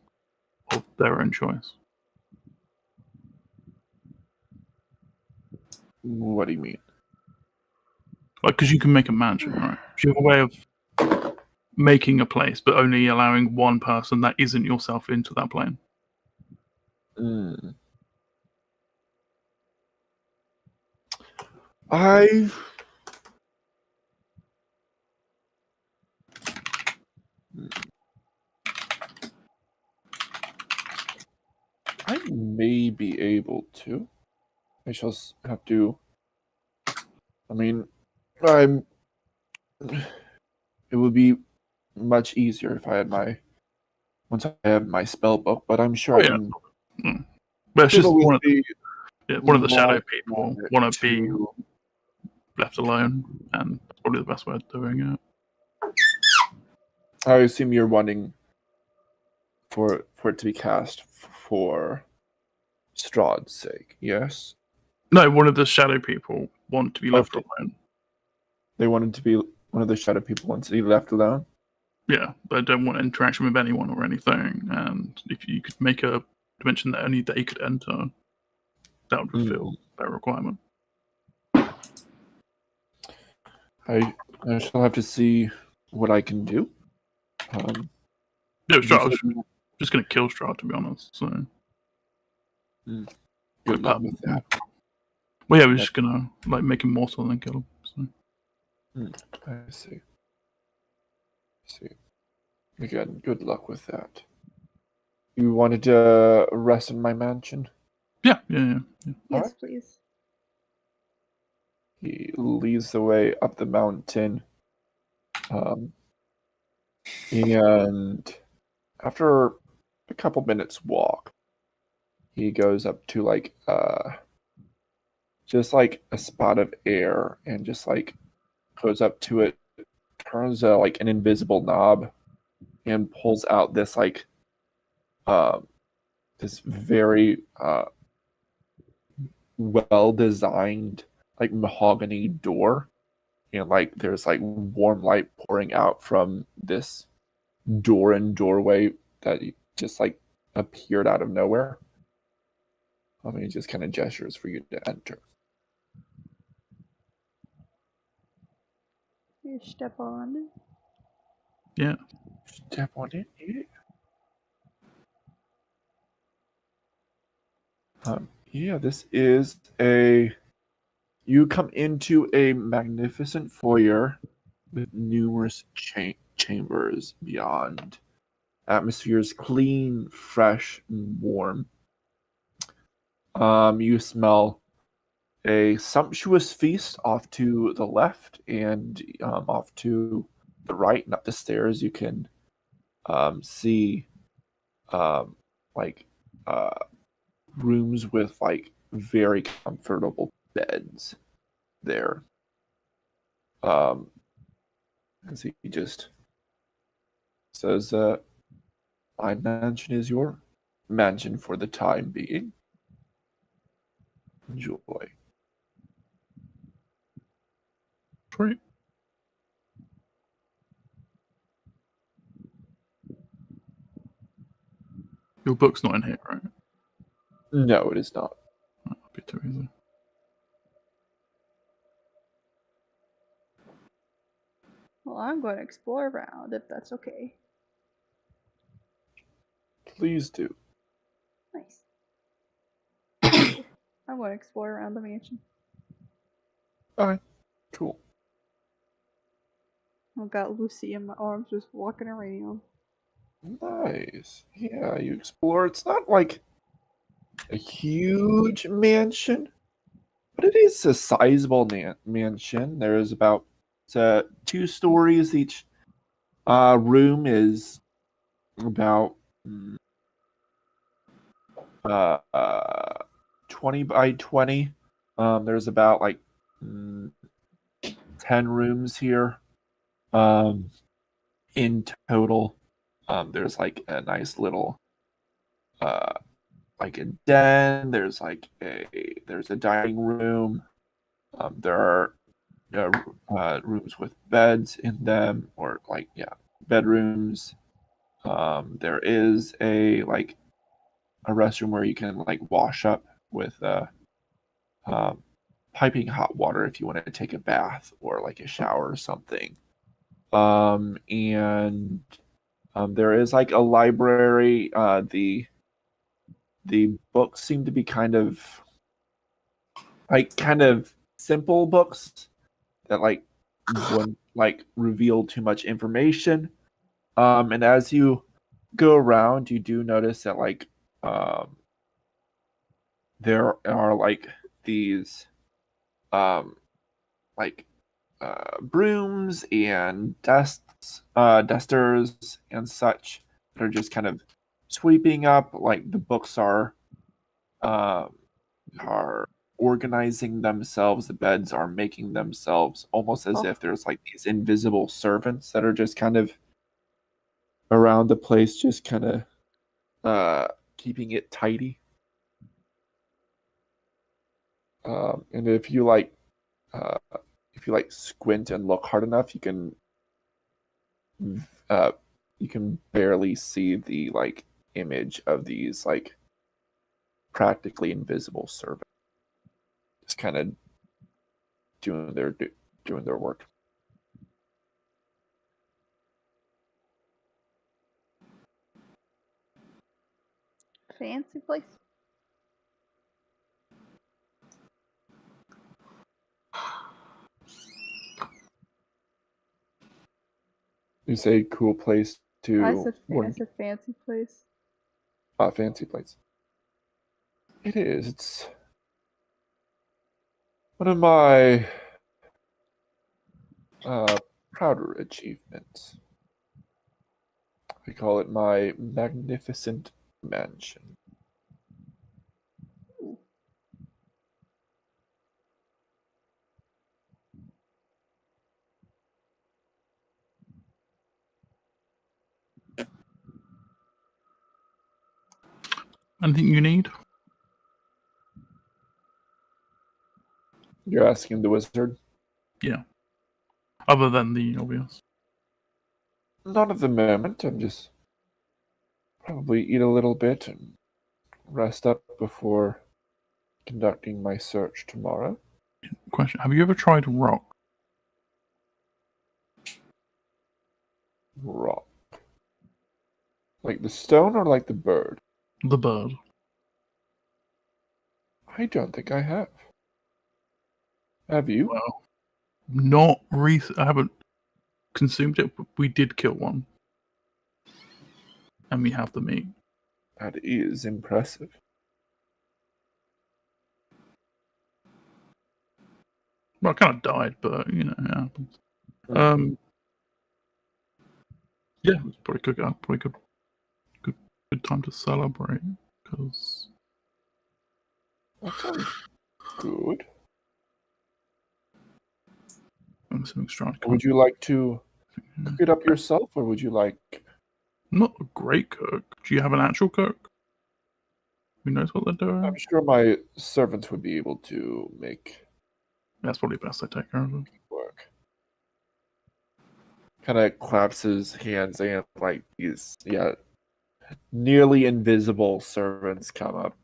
of their own choice? What do you mean? Like, because you can make a mansion, right? Do you have a way of making a place, but only allowing one person that isn't yourself into that plane? I may be able to. I shall have to. I mean, I'm. It would be much easier if I had once I have my spell book, but I'm sure I can. But it's just fiddle with one of the shadow more people to- want to be left alone, and that's probably the best way of doing it. I assume you're wanting for it to be cast for Strahd's sake, yes? No, one of the shadow people want to be left Okay. alone. They wanted to be one of the shadow people wants to be left alone. Yeah, they don't want interaction with anyone or anything. And if you could make a dimension that only they could enter, that would fulfill their requirement. I shall have to see what I can do. Yeah, You Strahd. I said was just gonna kill Strahd, to be honest. So good luck with that. Well, yeah, we're just gonna like make him mortal and then kill him. So. I see. Again, good luck with that. You wanted to rest in my mansion? Yeah. Yes, please. He leads the way up the mountain. And after a couple minutes walk, he goes up to like just like a spot of air and just like goes up to it, turns like an invisible knob and pulls out this like this very well designed like mahogany door, and like there's like warm light pouring out from this door and doorway that just like appeared out of nowhere. I mean, he just kind of gestures for you to enter. You step on. Yeah. Step on in here. Yeah, this is a. You come into a magnificent foyer with numerous chambers beyond. Atmosphere is clean, fresh, and warm. You smell a sumptuous feast off to the left, and off to the right, and up the stairs, you can see like rooms with like very comfortable beds there. As he just says, "My mansion is your mansion for the time being. Enjoy." Sweet. Your book's not in here, right? No, it is not. That'd be too easy. Well, I'm going to explore around if that's okay. Please do. Nice. I'm going to explore around the mansion. Alright, cool. I've got Lucy in my arms just walking around. Nice. Yeah, you explore. It's not like a huge mansion, but it is a sizable mansion. There's about 2 stories. Each room is about uh, uh, 20 by 20. There's about like 10 rooms here in total. There's like a nice little like a den. There's like there's a dining room. There are rooms with beds in them, or like bedrooms. There is a like a restroom where you can like wash up with piping hot water if you want to take a bath or like a shower or something. And there is like a library. The books seem to be kind of simple books that like wouldn't like reveal too much information. And as you go around, you do notice that like there are like these like brooms and dusters and such that are just kind of sweeping up. Like the books are organizing themselves. The beds are making themselves, almost as if there's like these invisible servants that are just kind of around the place, just kind of keeping it tidy. And if you like squint and look hard enough, you can barely see the like image of these like practically invisible servants, just kind of doing their work. fancy place. You say cool place to I said work. fancy place. Fancy place. It is. It's one of my prouder achievements. I call it my magnificent mansion. Anything you need? You're asking the wizard? Yeah. Other than the obvious. Not at the moment. I'm just probably eat a little bit and rest up before conducting my search tomorrow. Question: have you ever tried rock? Rock. Like the stone or like the bird? The bird. I don't think I have. Have you? Well, not recent. I haven't consumed it, but we did kill one, and we have the meat. That is impressive. Well, it kind of died, but you know, it happens. Yeah, it's probably good time to celebrate because That sounds good. I'm assuming Strahd. Would you like to cook it up yourself, or would you like? I'm not a great cook. Do you have an actual cook who knows what they're doing? I'm sure my servants would be able to make That's probably best I take care of it. work. Kind of claps his hands, and like these, nearly invisible servants come up,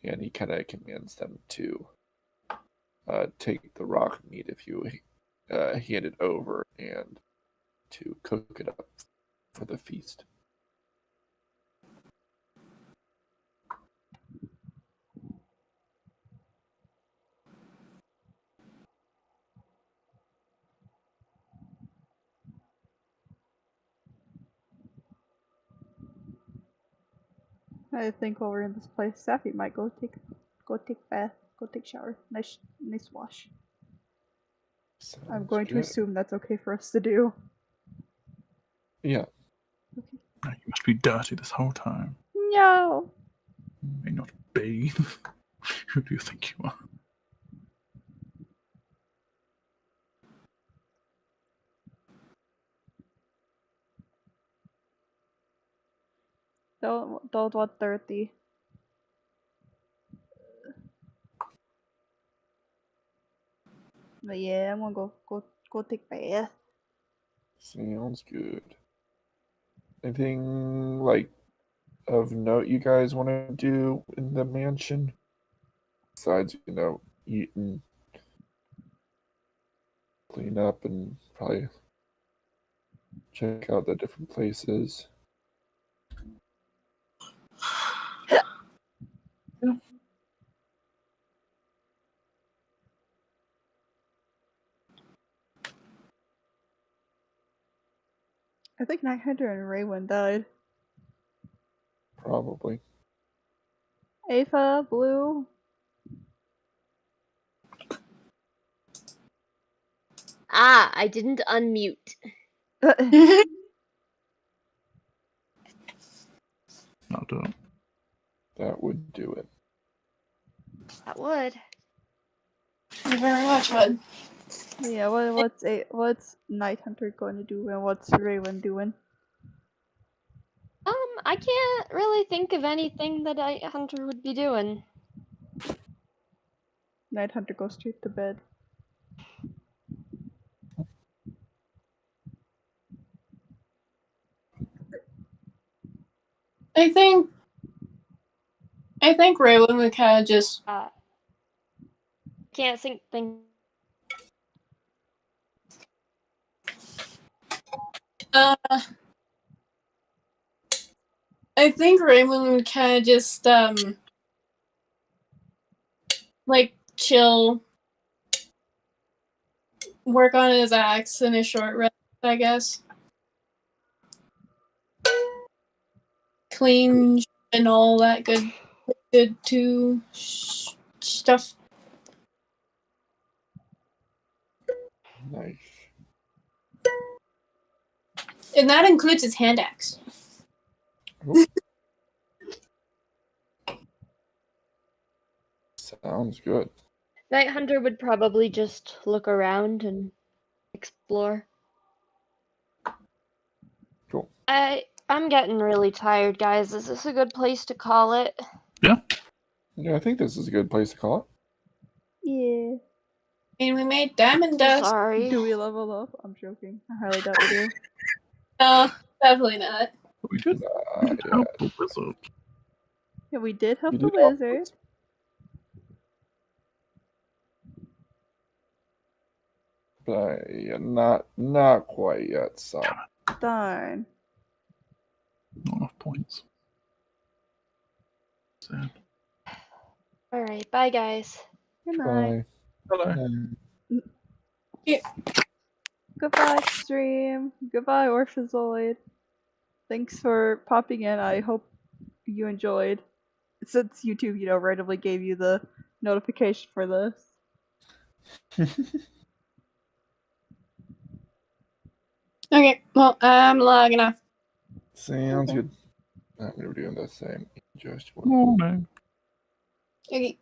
and he kind of commands them to take the rock meat if you hand it over, and to cook it up for the feast. I think while we're in this place, Sappy might go take bath, go take shower. Nice wash. I'm going to assume that's okay for us to do. Yeah. Okay. No, you must be dirty this whole time. No. You may not bathe. Who do you think you are? Don't want dirty. But yeah, I'm gonna go take bath. Sounds good. Anything like of note you guys want to do in the mansion? Besides, eat and clean up and probably check out the different places. I think Night Hunter and Raywin died. Probably. Ava, Blue. I didn't unmute. I'll do it. That would do it. That would. Thank you very much, bud. Yeah, what's Night Hunter going to do and what's Raywin doing? I can't really think of anything that Hunter would be doing. Night Hunter goes straight to bed. I think Raylan would kind of just Can't think. I think Raymond would kind of just like chill, work on his axe in a short rest, I guess. Clean and all that good to stuff. Nice. And that includes his hand axe. Ooh. Sounds good. Night Hunter would probably just look around and explore. Cool. I'm getting really tired, guys. Is this a good place to call it? Yeah, I think this is a good place to call it. Yeah. I mean, we made diamond dust. Sorry. Do we level up? I'm joking. I highly doubt we do. No, definitely not. We did Yeah. help the wizard. Yeah, we did help You the did help wizard. us. But yeah, not quite yet. So Darn. Not enough points. Sad. Alright, bye, guys. Good night. bye. Hello. Goodbye, stream. Goodbye, Orphazoid. Thanks for popping in. I hope you enjoyed. Since YouTube, randomly gave you the notification for this. Okay, well, I'm logging off. Sounds good. We were doing the same. Just Morning. Okay,